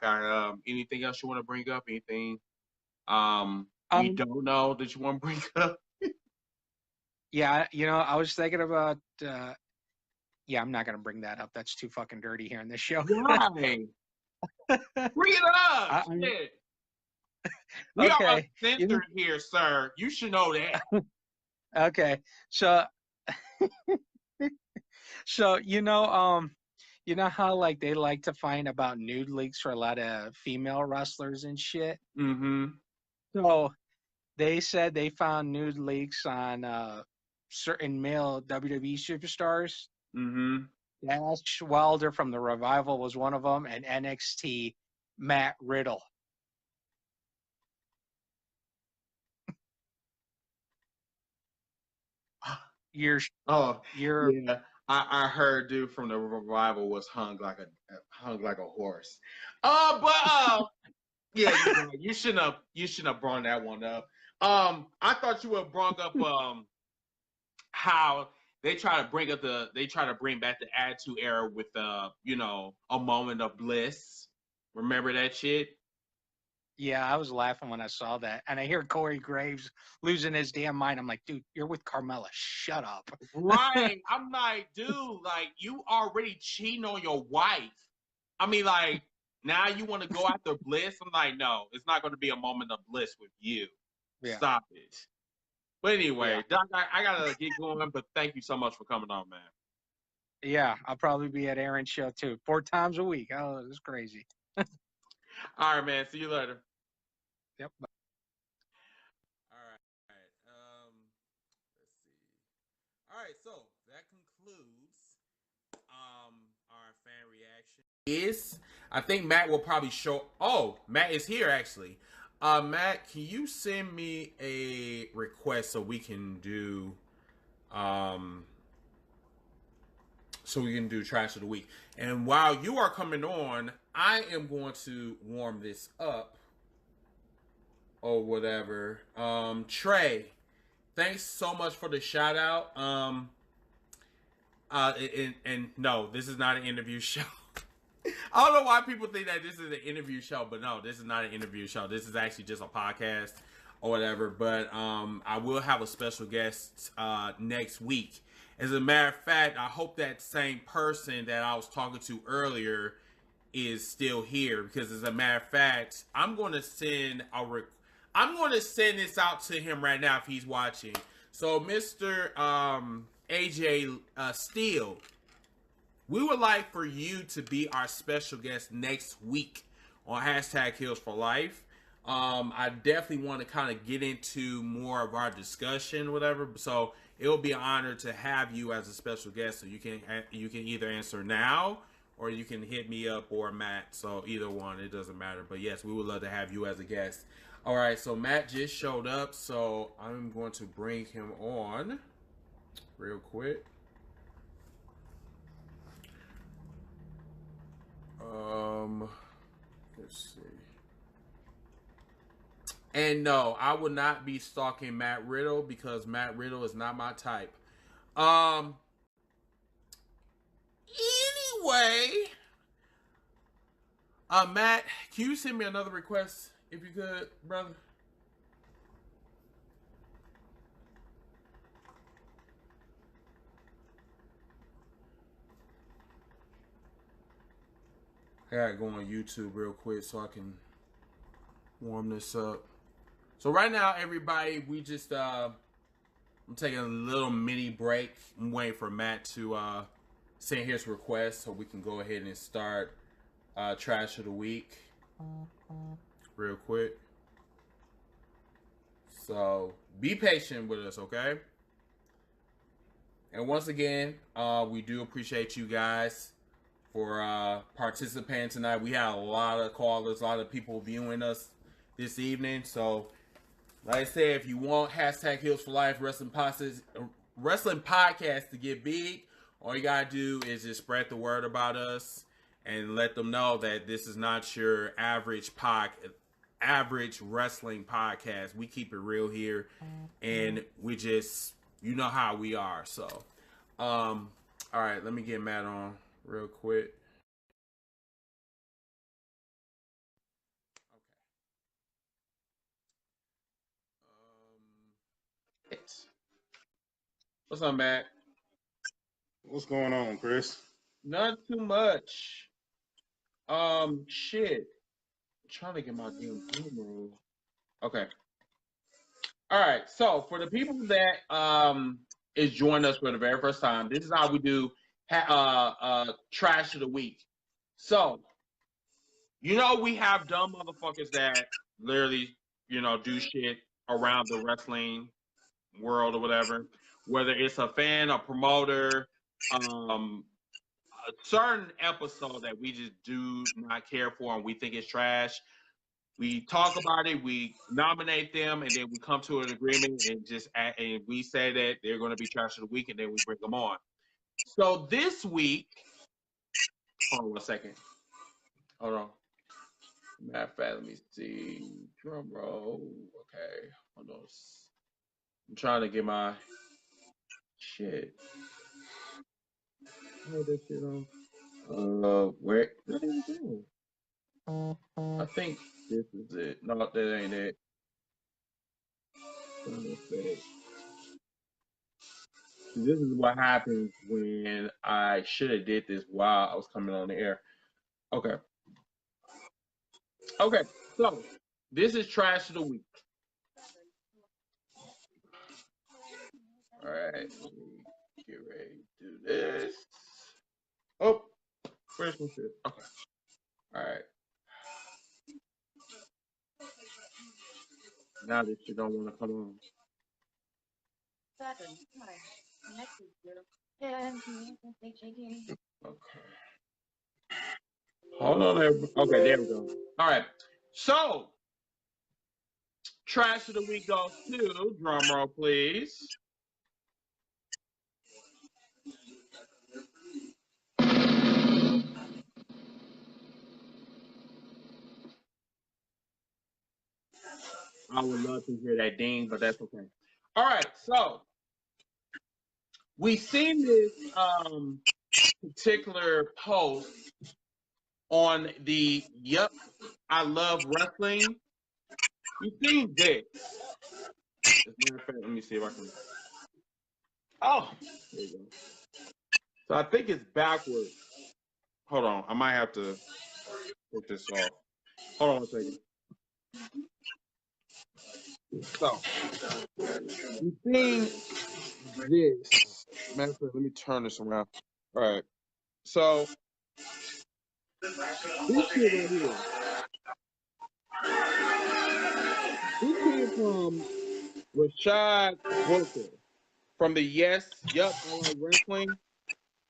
Anything else you want to bring up? Anything we don't know that you want to bring up? Yeah, you know, I was thinking about. I'm not gonna bring that up. That's too fucking dirty here in this show. Why? Bring it up. Shit. We are censored here, sir. You should know that. Okay, so you know how like they like to find about nude leaks for a lot of female wrestlers and shit. So they said they found nude leaks on certain male WWE superstars. Dash Wilder from the Revival was one of them, and NXT Matt Riddle. I heard dude from the revival was hung like a horse. Yeah, you shouldn't have brought that one up. I thought you would brought up how they try to bring back the Attitude Era with a moment of bliss. Remember that shit? Yeah, I was laughing when I saw that. And I hear Corey Graves losing his damn mind. I'm like, dude, you're with Carmella. Shut up. Right. I'm like, dude, like, you already cheating on your wife. I mean, like, now you want to go after bliss? I'm like, no, it's not going to be a moment of bliss with you. Yeah. Stop it. But anyway, Doc, I got to get going, but thank you so much for coming on, man. Yeah, I'll probably be at Aaron's show, too. 4 times a week. Oh, it's crazy. All right, man. See you later. Yep. All right. Let's see. All right, so that concludes our fan reaction. I think Matt will probably show. Oh, Matt is here actually. Matt, can you send me a request so we can do Trash of the Week? And while you are coming on, I am going to warm this up or whatever. Trey, thanks so much for the shout out. And no, this is not an interview show. I don't know why people think that this is an interview show, but no, this is not an interview show. This is actually just a podcast or whatever. But I will have a special guest next week. As a matter of fact, I hope that same person that I was talking to earlier is still here, because as a matter of fact, I'm going to send this out to him right now if he's watching. So, Mr. AJ Steele, we would like for you to be our special guest next week on #HealsForLife. I definitely want to kind of get into more of our discussion, whatever. So it will be an honor to have you as a special guest. So you can either answer now or you can hit me up or Matt. So either one, it doesn't matter. But yes, we would love to have you as a guest. All right, so Matt just showed up, so I'm going to bring him on real quick. Let's see. And no, I would not be stalking Matt Riddle because Matt Riddle is not my type. Anyway, Matt, can you send me another request if you could, brother? I gotta go on YouTube real quick so I can warm this up. So right now, everybody, we just I'm taking a little mini break. I'm waiting for Matt to send his request so we can go ahead and start Trash of the Week real quick. So be patient with us, okay? And once again, we do appreciate you guys for participating tonight. We had a lot of callers, a lot of people viewing us this evening. So, like I said, if you want #HealsForLife Wrestling Podcast to get big, all you gotta do is just spread the word about us and let them know that this is not your average wrestling podcast. We keep it real here, and we just, you know how we are. So, all right, let me get Matt on real quick. Okay. What's up, Matt? What's going on, Chris? Not too much. Shit. I'm trying to get my damn Zoom room. Okay. All right. So for the people that is joining us for the very first time, this is how we do Trash of the Week. So, we have dumb motherfuckers that literally, do shit around the wrestling world or whatever. Whether it's a fan, a promoter, a certain episode that we just do not care for and we think it's trash. We talk about it, we nominate them, and then we come to an agreement and we say that they're going to be Trash of the Week, and then we bring them on. So this week, hold on 1 second. Hold on. Matter of fact, let me see. Drum roll. Okay. Hold on. I'm trying to get my shit. Hold that shit on. Where did it go? I think this is it. No, that ain't it. This is what happens when I should have did this while I was coming on the air. Okay. Okay, so this is trash of the week. All right, let me get ready to do this. Oh, where's my shit? Okay. All right. Now this shit don't want to come on. Okay. Hold on there. Okay, there we go. All right. So, trash of the week goes to, drum roll please. I would love to hear that ding, but that's okay. All right, so we've seen this particular post on the Yup, I Love Wrestling. You've seen this. As a matter of fact, let me see if I can. Oh, there you go. So I think it's backwards. Hold on, I might have to take this off. Hold on 1 second. So, you've seen this. Matter of fact, let me turn this around. All right. So, this shit right here. This came from Rashad Booker from the Yup, I Like Wrestling.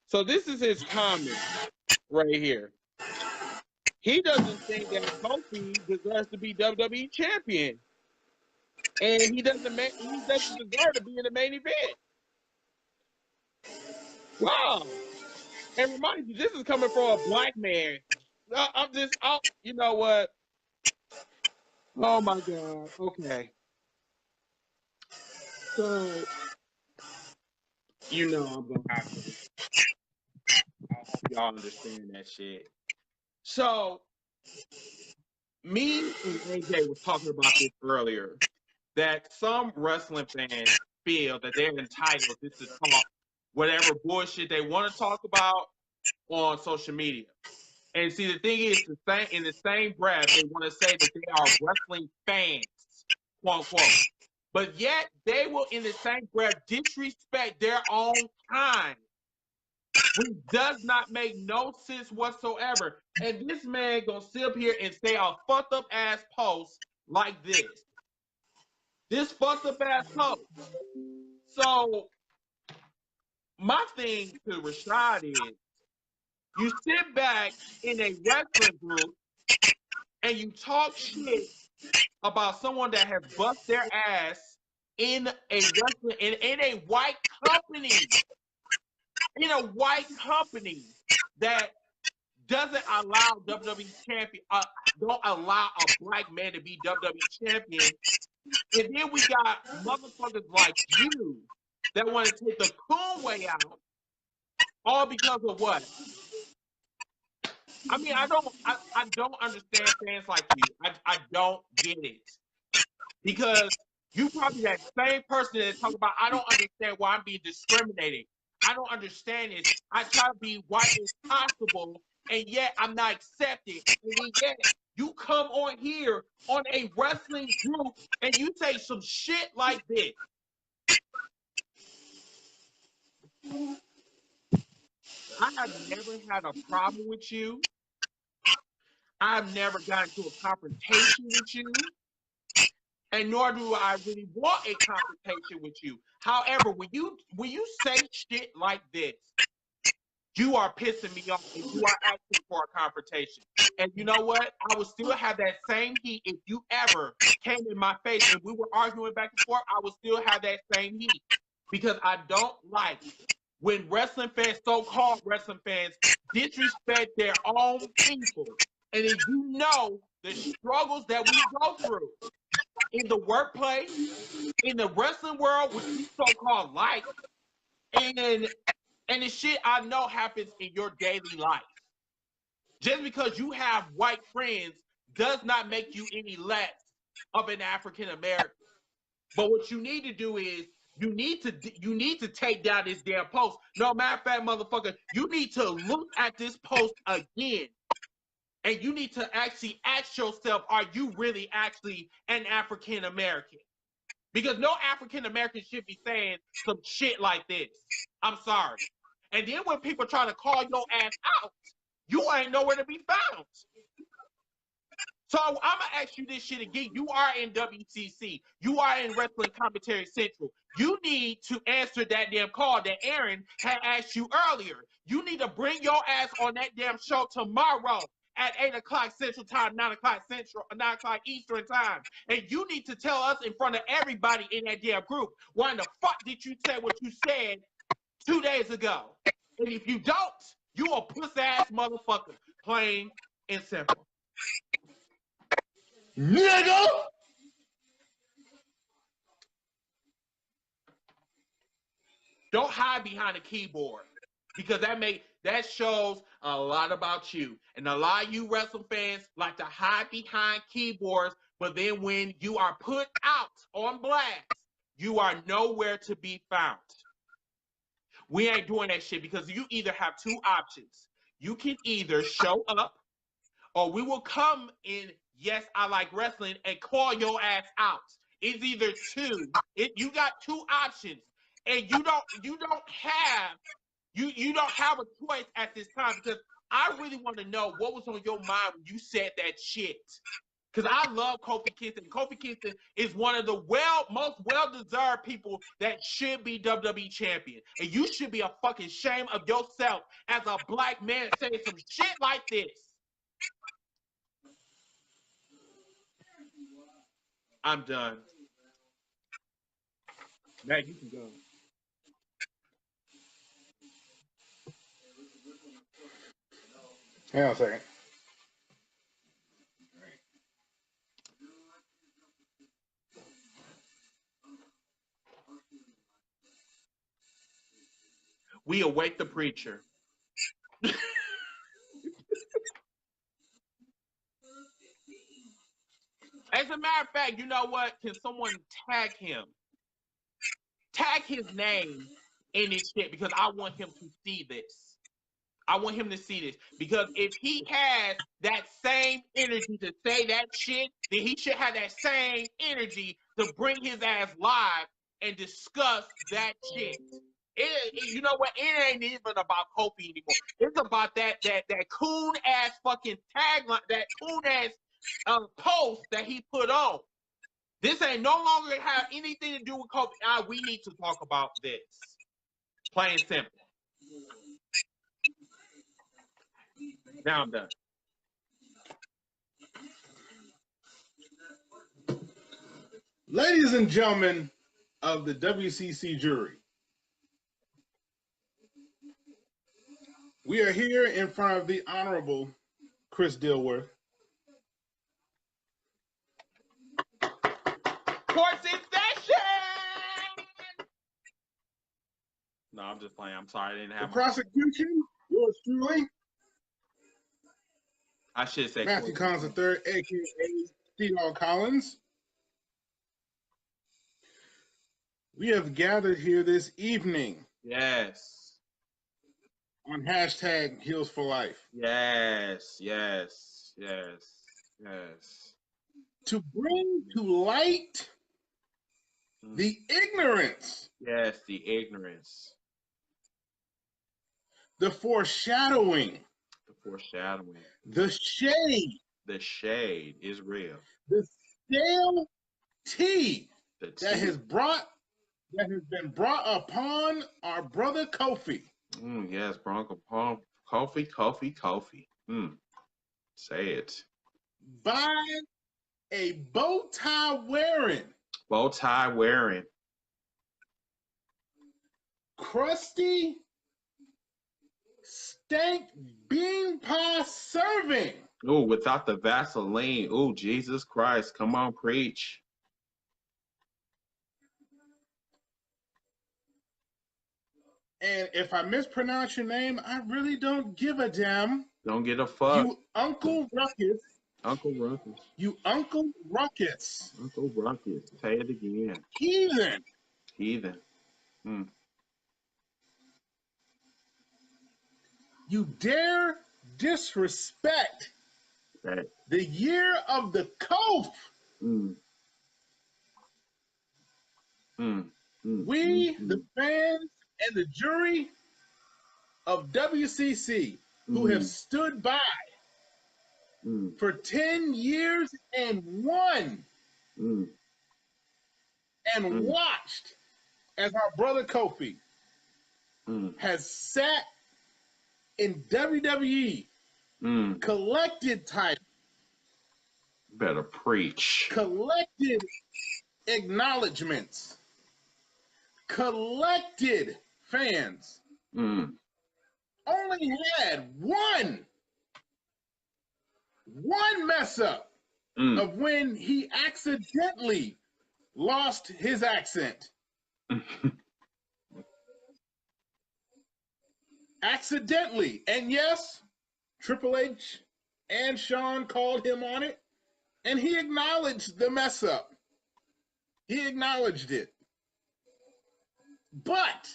So this is his comment right here. He doesn't think that Kofi deserves to be WWE champion, and he doesn't deserve to be in the main event. Wow! And remind you, this is coming from a black man. You know what? Oh my God. Okay. So, you know I'm gonna have to. I hope y'all understand that shit. So, me and AJ was talking about this earlier, that some wrestling fans feel that they're entitled just to talk whatever bullshit they want to talk about on social media. And see, the thing is, in the same breath, they want to say that they are wrestling fans, quote unquote. But yet, they will, in the same breath, disrespect their own kind, which does not make no sense whatsoever. And this man gonna sit up here and say a fucked up ass post like this. This fucked up ass post. So, my thing to Rashad is, you sit back in a wrestling group and you talk shit about someone that has bust their ass in a wrestling in a white company. In a white company that doesn't allow WWE champion, don't allow a black man to be WWE champion. And then we got motherfuckers like you that want to take the cool way out, all because of what? I mean, I don't understand fans like you. I don't get it. Because you probably that same person that talk about, I don't understand why I'm being discriminated. I don't understand this. I try to be white as possible, and yet I'm not accepted. And then yet you come on here on a wrestling group and you say some shit like this. I have never had a problem with you. I've never gotten into a confrontation with you. And nor do I really want a confrontation with you. However, when you say shit like this, you are pissing me off and you are asking for a confrontation. And you know what? I would still have that same heat if you ever came in my face and we were arguing back and forth. I would still have that same heat because I don't like when wrestling fans, so-called wrestling fans, disrespect their own people. And if you know the struggles that we go through in the workplace, in the wrestling world, which you so-called like, and the shit I know happens in your daily life. Just because you have white friends does not make you any less of an African American. But what you need to do is you need to take down this damn post. No, matter of fact, motherfucker, you need to look at this post again. And you need to actually ask yourself, are you really actually an African American? Because no African American should be saying some shit like this. I'm sorry. And then when people try to call your ass out, you ain't nowhere to be found. So I'm gonna ask you this shit again. You are in WCC. You are in Wrestling Commentary Central. You need to answer that damn call that Aaron had asked you earlier. You need to bring your ass on that damn show tomorrow at 8 o'clock Central Time, 9 o'clock Central, 9 o'clock Eastern Time. And you need to tell us in front of everybody in that damn group, why in the fuck did you say what you said 2 days ago? And if you don't, you a puss-ass motherfucker. Plain and simple. Nigga! Don't hide behind a keyboard, because that shows a lot about you. And a lot of you wrestling fans like to hide behind keyboards, but then when you are put out on blast, you are nowhere to be found. We ain't doing that shit, because you either have two options. You can either show up, or we will come in, Yes, I Like Wrestling, and call your ass out. It's either two. You got two options, and you don't have a choice at this time, because I really want to know what was on your mind when you said that shit. Because I love Kofi Kingston. Kofi Kingston is one of the most well-deserved people that should be WWE champion. And you should be a fucking shame of yourself as a black man saying some shit like this. I'm done. Now you can go. Hang on a second. We await the preacher. As a matter of fact, you know what? Can someone tag him? Tag his name in this shit, because I want him to see this. I want him to see this, because if he has that same energy to say that shit, then he should have that same energy to bring his ass live and discuss that shit. You know what? It ain't even about Kofi anymore. It's about that coon ass fucking tagline, that coon ass post that he put on. This ain't no longer have anything to do with Kofi. We need to talk about this. Plain and simple. Now I'm done. Ladies and gentlemen of the WCC jury, we are here in front of the Honorable Chris Dilworth. Court's in session! No, I'm just playing. I'm sorry, I didn't have the prosecution, yours truly, I should say Matthew Collins III, aka Theodore Collins. We have gathered here this evening. Yes. On hashtag Heels for Life. Yes, yes, yes, yes. To bring to light the ignorance. Yes, the ignorance. The foreshadowing. The foreshadowing. The shade. The shade is real. The stale tea that has been brought upon our brother Kofi. Yes, brought upon Kofi. Say it. By a bow tie wearing. Bow tie wearing. Crusty stank bean pie serving. Oh, without the Vaseline. Oh, Jesus Christ. Come on, preach. And if I mispronounce your name, I really don't give a damn. Don't get a fuck. You Uncle Ruckus. Uncle Ruckus. You Uncle Ruckus. Uncle Ruckus. Say it again. Heathen. Heathen. You dare disrespect the year of the KOF. We, the fans and the jury of WCC, who have stood by for 10 years and won and watched as our brother Kofi has sat in WWE, collected titles, better preach, collected acknowledgments, collected fans, only had one mess up of when he accidentally lost his accent. Accidentally. And yes, Triple H and Shawn called him on it, and he acknowledged the mess up. He acknowledged it. But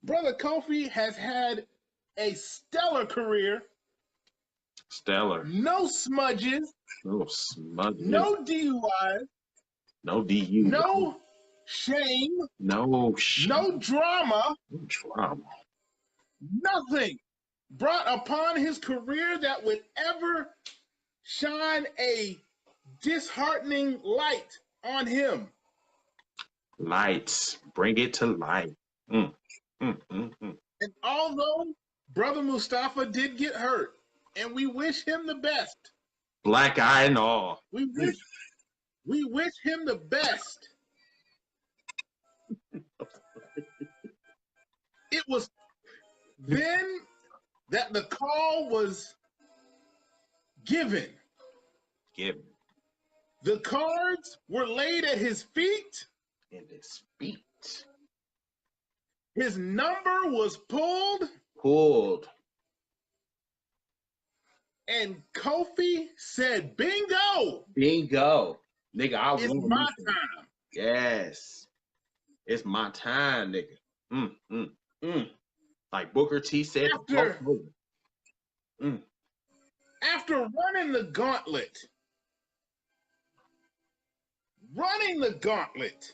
Brother Kofi has had a stellar career. Stellar. No smudges. No smudges. No DUIs. No DU. No shame. No drama. No drama. Nothing brought upon his career that would ever shine a disheartening light on him. Lights. Bring it to light. And although Brother Mustafa did get hurt, and we wish him the best. Black eye and all. We wish him the best. It was then that the call was given. The cards were laid at his feet. His number was pulled. And Kofi said, bingo. Bingo. Nigga, I it's want my time. Yes. It's my time, nigga. Like Booker T said. After running the gauntlet. Running the gauntlet.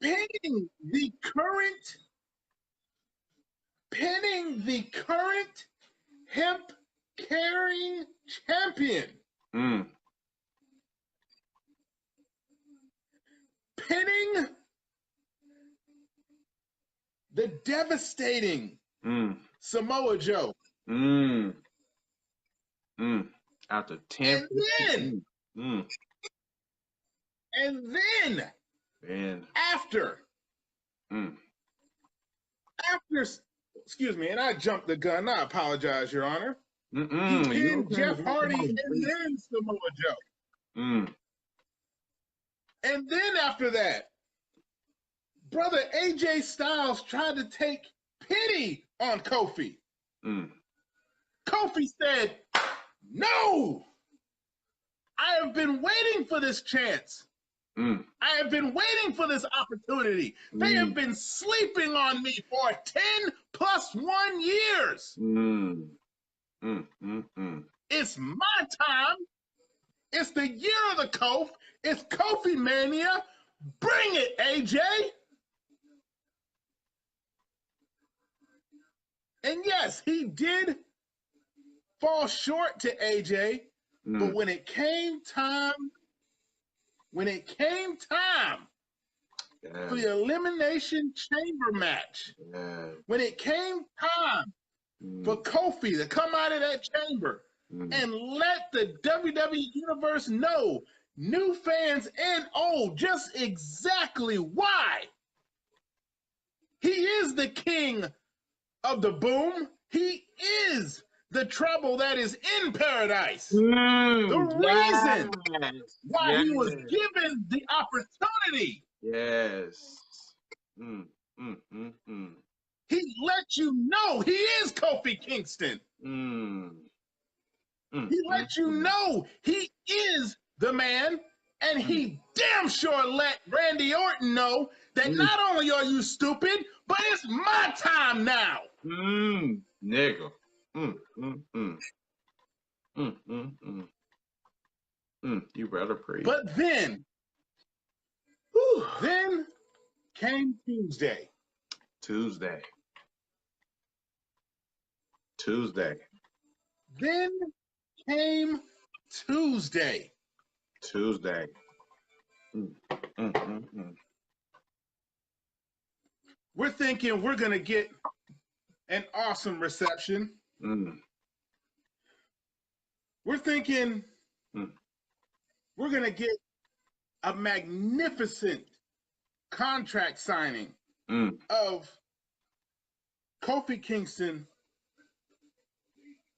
Pinning the current hemp carrying champion. Pinning the devastating Samoa Joe. After 10. And then after, excuse me, and I jumped the gun. I apologize, Your Honor. He pinned Jeff Hardy and then Samoa Joe. And then after that, Brother AJ Styles tried to take pity on Kofi. Kofi said, no, I have been waiting for this chance. I have been waiting for this opportunity. They have been sleeping on me for 10+1 years. It's my time. It's the year of the Kof. It's Kofi Mania. Bring it, AJ. And yes, he did fall short to AJ, but when it came time for the Elimination Chamber match, when it came time for Kofi to come out of that chamber and let the WWE Universe know, new fans and old, just exactly why He is the king of the boom. He is the trouble that is in paradise. The reason why he was given the opportunity. Yes. He let you know he is Kofi Kingston. He let you know he is the man, and he damn sure let Randy Orton know that not only are you stupid, but it's my time now. Nigga. You better preach. But then came Tuesday. Then came Tuesday. We're thinking we're going to get an awesome reception. We're thinking we're going to get a magnificent contract signing of Kofi Kingston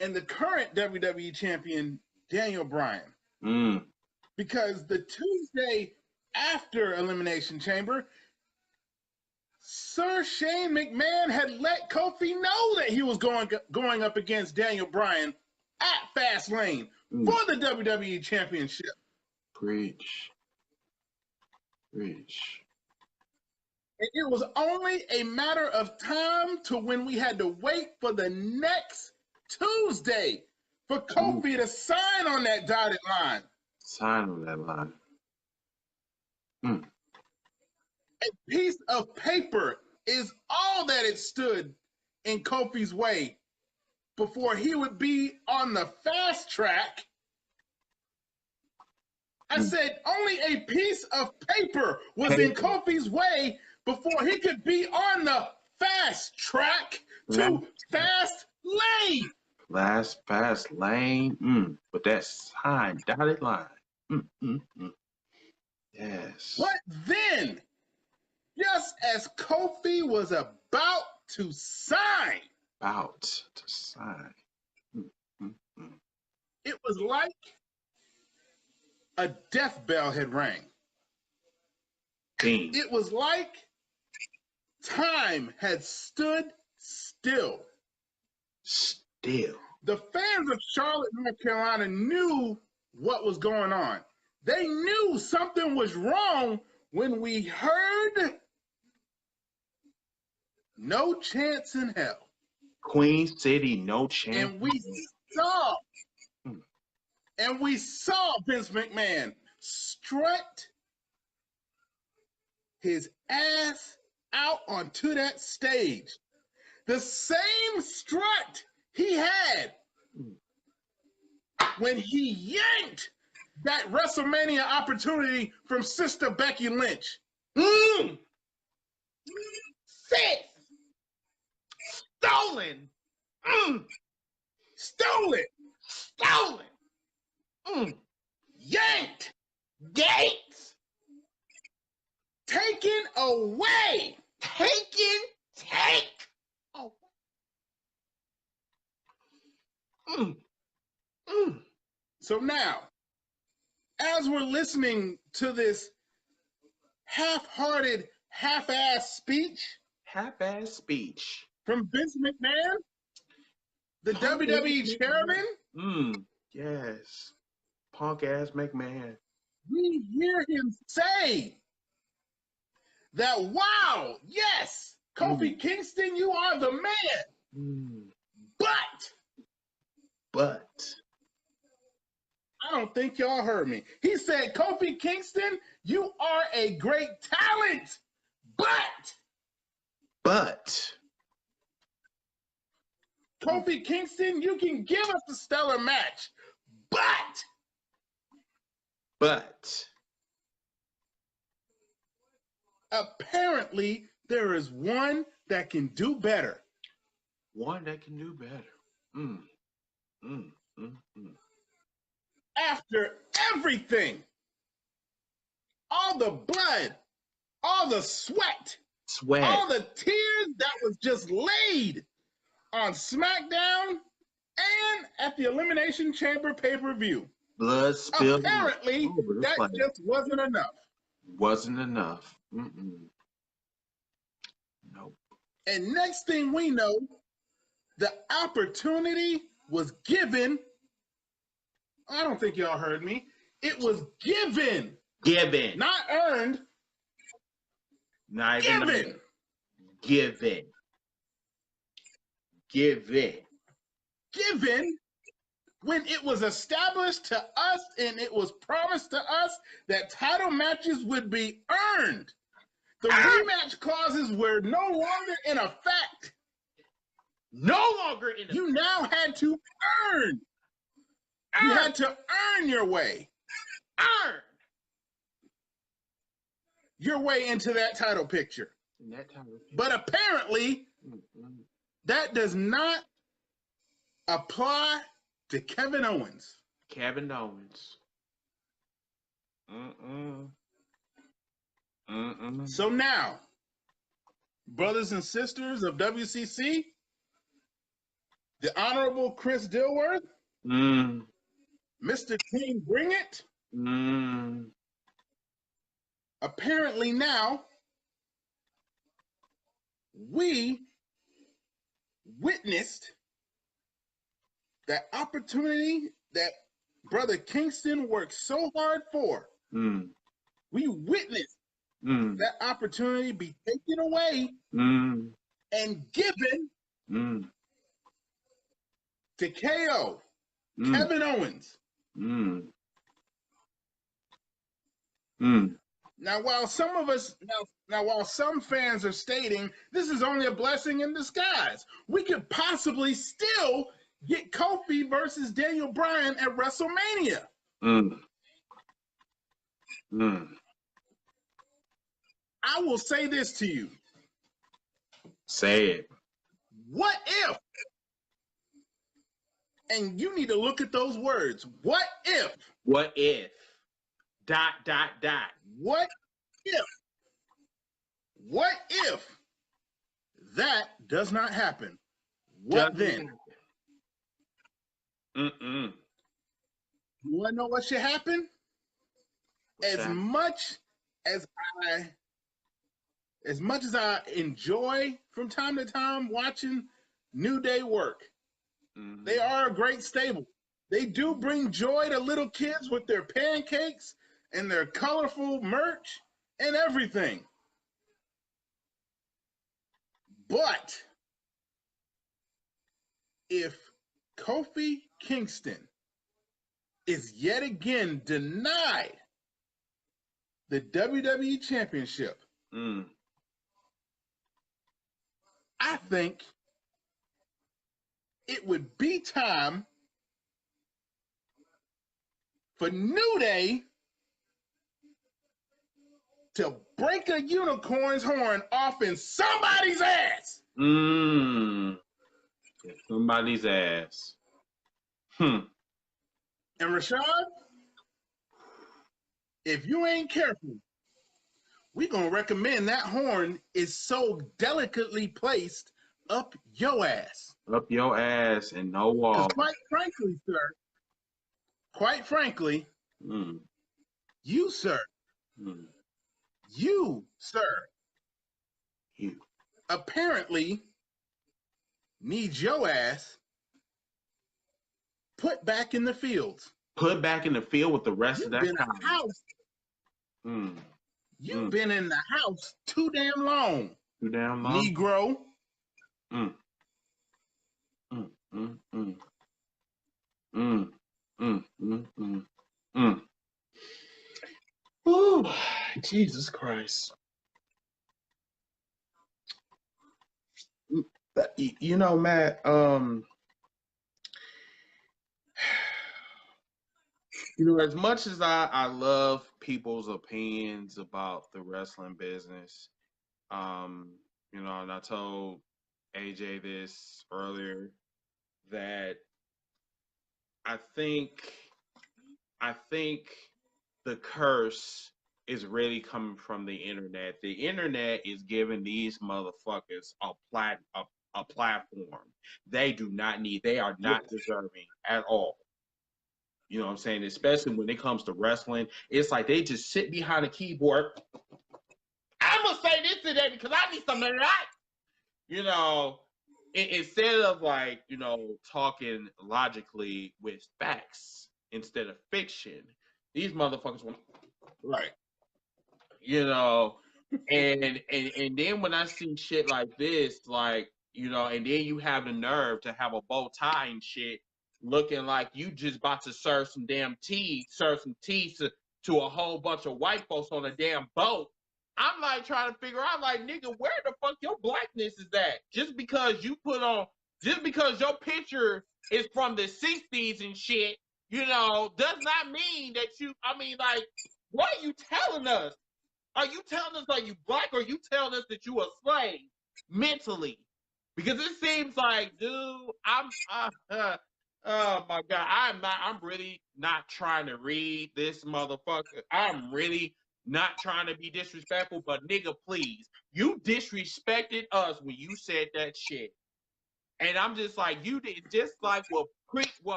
and the current WWE champion, Daniel Bryan. Because the Tuesday after Elimination Chamber, Sir Shane McMahon had let Kofi know that he was going up against Daniel Bryan at FASTLANE for the WWE Championship. Preach. And it was only a matter of time to when we had to wait for the next Tuesday for Kofi to sign on that dotted line. A piece of paper is all that it stood in Kofi's way before he would be on the fast track. I said only a piece of paper was in Kofi's way before he could be on the fast track to FASTLANE. FASTLANE. With that sign, dotted line. Yes. But then, just as Kofi was about to sign, it was like a death bell had rang. It was like time had stood still. The fans of Charlotte, North Carolina knew what was going on. They knew something was wrong when we heard no chance in hell. Queen City, no chance. And we saw Vince McMahon strut his ass out onto that stage. The same strut he had when he yanked that WrestleMania opportunity from Sister Becky Lynch. Six. Stolen. Stolen. Yanked. Gates. Taken away. So now, as we're listening to this half-hearted, half-assed speech from Vince McMahon, the WWE chairman, yes, punk-ass McMahon, we hear him say that, wow, yes, Kofi Kingston, you are the man. But I don't think y'all heard me. He said, Kofi Kingston, you are a great talent, but Kofi Kingston, you can give us a stellar match, but apparently there is one that can do better. After everything, all the blood, all the sweat, Sweat. All the tears that was just laid on SmackDown and at the Elimination Chamber pay-per-view. Blood spilled. Apparently, that just wasn't enough. Wasn't enough. Nope. And next thing we know, the opportunity was given. I don't think y'all heard me. It was given. Given. Not earned. Not even given. Given. Given. Given when it was established to us and it was promised to us that title matches would be earned. The rematch clauses were no longer in effect. No longer in effect. You now had to earn. You had to earn your way. Earn your way into that title picture. But apparently, that does not apply to Kevin Owens. Kevin Owens. So now, brothers and sisters of WCC, the Honorable Chris Dilworth, Mr. King Bring It, apparently now, we witnessed that opportunity that Brother Kingston worked so hard for. We witnessed that opportunity be taken away and given to KO, Kevin Owens. Now, while some of us, while some fans are stating this is only a blessing in disguise, we could possibly still get Kofi versus Daniel Bryan at WrestleMania. I will say this to you. Say it. What if? And you need to look at those words. What if? What if? ... What if? What if that does not happen? What then? You want to know what should happen? As much as I enjoy from time to time watching New Day work, they are a great stable. They do bring joy to little kids with their pancakes and their colorful merch and everything. But if Kofi Kingston is yet again denied the WWE Championship, I think it would be time for New Day to break a unicorn's horn off in somebody's ass. Somebody's ass. And Rashad, if you ain't careful, we're going to recommend that horn is so delicately placed up your ass. Up your ass and no wall. Quite frankly, sir, you, sir, you apparently need your ass put back in the fields. Put back in the field with the rest of that house. You've been in the house too damn long. Too damn long. Negro. Ooh, Jesus Christ. You know, Matt, you know, as much as I love people's opinions about the wrestling business, you know, and I told AJ this earlier, that I think the curse is really coming from the internet. The internet is giving these motherfuckers a platform they do not need. They are not deserving at all. You know what I'm saying? Especially when it comes to wrestling, it's like they just sit behind a keyboard. I'm gonna say this today because I need something to like. You know, instead of like, you know, talking logically with facts instead of fiction, these motherfuckers want Right. you know, and then when I see shit like this, like, you know, and then you have the nerve to have a bow tie and shit, looking like you just about to serve some tea to a whole bunch of white folks on a damn boat. I'm like trying to figure out, like, nigga, where the fuck your blackness is at? Just because your picture is from the 60s and shit, you know, does not mean that like, what are you telling us? Are you telling us like you black, or are you telling us that you a slave mentally? Because it seems like, dude, oh my God, I'm really not trying to read this motherfucker. I'm really not trying to be disrespectful, but nigga, please, you disrespected us when you said that shit. And I'm just like, you did just like what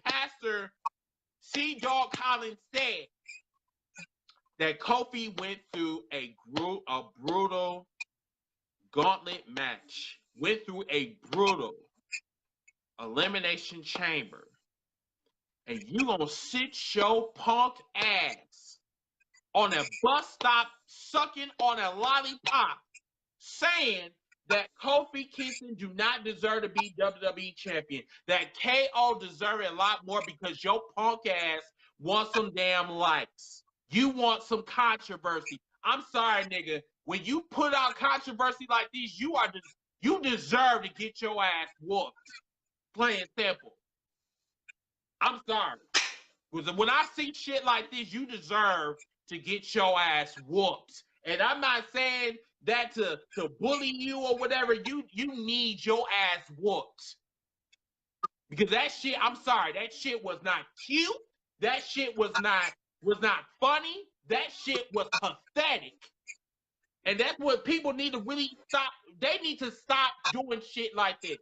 Pastor C. Dog Collins said, that Kofi went through a brutal gauntlet match, went through a brutal elimination chamber, and you gonna sit your punk ass on a bus stop sucking on a lollipop saying that Kofi Kingston do not deserve to be WWE champion, that KO deserve it a lot more because your punk ass wants some damn likes. You want some controversy. I'm sorry, nigga. When you put out controversy like this, you deserve to get your ass whooped. Plain and simple. I'm sorry. Because when I see shit like this, you deserve to get your ass whooped. And I'm not saying that to bully you or whatever. You need your ass whooped. Because that shit, I'm sorry, that shit was not cute. That shit was not funny. That shit was pathetic. And that's what people need to really stop. They need to stop doing shit like this.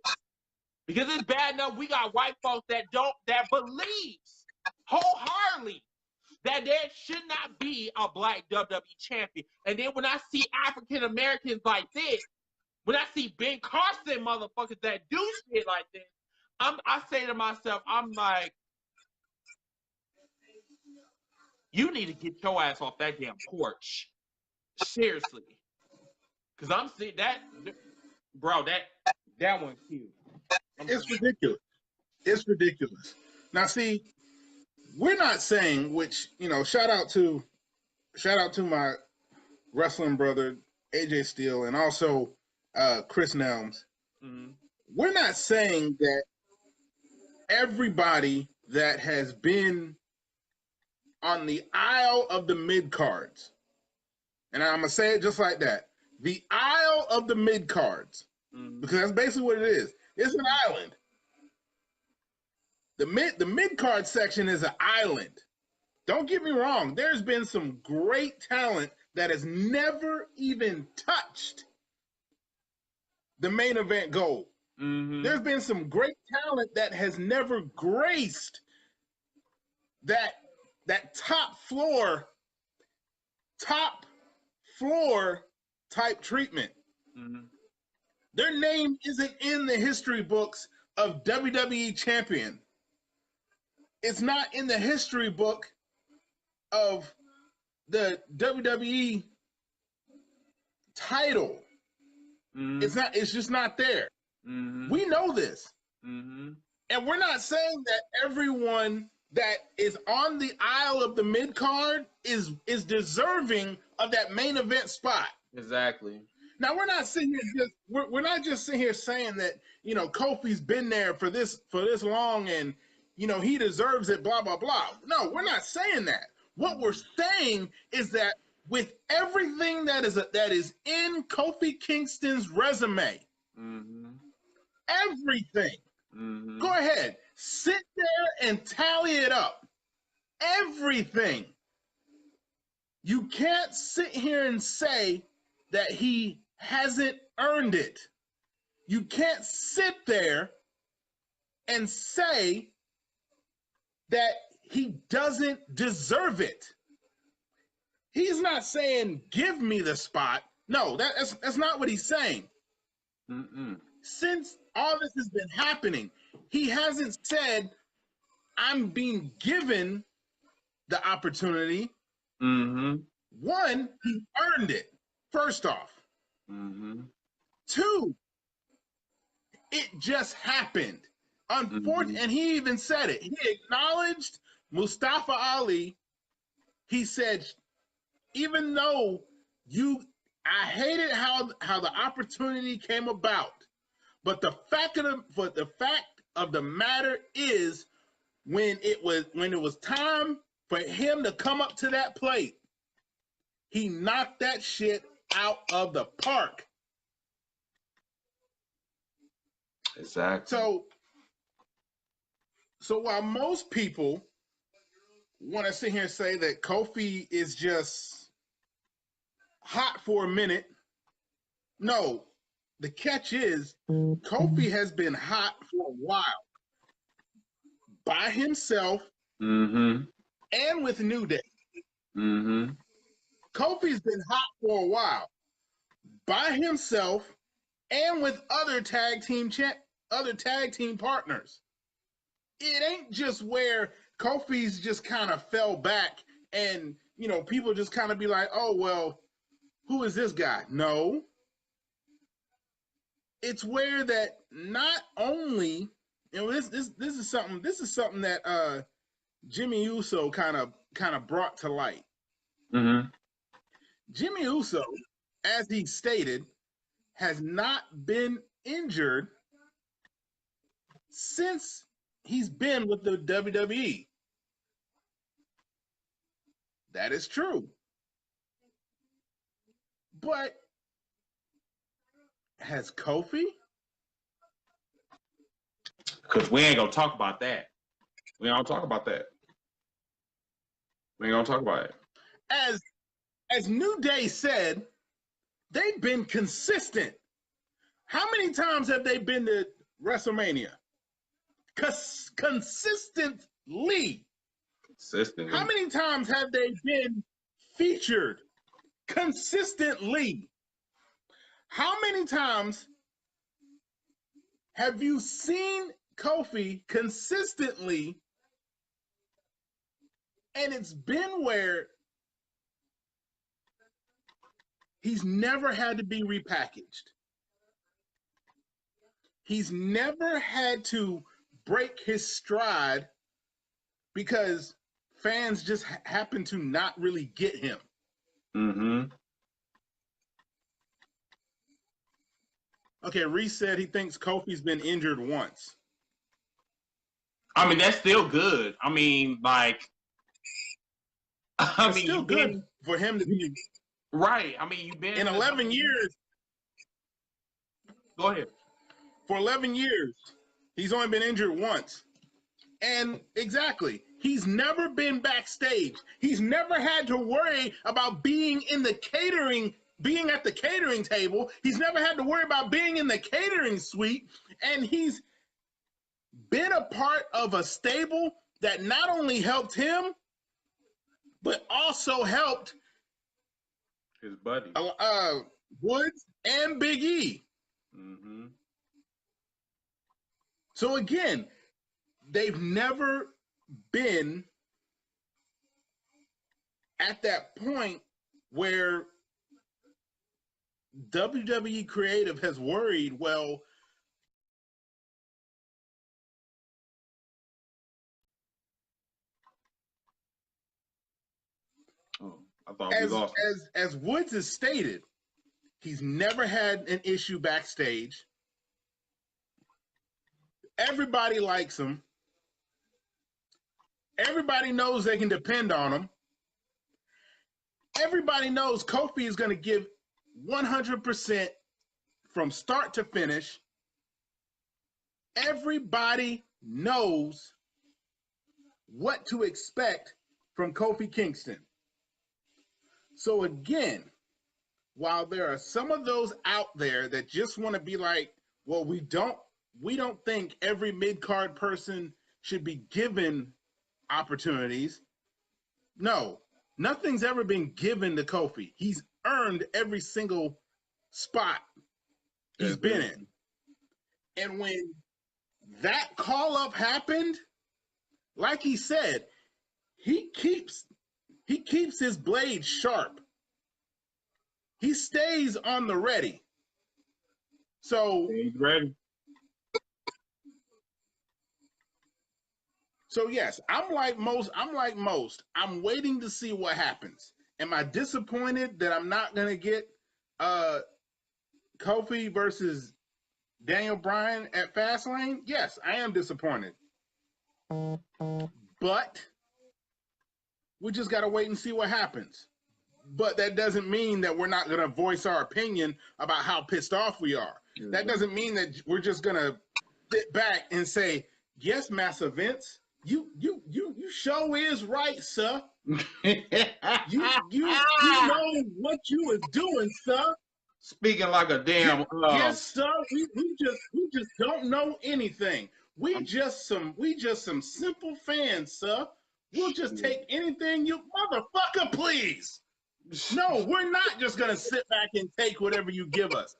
Because it's bad enough we got white folks that believes wholeheartedly that there should not be a black WWE champion. And then when I see African Americans like this, when I see Ben Carson motherfuckers that do shit like this, I say to myself, I'm like, you need to get your ass off that damn porch. Seriously. Because I'm seeing that, bro, that one's cute. It's ridiculous. It's ridiculous. Now, see, we're not saying, which, you know, shout out to my wrestling brother, AJ Steele, and also Chris Nelms. Mm-hmm. We're not saying that everybody that has been on the aisle of the mid-cards, and I'm going to say it just like that, the aisle of the mid-cards, because that's basically what it is. It's an island. The mid-card section is an island. Don't get me wrong. There's been some great talent that has never even touched the main event goal. Mm-hmm. There's been some great talent that has never graced that top floor type treatment. Mm-hmm. Their name isn't in the history books of WWE champion. It's not in the history book of the WWE title. Mm-hmm. It's just not there. Mm-hmm. We know this. Mm-hmm. And we're not saying that everyone that is on the aisle of the mid-card is deserving of that main event spot. Exactly. Now we're not sitting here we're not just sitting here saying that, you know, Kofi's been there for this long and, you know, he deserves it, blah blah blah. No, we're not saying that. What we're saying is that with everything that is in Kofi Kingston's resume, mm-hmm. everything. Mm-hmm. Go ahead, sit there and tally it up. Everything. You can't sit here and say that he hasn't earned it. You can't sit there and say that he doesn't deserve it. He's not saying, give me the spot. No, that's not what he's saying. Since all this has been happening, he hasn't said, I'm being given the opportunity. One, he earned it, first off. Two, it just happened. Unfortunately, and he even said it. He acknowledged Mustafa Ali. He said, even though I hated how the opportunity came about, but the fact of the matter is, when it was time for him to come up to that plate, he knocked that shit out of the park. Exactly. So while most people want to sit here and say that Kofi is just hot for a minute, no, the catch is Kofi has been hot for a while by himself and with New Day. Kofi's been hot for a while by himself and with other tag team partners. It ain't just where Kofi's just kind of fell back and, people just kind of be like, oh, well, who is this guy? No. It's where that not only, this is something that Jimmy Uso kind of brought to light. Jimmy Uso, as he stated, has not been injured since he's been with the WWE. That is true. But has Kofi? Because we ain't gonna talk about that. We ain't gonna talk about that. We ain't gonna talk about it. As New Day said, they've been consistent. How many times have they been to WrestleMania? Consistently. How many times have they been featured? Consistently. How many times have you seen Kofi consistently, and it's been where he's never had to be repackaged? He's never had to break his stride because fans just happen to not really get him. Okay, Reese said he thinks Kofi's been injured once. I mean, that's still good. I mean, it's still good for him to be right. I mean, you've been in 11 years. Go ahead. For 11 years, he's only been injured once. And exactly, he's never been backstage. He's never had to worry about being at the catering table. He's never had to worry about being in the catering suite. And he's been a part of a stable that not only helped him, but also helped his buddy, Woods and Big E. So again, they've never been at that point where WWE Creative has worried, well, I thought we lost. As Woods has stated, he's never had an issue backstage. Everybody likes him. Everybody knows they can depend on him. Everybody knows Kofi is going to give 100% from start to finish. Everybody knows what to expect from Kofi Kingston. So again, while there are some of those out there that just want to be like, well, we don't think every mid-card person should be given opportunities. No, nothing's ever been given to Kofi. He's earned every single spot he's been in. And when that call-up happened, like he said, he keeps his blade sharp. He stays on the ready. So he's ready. So yes, I'm like most. I'm waiting to see what happens. Am I disappointed that I'm not gonna get Kofi versus Daniel Bryan at Fastlane? Yes, I am disappointed. But we just gotta wait and see what happens. But that doesn't mean that we're not gonna voice our opinion about how pissed off we are. Mm-hmm. That doesn't mean that we're just gonna sit back and say, yes, Master Vince, you show is right, sir. you know what you was doing, sir. Speaking like a damn yes, sir. We just don't know anything. We just some simple fans, sir. We'll just take anything you motherfucker, please. No, we're not just gonna sit back and take whatever you give us.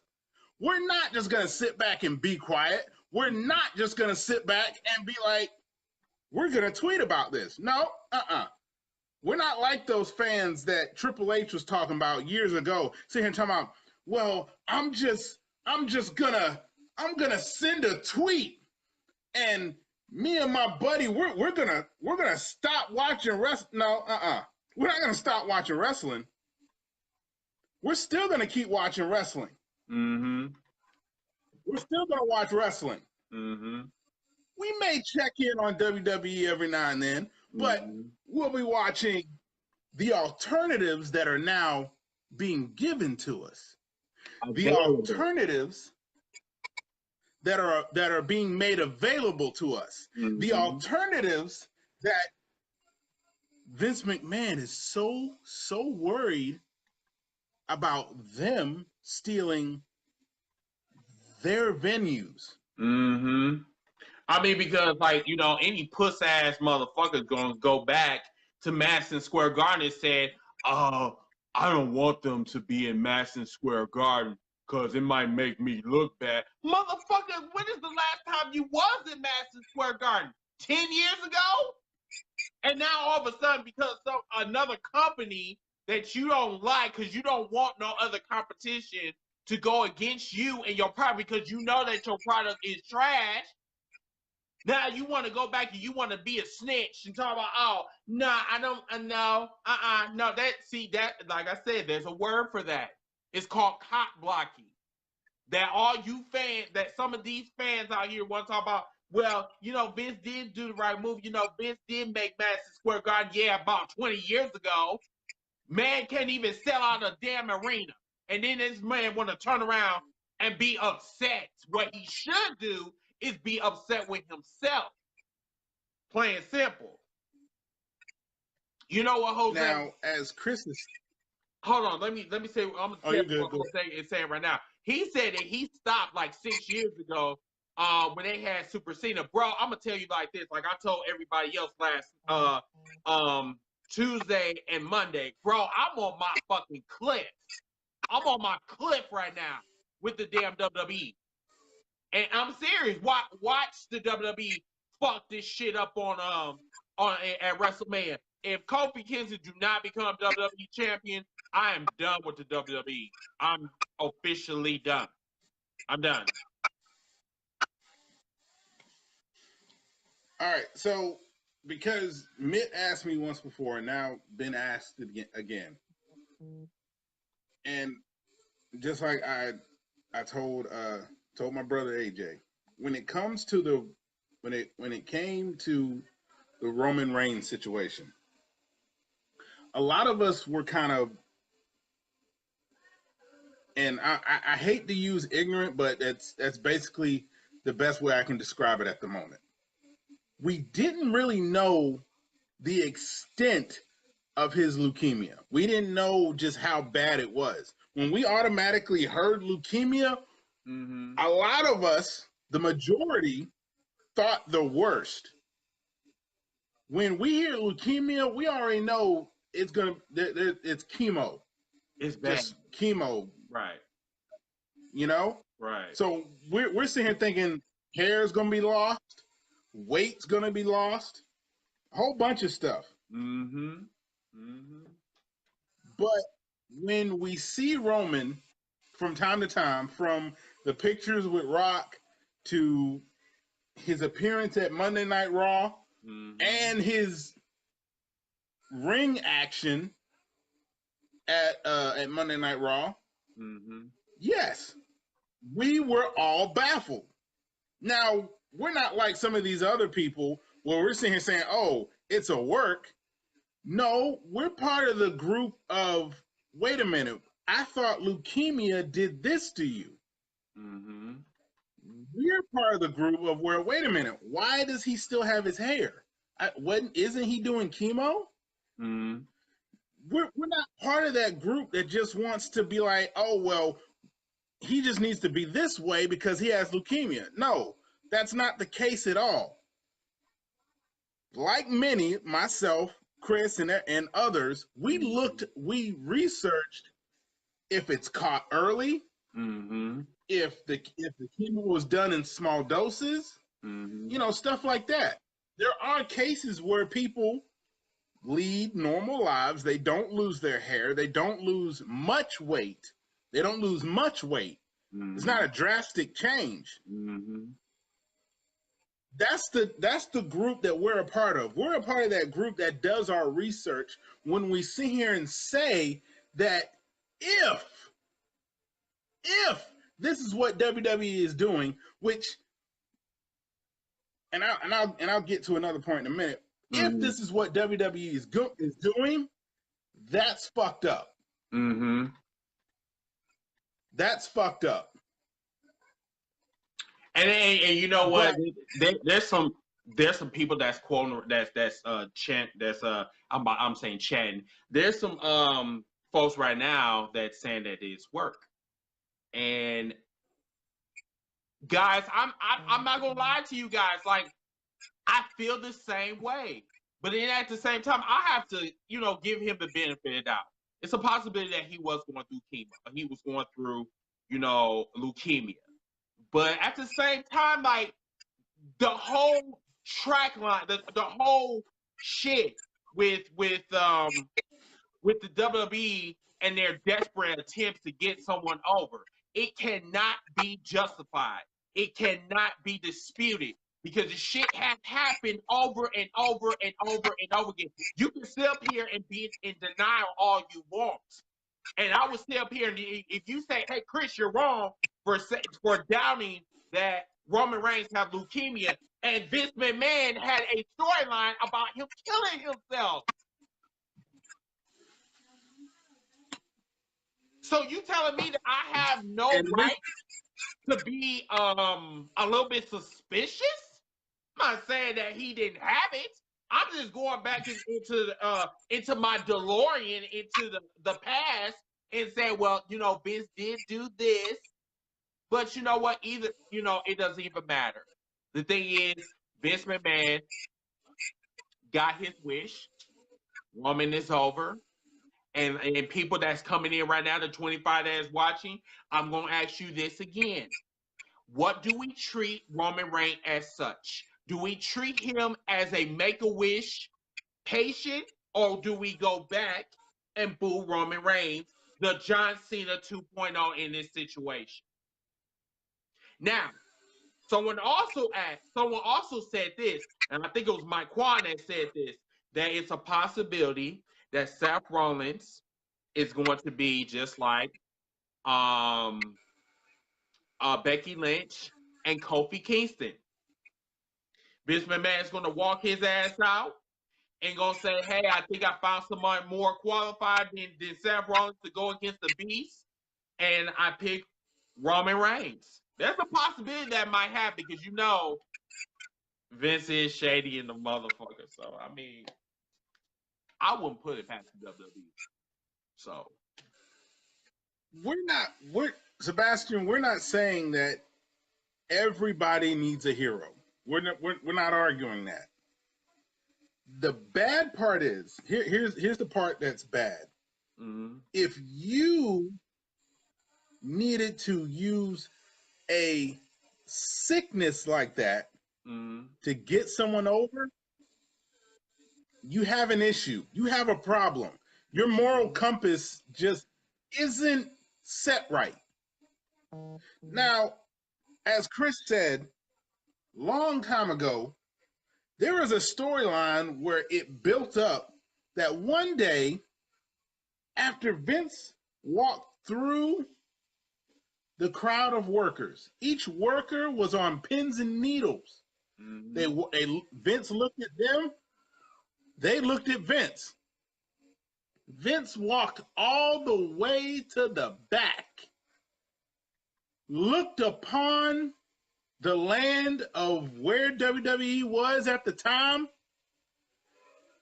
We're not just gonna sit back and be quiet. We're not just gonna sit back and be like, we're gonna tweet about this. No, We're not like those fans that Triple H was talking about years ago, sitting here talking about, well, I'm gonna send a tweet, and me and my buddy, we're gonna stop watching wrestling. No, we're not gonna stop watching wrestling. We're still going to keep watching wrestling. Mm-hmm. We're still going to watch wrestling. Mm-hmm. We may check in on WWE every now and then, but we'll be watching the alternatives that are now being given to us. The alternatives that are being made available to us. Mm-hmm. The alternatives that Vince McMahon is so worried about them stealing their venues. Mm-hmm. I mean, because any puss ass motherfucker gonna go back to Madison Square Garden and say, I don't want them to be in Madison Square Garden because it might make me look bad. Motherfucker, when is the last time you was in Madison Square Garden? 10 years ago? And now all of a sudden, because another company that you don't like, because you don't want no other competition to go against you and your product because you know that your product is trash. Now you want to go back and you want to be a snitch and talk about, oh, no, I don't, no, no, that, like I said, there's a word for that. It's called cock blocking. That all you fans, that some of these fans out here want to talk about, well, Vince did do the right move. Vince did make Madison Square Garden, about 20 years ago. Man can't even sell out a damn arena. And then this man want to turn around and be upset. What he should do is be upset with himself. Plain simple. You know what, Jose? Now, as Chris is... Hold on, let me say, I'm going to say it right now. He said that he stopped like 6 years ago when they had Super Cena. Bro, I'm going to tell you like this. Like I told everybody else last Tuesday and Monday, bro, I'm on my fucking cliff. I'm on my cliff right now with the damn WWE. And I'm serious. Watch the WWE fuck this shit up at WrestleMania. If Kofi Kingston do not become WWE champion, I am done with the WWE. I'm officially done. I'm done. All right, so because Mitt asked me once before, and now been asked again, and just like I told my brother AJ, when it comes to when it came to the Roman Reigns situation, a lot of us were kind of, and I hate to use ignorant, but that's basically the best way I can describe it at the moment. We didn't really know the extent of his leukemia. We didn't know just how bad it was. When we automatically heard leukemia, a lot of us, the majority, thought the worst. When we hear leukemia, we already know it's chemo. It's bad. Just chemo. Right. You know? Right. So we're sitting here thinking hair's gonna be lost, weight's gonna be lost, a whole bunch of stuff. But when we see Roman from time to time, from the pictures with Rock to his appearance at Monday Night Raw and his ring action at Monday Night Raw, yes, we were all baffled. Now, we're not like some of these other people where we're sitting here saying, oh, it's a work. No, we're part of the group of, wait a minute, I thought leukemia did this to you. We're part of the group of where, wait a minute, why does he still have his hair? Isn't he doing chemo? We're not part of that group that just wants to be like, oh, well, he just needs to be this way because he has leukemia. No, that's not the case at all. Like many, myself, Chris, and others, we researched if it's caught early, if the chemo was done in small doses, you know, stuff like that. There are cases where people lead normal lives. They don't lose their hair. They don't lose much weight. They don't lose much weight. It's not a drastic change. That's the group that we're a part of. We're a part of that group that does our research when we sit here and say that if this is what WWE is doing, which, and I'll get to another point in a minute. If this is what WWE is doing, that's fucked up. That's fucked up. And you know what? There's some people that's quoting I'm saying chatting. There's some folks right now that's saying that it's work. And guys, I'm not gonna lie to you guys. Like, I feel the same way, but then at the same time, I have to, you know, give him the benefit of the doubt. It's a possibility that he was going through chemo. He was going through, you know, leukemia. But at the same time, like, the whole track line, the whole shit with the WWE and their desperate attempts to get someone over, it cannot be justified. It cannot be disputed because the shit has happened over and over and over and over again. You can sit up here and be in denial all you want. And I would sit up here and if you say, hey, Chris, you're wrong for doubting that Roman Reigns have leukemia, and Vince McMahon had a storyline about him killing himself. So you telling me that I have no right to be a little bit suspicious? I'm not saying that he didn't have it. I'm just going back into my DeLorean, into the past, and say, well, you know, Vince did do this, but you know what? Either, you know, it doesn't even matter. The thing is, Vince McMahon got his wish. Roman is over. And people that's coming in right now, the 25 that's watching, I'm going to ask you this again. What do we treat Roman Reigns as such? Do we treat him as a make-a-wish patient, or do we go back and boo Roman Reigns, the John Cena 2.0 in this situation? Now, someone also said this, and I think it was Mike Quan that said this, that it's a possibility that Seth Rollins is going to be just like Becky Lynch and Kofi Kingston. Vince McMahon is going to walk his ass out and going to say, hey, I think I found someone more qualified than Seth Rollins to go against the Beast, and I picked Roman Reigns. There's a possibility that might happen because, you know, Vince is shady in the motherfucker. So, I mean, I wouldn't put it past the WWE. So Sebastian, we're not saying that everybody needs a hero. We're not arguing that. The bad part is here's the part that's bad. mm-hmm. If you needed to use a sickness like that to get someone over, you have an issue. You have a problem. Your moral compass just isn't set right. Now, as Chris said, long time ago, there was a storyline where it built up that one day, after Vince walked through the crowd of workers, each worker was on pins and needles. Vince looked at them. They looked at Vince. Vince walked all the way to the back, looked upon the land of where WWE was at the time,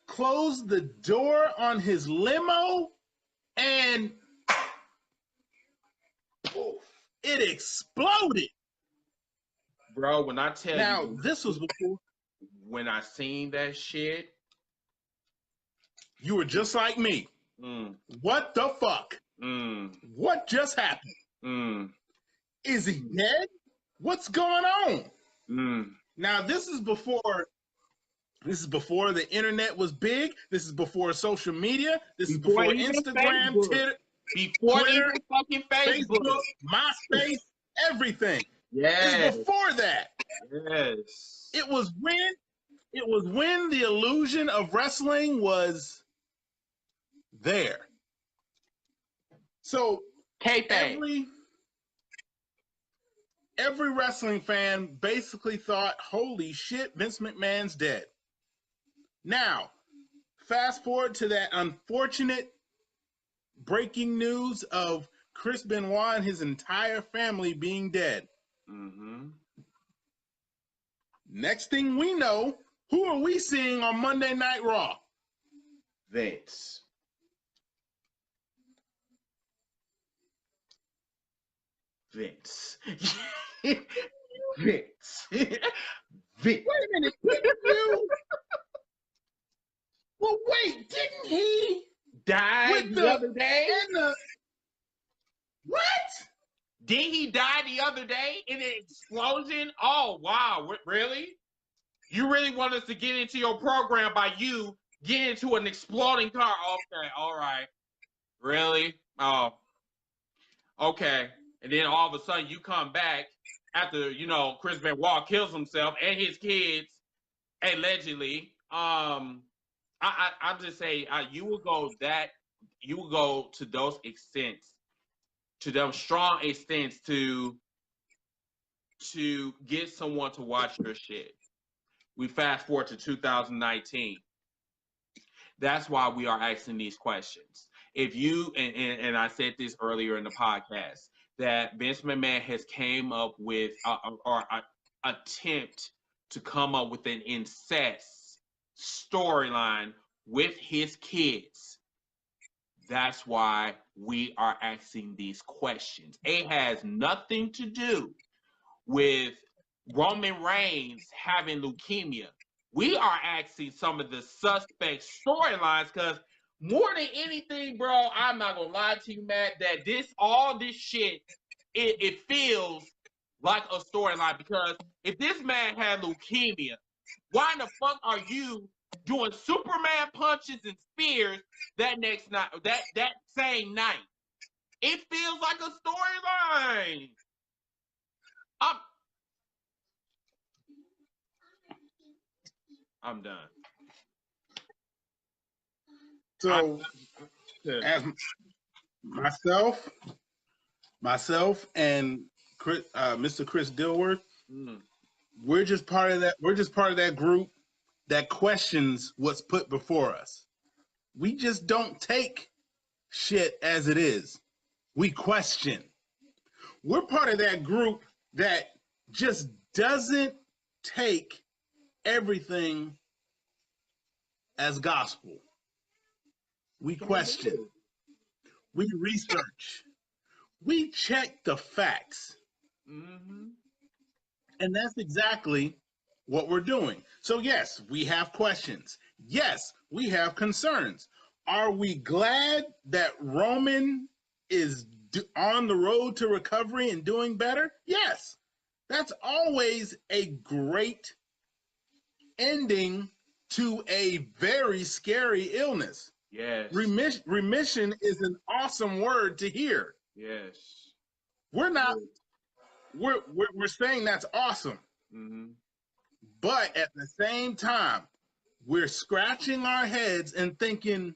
closed the door on his limo, and poof, it exploded. Bro, when I tell now, you, this was before. When I seen that shit, you were just like me. What the fuck? What just happened? Is he dead? What's going on? Now, this is before the internet was big. This is before social media. This is before Instagram, Twitter, even fucking Facebook, MySpace, everything. Yes. It's before that. Yes. It was when the illusion of wrestling was there. So every wrestling fan basically thought, holy shit, Vince McMahon's dead. Now, fast forward to that unfortunate breaking news of Chris Benoit and his entire family being dead. Next thing we know, who are we seeing on Monday Night Raw? Vince. Vince. Vince. Wait a minute, didn't you? Well, wait, didn't he die the other day? What? Did he die the other day in an explosion? Oh, wow. Really? You really want us to get into your program by you getting into an exploding car? Okay, all right. Really? Oh, okay. And then all of a sudden you come back after, Chris Benoit kills himself and his kids, allegedly. I just say you will go to those extents, to those strong extents to get someone to watch your shit. We fast forward to 2019. That's why we are asking these questions. If you, and I said this earlier in the podcast, that Vince McMahon has came up with or attempt to come up with an incest storyline with his kids. That's why we are asking these questions. It has nothing to do with Roman Reigns having leukemia. We are asking some of the suspect storylines because more than anything, bro, I'm not gonna lie to you, Matt, that all this shit, it feels like a storyline, because if this man had leukemia, why in the fuck are you doing Superman punches and spears that next night, that same night? It feels like a storyline. I'm done. So, as myself and Chris, Mr. Chris Dilworth, we're just part of that. We're just part of that group that questions what's put before us. We just don't take shit as it is. We question. We're part of that group that just doesn't take everything as gospel. We question. We research. We check the facts. Mm-hmm. And that's exactly what we're doing. So yes, we have questions. Yes, we have concerns. Are we glad that Roman is on the road to recovery and doing better? Yes. That's always a great ending to a very scary illness. Yes. Remission is an awesome word to hear. Yes. We're not. We're saying that's awesome. Mm-hmm. But at the same time, we're scratching our heads and thinking,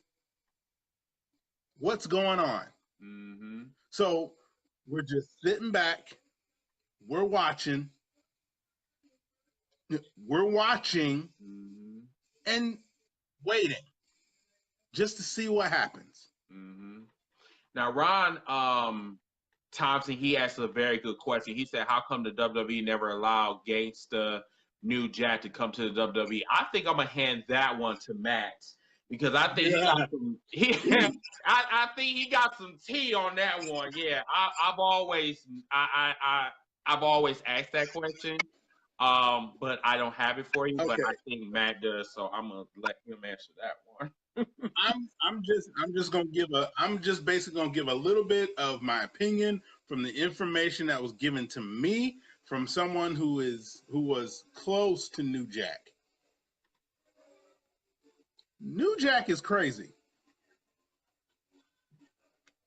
what's going on? Mm-hmm. So we're just sitting back. We're watching. Mm-hmm. And waiting just to see what happens. Mm-hmm. Now, Ron Thompson, he asked a very good question. He said, how come the WWE never allowed Gangsta New Jack to come to the WWE? I think I'm going to hand that one to Max because I think I think he got some tea on that one. Yeah, I've always asked that question. But I don't have it for you. Okay. But I think Matt does, so I'm gonna let him answer that one. I'm just basically gonna give a little bit of my opinion from the information that was given to me from someone who was close to New Jack. New Jack is crazy.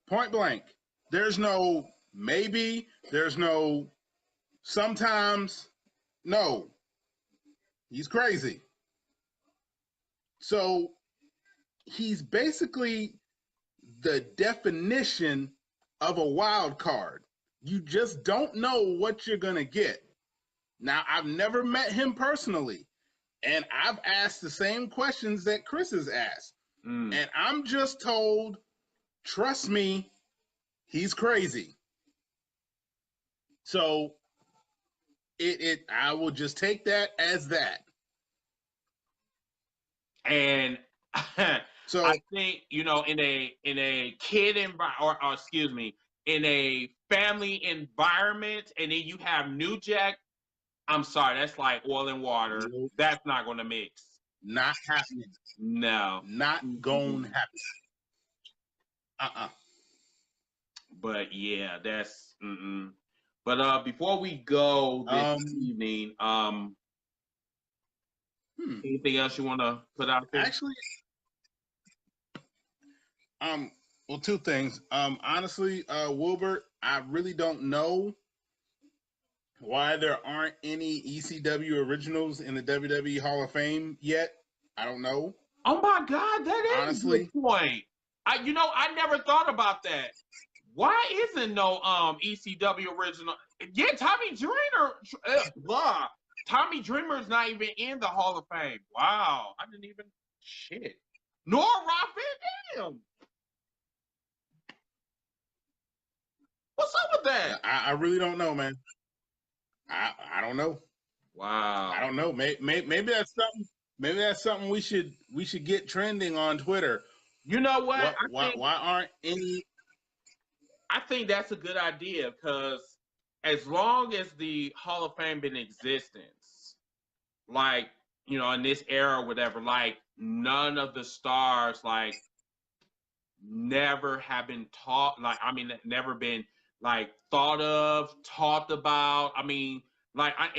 Point blank. There's no maybe. There's no sometimes. No. He's crazy. So he's basically the definition of a wild card. You just don't know what you're going to get. Now, I've never met him personally, and I've asked the same questions that Chris has asked. And I'm just told, trust me, he's crazy. So I will just take that as that. And so I think, in a kid environment, or excuse me, in a family environment, and then you have New Jack, I'm sorry, that's like oil and water. Nope. That's not going to mix. Not happening. No. Not going to happen. But yeah, that's But before we go this evening, anything else you want to put out there? Actually, well, two things. Honestly, Wilbert, I really don't know why there aren't any ECW originals in the WWE Hall of Fame yet. I don't know. Oh my God, that is honestly a good point. I never thought about that. Why isn't no ECW original? Yeah, Tommy Dreamer, blah. Tommy Dreamer is not even in the Hall of Fame. Wow, I didn't even shit. Nor Rob Van Dam. What's up with that? I really don't know, man. I don't know. Wow. I don't know. Maybe that's something. Maybe that's something we should get trending on Twitter. You know what? Why aren't any? I think that's a good idea because as long as the Hall of Fame been in existence, like, in this era or whatever, like none of the stars like never have been taught, like, never been like thought of, talked about. Like I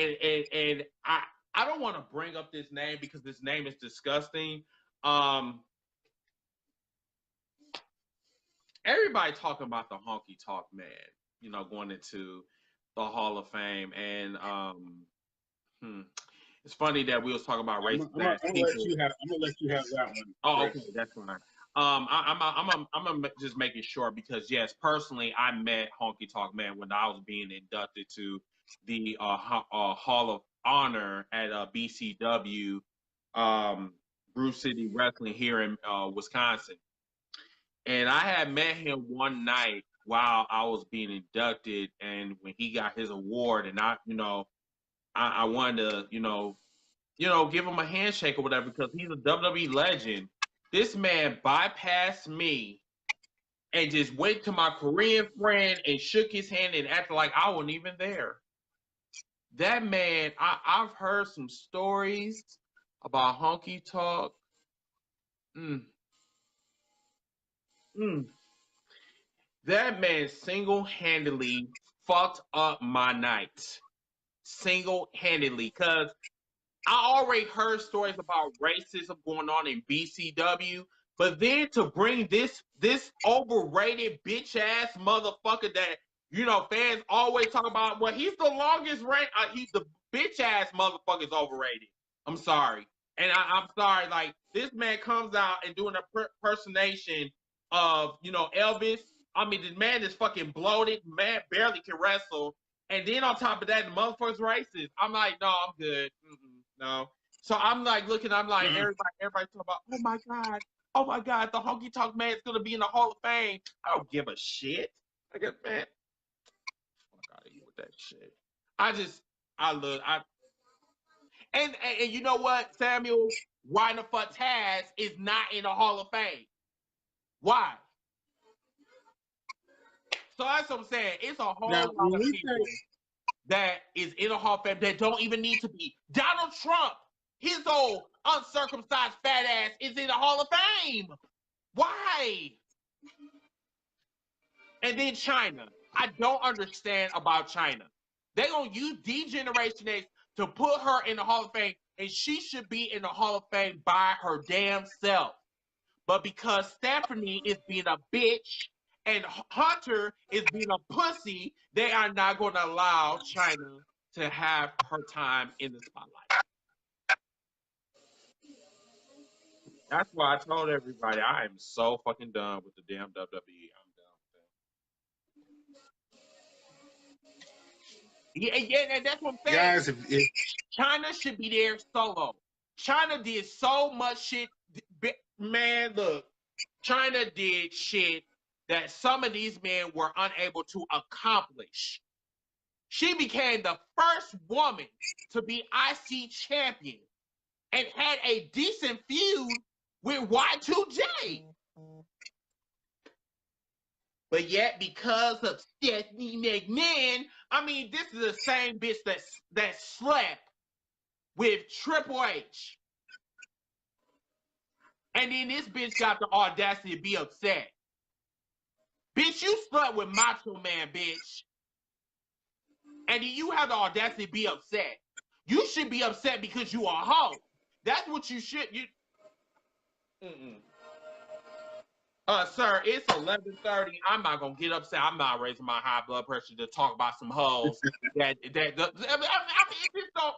don't want to bring up this name because this name is disgusting. Everybody talking about the Honky Tonk Man, going into the Hall of Fame, and it's funny that we was talking about race. I'm gonna let you have that one. Oh, okay, that's fine. I'm just making sure because yes, personally, I met Honky Tonk Man when I was being inducted to the Hall of Honor at BCW, Bruce City Wrestling here in Wisconsin. And I had met him one night while I was being inducted, and when he got his award, and I wanted to, give him a handshake or whatever because he's a WWE legend. This man bypassed me and just went to my Korean friend and shook his hand and acted like I wasn't even there. That man, I've heard some stories about honky talk. That man single-handedly fucked up my night. Single-handedly. Because I already heard stories about racism going on in BCW, but then to bring this overrated bitch-ass motherfucker that, you know, fans always talk about, well, he's the longest rank. He's the bitch-ass motherfucker's overrated. I'm sorry. And I'm sorry, like, this man comes out and doing a impersonation of, you know, Elvis. I mean, the man is fucking bloated, man barely can wrestle. And then on top of that, the motherfucker's racist. I'm like, no, I'm good. No. So I'm like looking, I'm like, everybody talking about, oh my God, the honky tonk man is gonna be in the Hall of Fame. I don't give a shit. I guess, man, fuck out of here with that shit. And you know what, Samuel? Why the fuck Taz is not in the Hall of Fame? Why? So that's what I'm saying. It's a whole lot of people that is in a Hall of Fame that don't even need to be. Donald Trump, his old uncircumcised fat ass is in the Hall of Fame. Why? And then China. I don't understand about China. They're going to use D-Generation X to put her in the Hall of Fame, and she should be in the Hall of Fame by her damn self. But because Stephanie is being a bitch and Hunter is being a pussy, they are not going to allow China to have her time in the spotlight. That's why I told everybody I am so fucking done with the damn WWE. I'm done with that. Yeah, and that's what I'm saying. Guys, if China should be there solo. China did so much shit. Man, look, China did shit that some of these men were unable to accomplish. She became the first woman to be IC champion and had a decent feud with Y2J. But yet, because of Stephanie McMahon, I mean, this is the same bitch that slept with Triple H. And then this bitch got the audacity to be upset. Bitch, you slept with Macho Man, bitch. And then you have the audacity to be upset. You should be upset because you are a hoe. That's what you should. Sir, it's 11:30. I'm not gonna get upset. I'm not raising my high blood pressure to talk about some hoes. I mean, it just don't,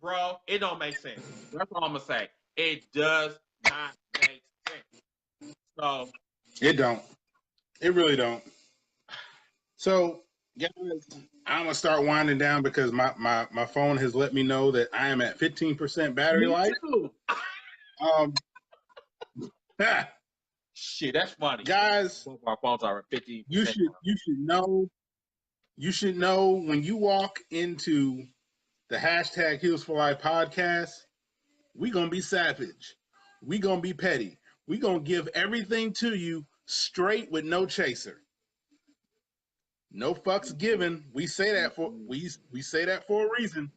bro. It don't make sense. That's all I'm gonna say. It does not make sense. So it don't. It really don't. So, guys, I'm gonna start winding down because my phone has let me know that I am at 15% battery life. Too. Shit, that's funny, guys. Both our phones are at 50%. You should know when you walk into the hashtag Heels for Life podcast, we gonna be savage. We gonna be petty. We gonna give everything to you straight with no chaser. No fucks given. We say that for we say that for a reason.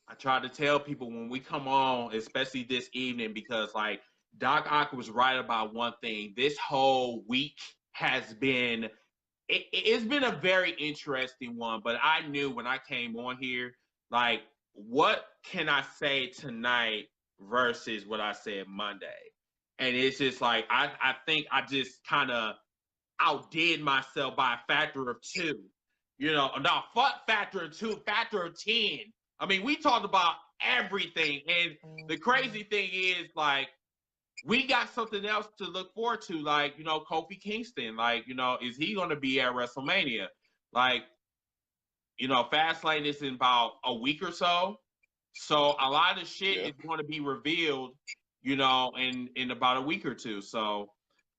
I try to tell people when we come on, especially this evening, because like Doc Ock was right about one thing. This whole week has been it's been a very interesting one, but I knew when I came on here, like, what can I say tonight versus what I said Monday? And it's just like I think I just kind of outdid myself by a factor of 2. You know, not factor of 2, factor of 10. I mean, we talked about everything. And the crazy thing is, like, we got something else to look forward to. Like, you know, Kofi Kingston. Like, you know, is he going to be at WrestleMania? Like, you know, FASTLANE is in about a week or so. So a lot of shit is going to be revealed, you know, in about a week or two. So,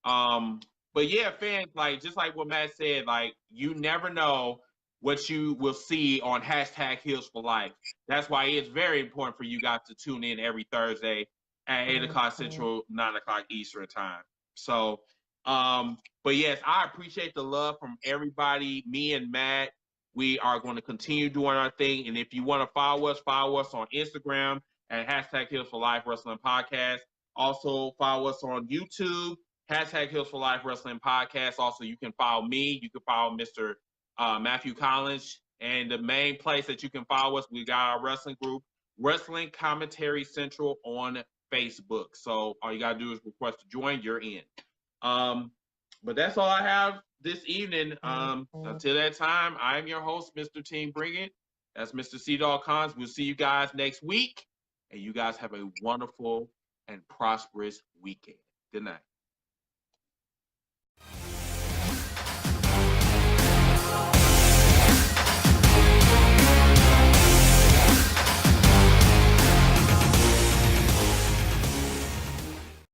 but yeah, fans, like, just like what Matt said, like, you never know what you will see on hashtag Heels for Life. That's why it's very important for you guys to tune in every Thursday at 8 o'clock Central, 9 o'clock Eastern time. So, but yes, I appreciate the love from everybody. Me and Matt, we are going to continue doing our thing. And if you want to follow us on Instagram at #HealsForLife Wrestling Podcast. Also follow us on YouTube, #HealsForLife Wrestling Podcast. Also, you can follow me. You can follow Mr. Matthew Collins. And the main place that you can follow us, we got our wrestling group, Wrestling Commentary Central on Facebook. So all you got to do is request to join. You're in. But that's all I have this evening. Until that time, I'm your host, Mr. Team Bring It. That's Mr. C-Dog Cons. We'll see you guys next week. And you guys have a wonderful and prosperous weekend. Good night.